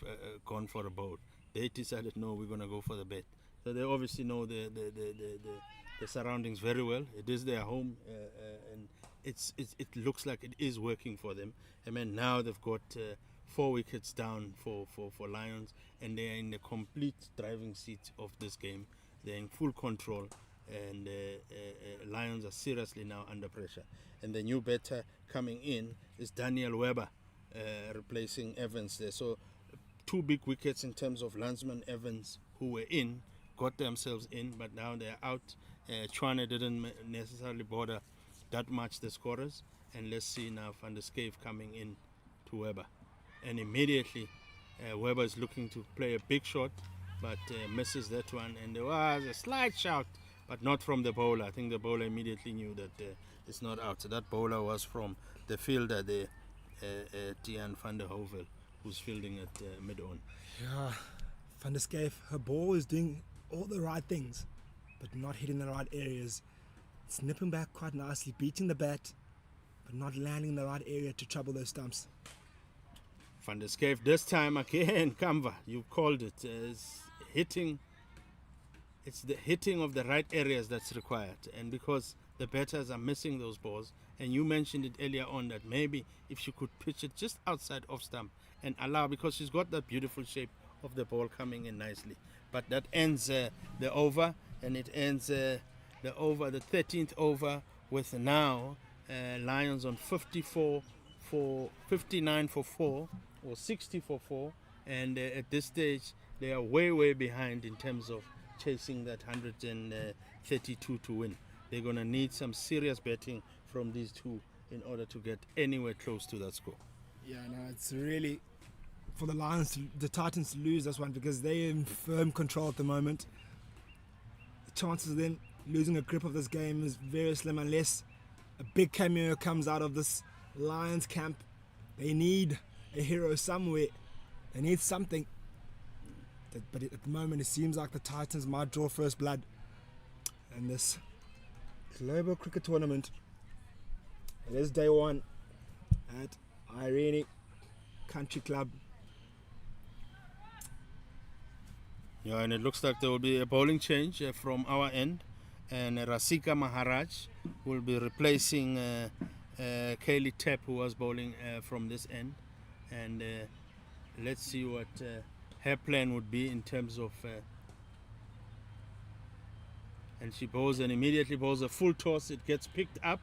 gone for a bowl. They decided, no, we're going to go for the bat. So they obviously know the surroundings very well. It is their home, and it looks like it is working for them. I mean, now they've got 4 wickets down for Lions, and they're in the complete driving seat of this game. They're in full control, and Lions are seriously now under pressure. And the new batter coming in is Daniel Webber, replacing Evans there. So 2 big wickets in terms of Landsman Evans, who were in, got themselves in, but now they're out. Chwane didn't necessarily bother that much the scorers. And let's see now Van der Schyff coming in to Webber. And immediately Webber is looking to play a big shot, but misses that one. And there was a slight shout, but not from the bowler. I think the bowler immediately knew that it's not out. So that bowler was from the fielder there, Tiaan van der Hovel, who's fielding at mid-on. Yeah, Van der Schyff, her ball is doing all the right things, but not hitting the right areas. It's nipping back quite nicely, beating the bat, but not landing in the right area to trouble those stumps. Van der Schyff this time again, Kamva, you called it. It's the hitting of the right areas that's required. And because the batters are missing those balls, and you mentioned it earlier on that maybe if she could pitch it just outside off stump and allow, because she's got that beautiful shape of the ball coming in nicely. But that ends the over, and it ends the 13th over, with now Lions on 59 for 4 or 60 for 4, and at this stage they are way behind in terms of chasing that 132 to win. They're going to need some serious betting from these two in order to get anywhere close to that score. Yeah, no, it's really for the Lions, the Titans to lose this one, because they're in firm control at the moment. The chances of them losing a grip of this game is very slim unless a big cameo comes out of this Lions camp. They need a hero somewhere. They need something. But at the moment, it seems like the Titans might draw first blood in this global cricket tournament. It is day 1 at Irene Country Club. Yeah, and it looks like there will be a bowling change from our end, and Rasika Maharaj will be replacing Kaylee Tepp, who was bowling from this end. And let's see what her plan would be in terms of and she bowls and immediately bowls a full toss. It gets picked up,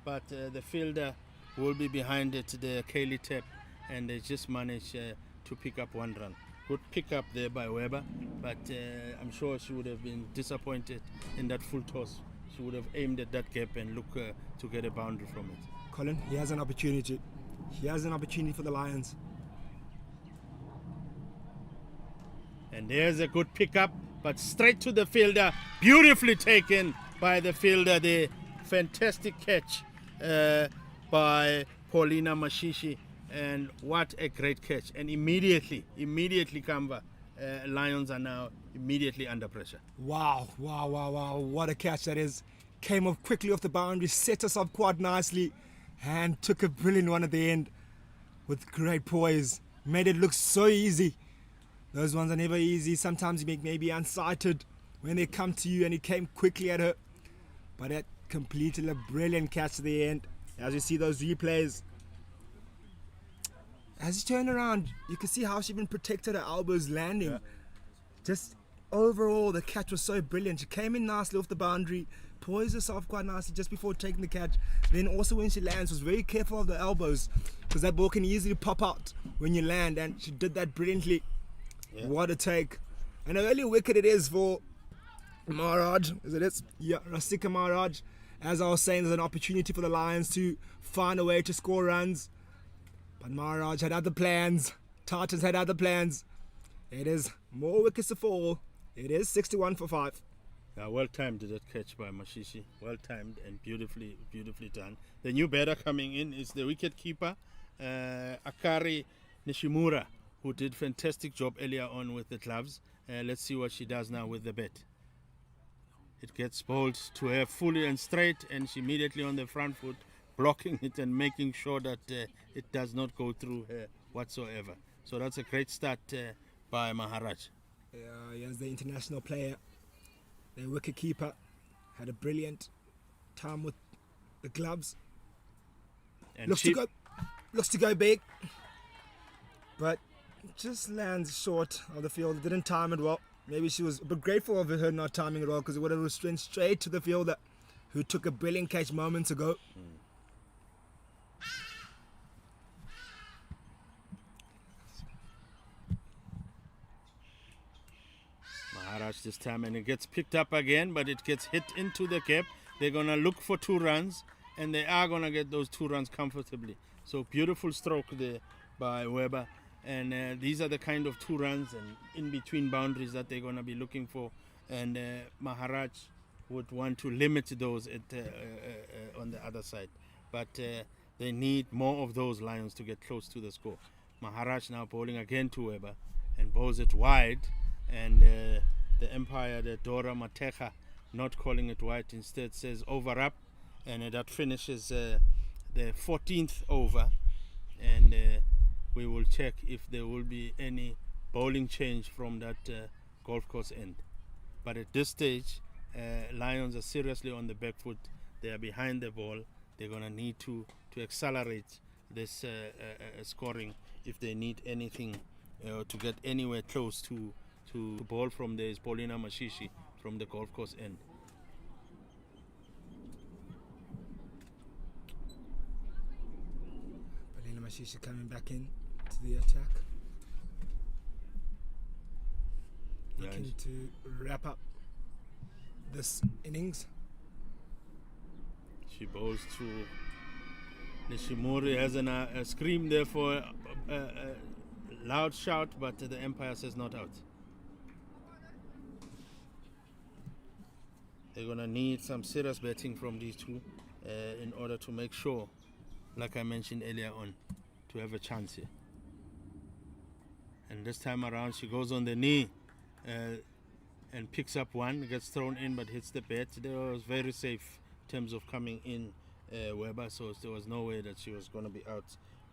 but the fielder will be behind it, the Kaylee Tepp, and they just managed to pick up one run. Good pick up there by Weber, but I'm sure she would have been disappointed in that full toss. She would have aimed at that gap and look to get a boundary from it. Colin, he has an opportunity. He has an opportunity for the Lions. And there's a good pickup, but straight to the fielder. Beautifully taken by the fielder there. Fantastic catch by Paulina Mashishi. And what a great catch. And immediately Kamba, Lions are now immediately under pressure. Wow. What a catch that is. Came off quickly off the boundary, set us up quite nicely, and took a brilliant one at the end with great poise. Made it look so easy. Those ones are never easy. Sometimes you make maybe unsighted when they come to you, and he came quickly at her. But it completed a brilliant catch at the end. As you see those replays, as you turn around, you can see how she even protected her elbows landing. Yeah. Just overall, the catch was so brilliant. She came in nicely off the boundary, poised herself quite nicely just before taking the catch. Then also when she lands, was very careful of the elbows, because that ball can easily pop out when you land, and she did that brilliantly. Yeah. What a take. An early wicket it is for Maharaj, is it? Yeah, Rasika Maharaj. As I was saying, there's an opportunity for the Lions to find a way to score runs. But Maharaj had other plans. Tartans had other plans. It is more wickets to fall. It is 61 for 5. Yeah, well timed that catch by Mashishi. Well timed and beautifully done. The new batter coming in is the wicket keeper, Akari Nishimura, who did fantastic job earlier on with the gloves. Let's see what she does now with the bat. It gets bowled to her fully and straight, and she immediately on the front foot, blocking it and making sure that it does not go through her whatsoever. So that's a great start by Maharaj. He is the international player. The wicket keeper had a brilliant time with the gloves. And looks to go big, but just lands short of the field. Didn't time it well. Maybe she was a bit grateful of her not timing it well, because it would have went straight to the fielder, who took a brilliant catch moments ago. Maharaj this time, and it gets picked up again, but it gets hit into the gap. They're going to look for 2 runs, and they are going to get those 2 runs comfortably. So beautiful stroke there by Weber. And these are the kind of 2 runs and in between boundaries that they're going to be looking for. And Maharaj would want to limit those on the other side. But they need more of those Lions to get close to the score. Maharaj now bowling again to Weber and bowls it wide. And the umpire, the Dora Mateja, not calling it wide, instead says over up. And that finishes the 14th over. And we will check if there will be any bowling change from that golf course end. But at this stage, Lions are seriously on the back foot. They are behind the ball. They're going to need to accelerate this scoring if they need anything to get anywhere close to ball from there is Paulina Mashishi from the golf course end. Paulina Mashishi coming back in to the attack. Looking to wrap up this innings. She bowls to Nishimori, has a scream there for a loud shout, but the umpire says not out. They're going to need some serious batting from these 2 in order to make sure, like I mentioned earlier on, to have a chance here. And this time around, she goes on the knee and picks up one, gets thrown in but hits the bat. They was very safe in terms of coming in Weber, so there was no way that she was going to be out.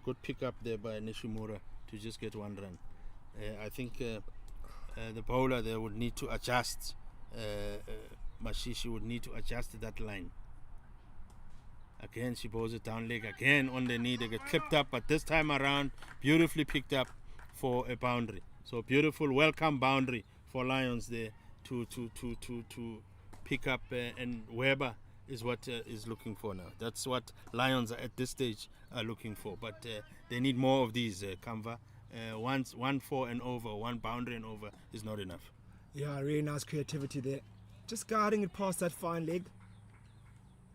Good pick up there by Nishimura to just get 1 run. I think the bowler there would need to adjust Mashishi would need to adjust that line. Again, she bowls it down leg again on the knee. They get clipped up, but this time around, beautifully picked up for a boundary. So beautiful, welcome boundary for Lions there to pick up, and Weber is what is looking for now. That's what Lions at this stage are looking for. But they need more of these, Kamva. Once 1-4 and over, one boundary and over is not enough. Yeah, really nice creativity there. Just guarding it past that fine leg.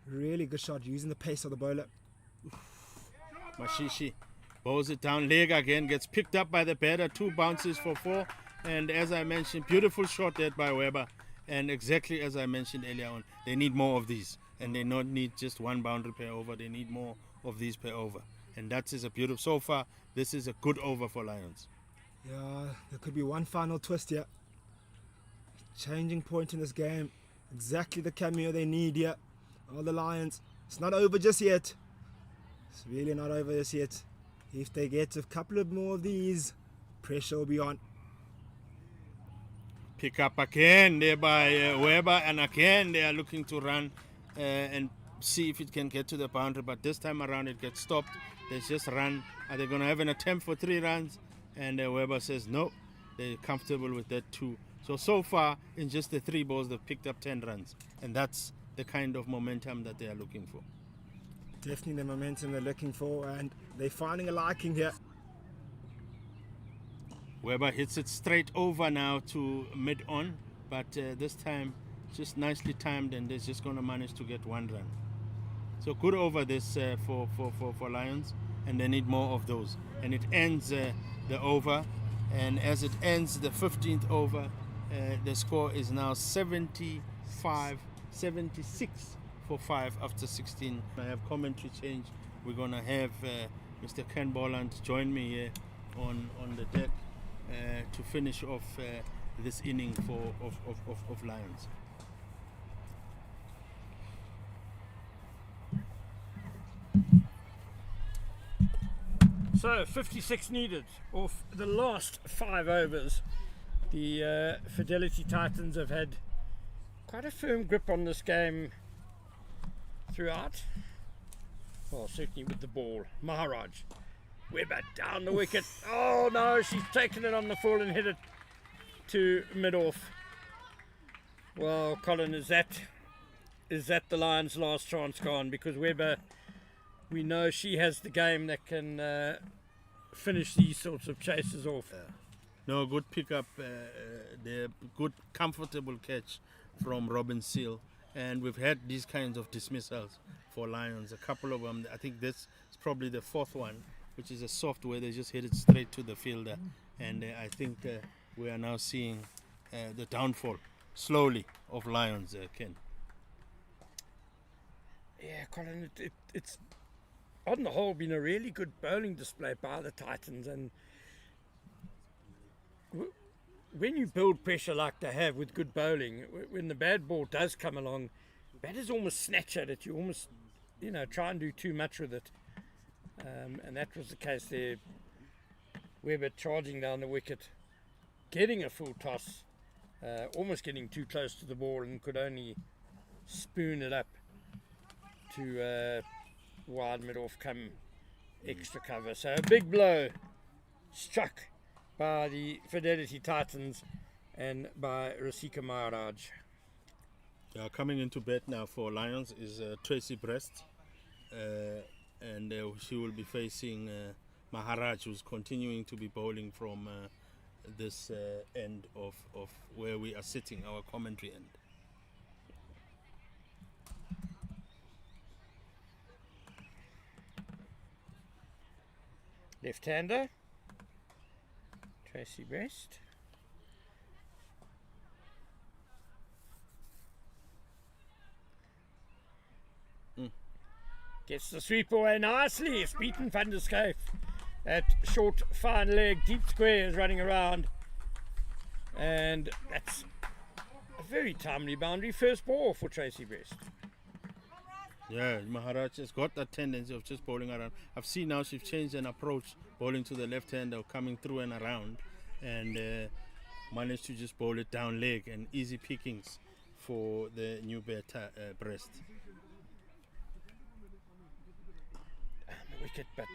Really good shot, using the pace of the bowler. Mashishi bowls it down leg again, gets picked up by the batter, 2 bounces for 4. And as I mentioned, beautiful shot there by Weber. And exactly as I mentioned earlier on, they need more of these. And they not need just one boundary per over, they need more of these per over. And that is a beautiful, so far, this is a good over for Lions. Yeah, there could be one final twist here. Changing point in this game. Exactly the cameo they need here. All the Lions. It's not over just yet. It's really not over just yet. If they get a couple of more of these, pressure will be on. Pick up again there by Weber, and again they are looking to run and see if it can get to the boundary, but this time around it gets stopped. They just run. Are they going to have an attempt for 3 runs? And Weber says no, they're comfortable with that too. So far in just the 3 balls they've picked up 10 runs, and that's the kind of momentum that they are looking for. Definitely the momentum they're looking for, and they're finding a liking here. Weber hits it straight over now to mid-on, but this time just nicely timed, and they're just going to manage to get 1 run. So good over this for Lions, and they need more of those. And it ends the over, and as it ends the 15th over, the score is now 76 for 5 after 16. I have commentary change. We're going to have Mr. Ken Bolland join me here on the deck to finish off this inning of Lions. So 56 needed off the last 5 overs. The Fidelity Titans have had quite a firm grip on this game throughout. Well, certainly with the ball. Maharaj. Weber down the wicket. Oh no, she's taken it on the full and hit it to mid-off. Well, Colin, is that the Lions' last chance gone? Because Weber, we know she has the game that can finish these sorts of chases off. No, good pickup, the good comfortable catch from Robin Seal, and we've had these kinds of dismissals for Lions, a couple of them. I think this is probably the 4th one, which is a soft where they just hit it straight to the fielder, and I think we are now seeing the downfall slowly of Lions, Ken. Yeah, Colin, it's on the whole been a really good bowling display by the Titans, and when you build pressure like they have with good bowling, when the bad ball does come along, batters almost snatch at it. You almost, try and do too much with it. And that was the case there. Weber charging down the wicket, getting a full toss, almost getting too close to the ball, and could only spoon it up to wide mid-off, come extra cover. So a big blow struck by the Fidelity Titans and by Rasika Maharaj. Yeah, coming into bat now for Lions is Tracy Breast, and she will be facing Maharaj, who's continuing to be bowling from this end of where we are sitting, our commentary end. Left-hander, Tracy Breast. Gets the sweep away nicely. It's beaten Van der Schaaf. That short, fine leg, deep square is running around. And that's a very timely boundary first ball for Tracy Breast. Yeah, Maharaj has got that tendency of just bowling around. I've seen now she's changed an approach, bowling to the left hander, coming through and around, and managed to just bowl it down leg, and easy pickings for the new beta breast. The wicket, but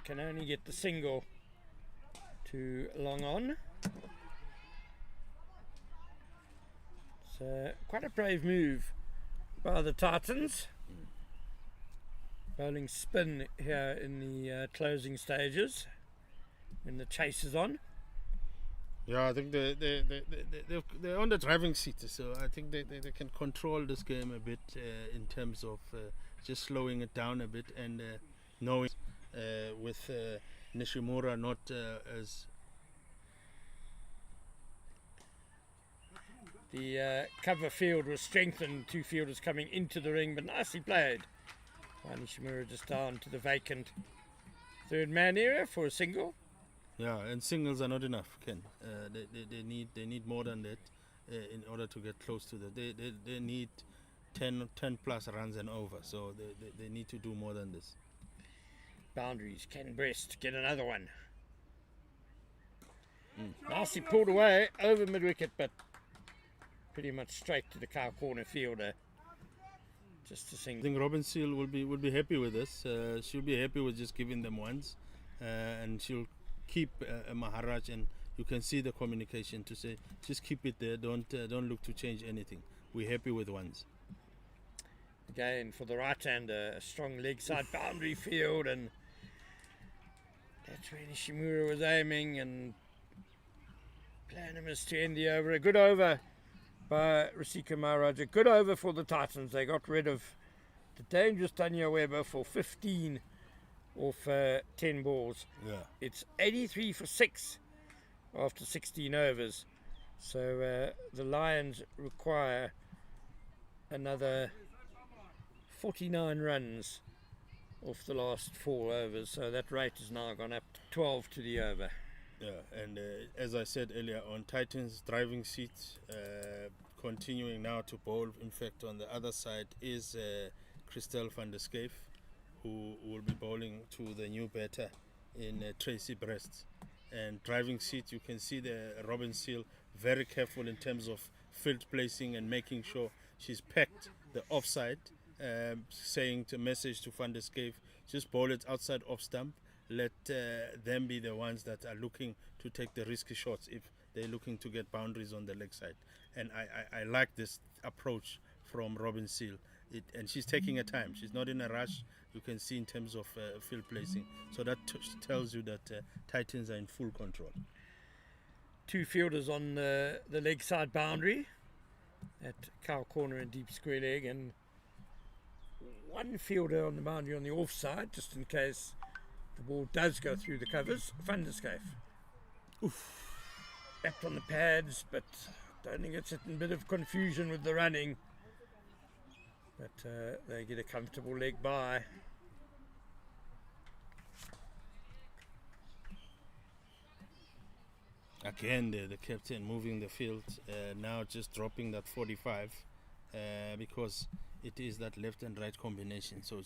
can only get the single to long on. So quite a brave move by the Titans. Bowling spin here in the closing stages when the chase is on. Yeah, I think they're on the driving seat, so I think they can control this game a bit in terms of just slowing it down a bit and knowing with Nishimura not as... The cover field was strengthened, 2 fielders coming into the ring, but nicely played. Nishimura just down to the vacant third man area for a single. Yeah, and singles are not enough, Ken. They need more than that in order to get close to that. They need 10 plus runs and over, so they need to do more than this. Boundaries, can Breast get another one? Nicely pulled away over mid wicket, but pretty much straight to the cow corner fielder. Just a I single. think Robin Seal will be happy with this. She'll be happy with just giving them ones, and she'll keep Maharaj, and you can see the communication to say just keep it there. Don't look to change anything. We're happy with ones. Again for the right-hander, a strong leg side boundary field, and that's where Nishimura was aiming, and Planimus to end the over. A good over by Rasika Maharaj. A good over for the Titans. They got rid of the dangerous Tanya Weber for 15 off 10 balls. Yeah. It's 83 for 6 after 16 overs. So the Lions require another 49 runs off the last 4 overs. So that rate has now gone up to 12 to the over. Yeah, and as I said earlier, on Titans' driving seat, continuing now to bowl. In fact, on the other side is Christel van der Schaaf, who will be bowling to the new batter in Tracy Breast. And driving seat, you can see the Robin Seal very careful in terms of field placing and making sure she's packed the offside, saying the message to Van der Schaaf, just bowl it outside off stump. Let them be the ones that are looking to take the risky shots if they're looking to get boundaries on the leg side. And I like this approach from Robin Seal. And she's taking her time. She's not in a rush. You can see in terms of field placing. So that tells you that Titans are in full control. 2 fielders on the leg side boundary at cow corner and deep square leg, and 1 fielder on the boundary on the offside, just in case the ball does go through the covers. Van der Schaaf. Backed on the pads, but don't think it's in a bit of confusion with the running. But they get a comfortable leg by. Again, the captain moving the field, now just dropping that 45 because it is that left and right combination. So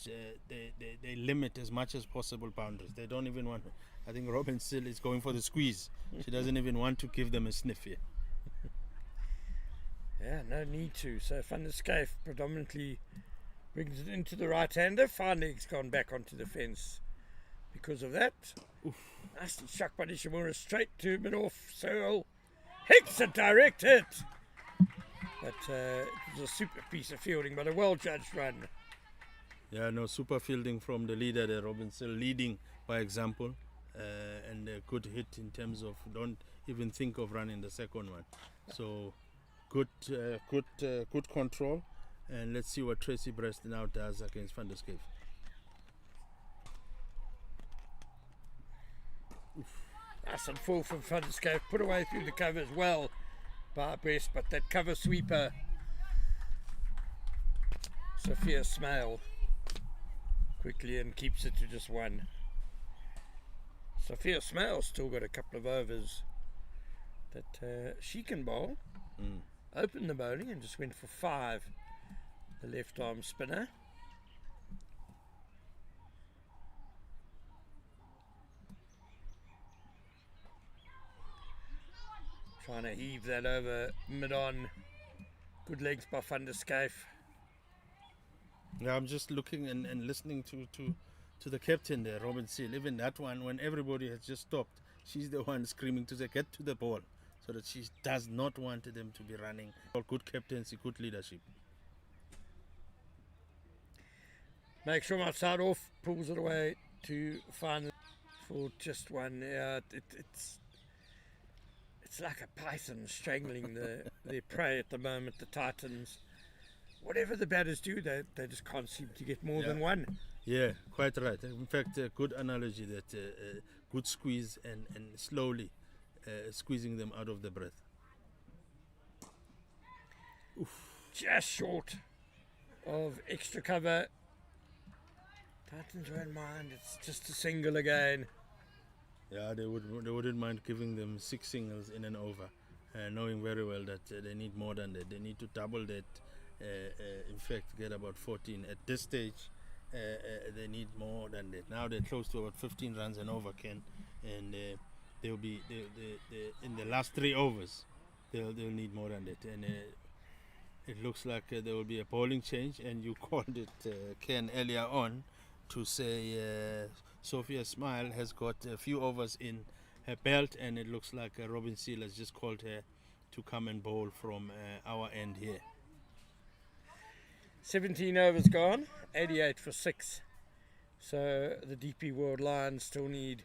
they limit as much as possible boundaries. They don't even want... I think Robin Seal is going for the squeeze. She doesn't even want to give them a sniff here. Yeah, no need to. So Van der Schaaf predominantly brings it into the right-hander. Finally, it's gone back onto the fence because of that. Nicely shot by Nishimura straight to mid-off. Searle hits a direct hit. But it was a super piece of fielding, but a well-judged run. Yeah, no, super fielding from the leader there, Robin Seal, leading by example. And a good hit in terms of don't even think of running the second one. So good control, and let's see what Tracy Breast now does against Van der Schaaf. Nice and full from Van der Schaaf, put away through the cover as well by Breast, but that cover sweeper, Sophia Smale quickly and keeps it to just 1. Sophia Smale's still got a couple of overs that she can bowl. Opened the bowling and just went for 5, the left arm spinner. Trying to heave that over mid-on Good legs by Van der Schyff. Yeah, I'm just looking and listening to the captain there, Robin Seal. Even that one, when everybody has just stopped, she's the one screaming to say, get to the ball, so that she does not want them to be running. Good captaincy, good leadership. Make sure my side off, pulls it away to final for just one. Yeah, it's like a python strangling their prey at the moment, the Titans. Whatever the batters do, they just can't seem to get more than one. Yeah, quite right. In fact, a good analogy that good squeeze and slowly squeezing them out of the breath. Oof. Just short of extra cover. Titans won't mind. It's just a single again. Yeah, they wouldn't mind giving them 6 singles in and over, knowing very well that they need more than that. They need to double that. In fact, get about 14 at this stage. They need more than that. Now they're close to about 15 runs and over, Ken, and they'll be in the last 3 overs. They'll need more than that, and it looks like there will be a bowling change. And you called it, Ken, earlier on, to say Sophia Smile has got a few overs in her belt, and it looks like Robin Seal has just called her to come and bowl from our end here. 17 overs gone, 88 for 6. So the DP World Lions still need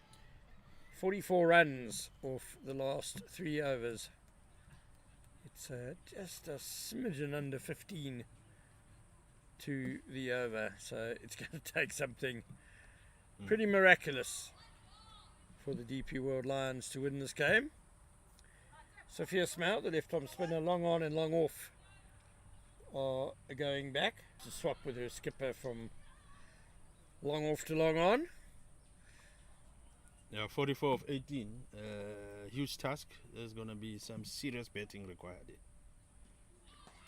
44 runs off the last 3 overs. It's just a smidgen under 15 to the over, so it's going to take something pretty miraculous for the DP World Lions to win this game. Sophia Smile, the left-arm spinner, long on and long off, are going back to swap with her skipper from long off to long on. Yeah, 44 of 18, huge task. There's going to be some serious betting required here.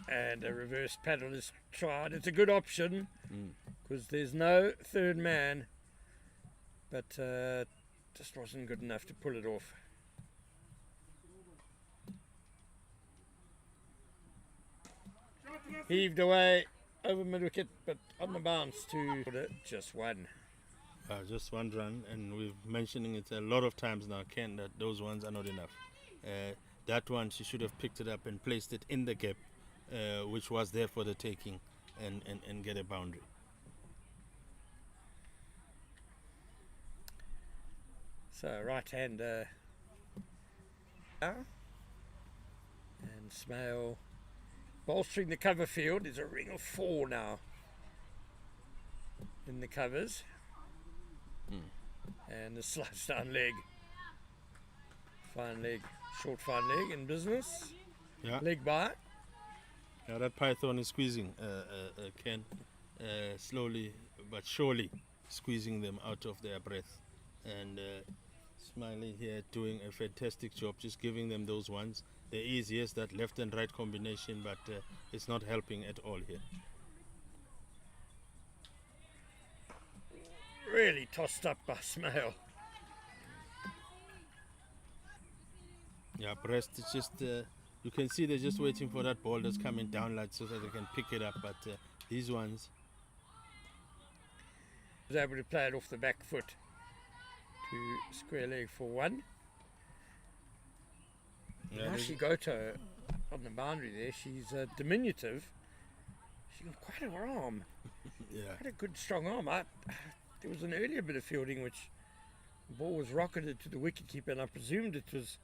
And a reverse paddle is tried. It's a good option because there's no third man, but just wasn't good enough to pull it off. Heaved away over mid-wicket, but on the bounce to just one. Just one run, and we're mentioning it a lot of times now, Ken, that those ones are not enough. That one, she should have picked it up and placed it in the gap, which was there for the taking, and get a boundary. So right hander and Smale bolstering the cover field. Is a ring of 4 now in the covers. And the slice down leg, fine leg, short fine leg in business. Yeah. Leg by. Yeah, that python is squeezing, Ken, slowly but surely squeezing them out of their breath. And Smiley here doing a fantastic job, just giving them those ones. There is, yes, that left and right combination, but it's not helping at all here. Really tossed up by Smale. Yeah, breast is just, you can see they're just waiting for that ball that's coming down like so that they can pick it up, but these ones. Was able to play it off the back foot to square leg for 1. Yeah, Nicely Goto on the boundary there. She's diminutive. She's got quite an arm. yeah. Quite a good strong arm. There was an earlier bit of fielding which the ball was rocketed to the wicketkeeper, and I presumed it was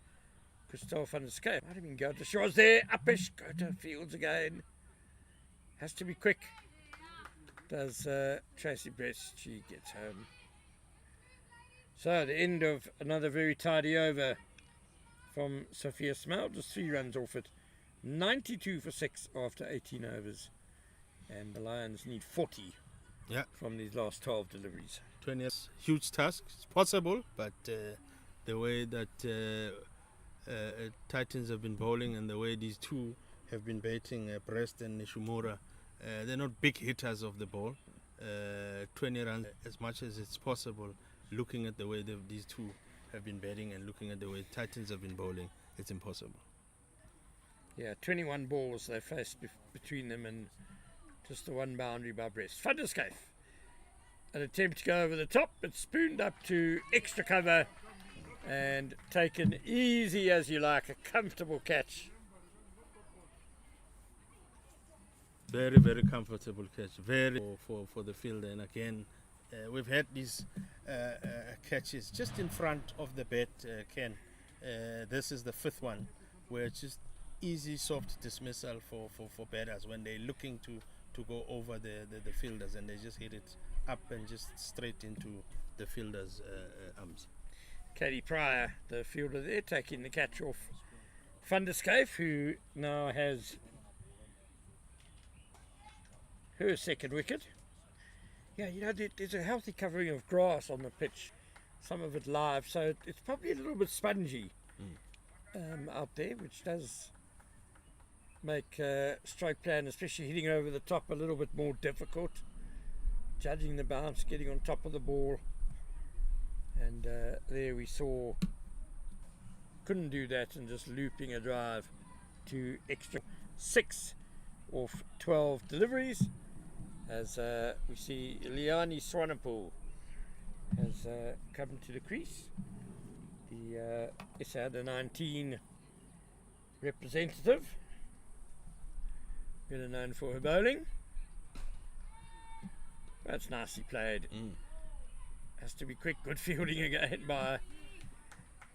Christophe van der Schyff. Might have been Goto. She was there. Uppish. Goto fields again. Has to be quick. Does Tracy Brest. She gets home. So the end of another very tidy over from Sophia Smale. Just 3 runs off it. 92 for 6 after 18 overs. And the Lions need 40 from these last 12 deliveries. 20 years, huge task. It's possible, but the way that Titans have been bowling and the way these two have been baiting Brest and Nishimura, they're not big hitters of the ball. 20 runs as much as it's possible, looking at the way these two have been batting and looking at the way Titans have been bowling, it's impossible. Yeah, 21 balls they faced between them, and just the one boundary by Brest. Van der Schyff, an attempt to go over the top, but spooned up to extra cover and taken easy as you like, a comfortable catch. Very, very comfortable catch. Very for the fielder. And again, we've had these catches just in front of the bat, Ken. This is the fifth one, where it's just easy, soft dismissal for batters when they're looking to go over the fielders, and they just hit it up and just straight into the fielders' arms. Katie Pryor, the fielder there, taking the catch off Van der Schyff, who now has her second wicket. Yeah, you know, there's a healthy covering of grass on the pitch, some of it live, so it's probably a little bit spongy out there, which does make stroke plan, especially hitting over the top, a little bit more difficult. Judging the bounce, getting on top of the ball, and there we saw couldn't do that, and just looping a drive to extra 6 off 12 deliveries, as we see Liani Swanepoel has come to the crease, the SA under 19 representative, better known for her bowling. That's nicely played. Has to be quick. Good fielding again by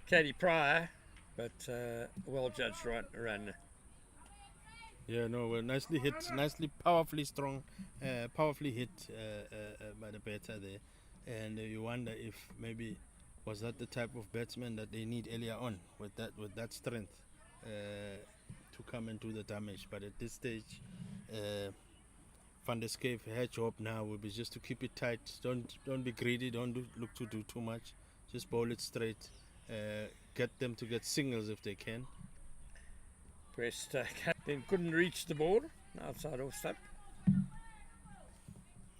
Katie Pryor, but well judged run. Yeah, no, well, nicely hit, nicely, powerfully strong, powerfully hit by the batter there. And you wonder if maybe was that the type of batsman that they need earlier on with that strength to come and do the damage. But at this stage, Van der Schyff, her job now will be just to keep it tight. Don't be greedy. Don't look to do too much. Just bowl it straight. Get them to get singles if they can. Brest then couldn't reach the ball outside off stump.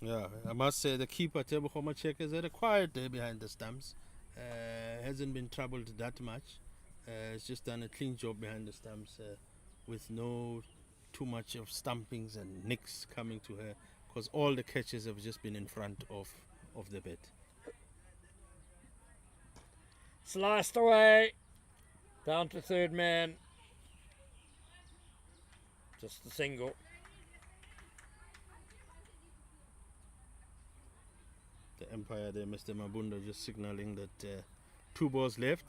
Yeah, I must say the keeper Tebo Homachek has had a quiet day behind the stumps. Hasn't been troubled that much. Has just done a clean job behind the stumps with no too much of stumpings and nicks coming to her, because all the catches have just been in front of the bat. Sliced away, down to third man. Just a single. The umpire there, Mr. Mabunda, just signalling that 2 balls left,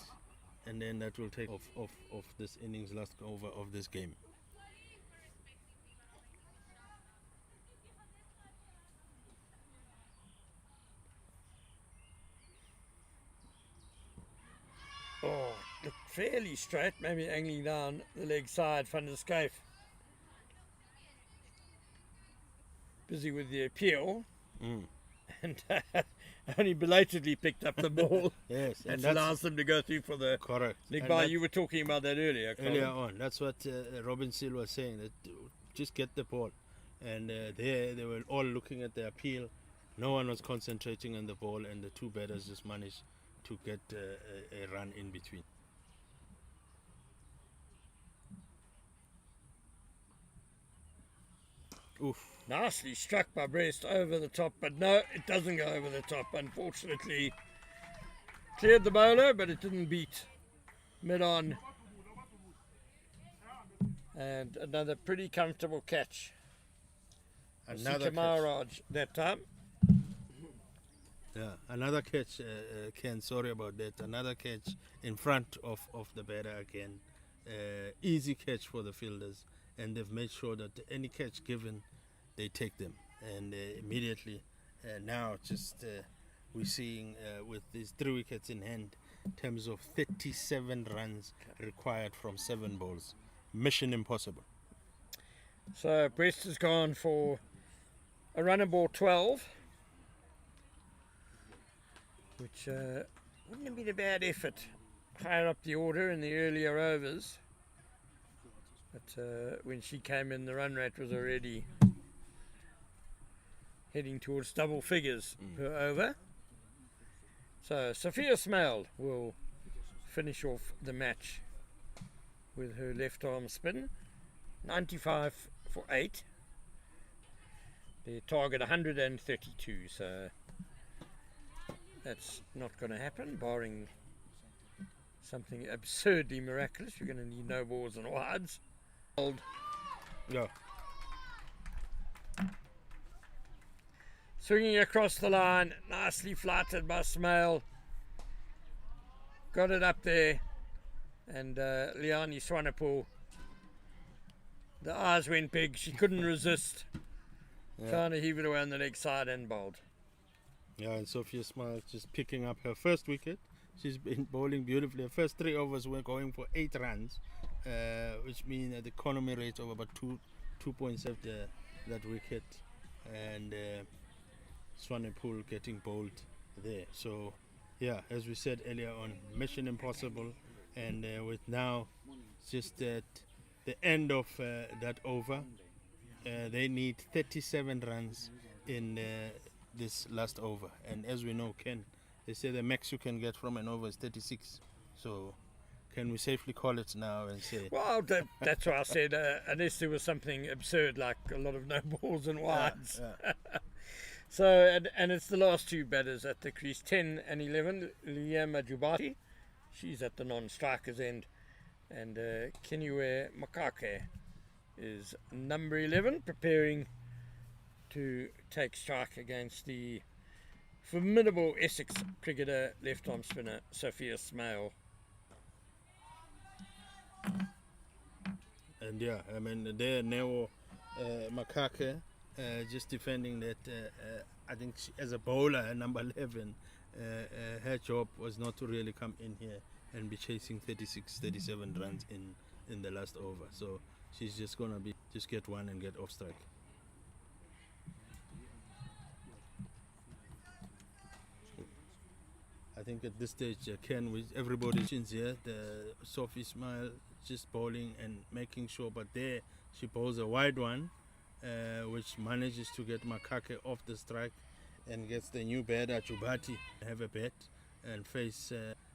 and then that will take off this innings, last over of this game. Oh, looked fairly straight, maybe angling down the leg side. Van der Schyff busy with the appeal, and only belatedly picked up the ball. Yes, and that allows them to go through for the correct leg by. You were talking about that earlier, Colin. Earlier on. That's what Robin Seal was saying, that just get the ball. And they were all looking at the appeal. No one was concentrating on the ball, and the 2 batters just managed to get a run in between. Oof. Nicely struck by Brest over the top, but no, it doesn't go over the top. Unfortunately, cleared the bowler, but it didn't beat mid-on. And another pretty comfortable catch. Another Maharaj that time. Yeah, another catch, Ken, sorry about that. Another catch in front of the batter again. Easy catch for the fielders, and they've made sure that any catch given, they take them. And immediately now just we're seeing with these 3 wickets in hand, in terms of 37 runs required from 7 balls. Mission impossible. So Brest has gone for a run and ball 12. Which wouldn't have been a bad effort higher up the order in the earlier overs. But when she came in, the run rate was already heading towards double figures per over. So Sophia Smale will finish off the match with her left arm spin. 95 for 8. Their target 132, so that's not going to happen, barring something absurdly miraculous. You're going to need no balls and wides. Yeah. Swinging across the line, nicely flighted by Smale. Got it up there, and Liani Swanepoel, the eyes went big. She couldn't resist. Yeah. Trying to heave it away on the leg side and bowled. Yeah, and Sophia Smile just picking up her first wicket. She's been bowling beautifully. Her first 3 overs were going for 8 runs, which means the economy rate of about 2.7 that wicket, and Swanepoel getting bowled there. So, yeah, as we said earlier on, mission impossible, and with now just at the end of that over, they need 37 runs in this last over, and as we know, Ken, they say the max you can get from an over is 36. So can we safely call it now and say? Well, that's why I said unless there was something absurd like a lot of no balls and wides. Yeah. So and it's the last 2 batters at the crease, 10 and 11. Liam Jubati, she's at the non-strikers end, and Keniwe Makake is number 11, preparing to take strike against the formidable Essex cricketer, left-arm spinner Sophia Smale. And yeah, I mean, there Neo Makake just defending that. I think she, as a bowler, number 11, her job was not to really come in here and be chasing 36, 37 runs in the last over. So she's just gonna just get one and get off strike. I think at this stage, Ken, with everybody's here, the Sophie Smile just bowling and making sure, but there she bowls a wide one, which manages to get Makake off the strike and gets the new batter Jubati have a bet and face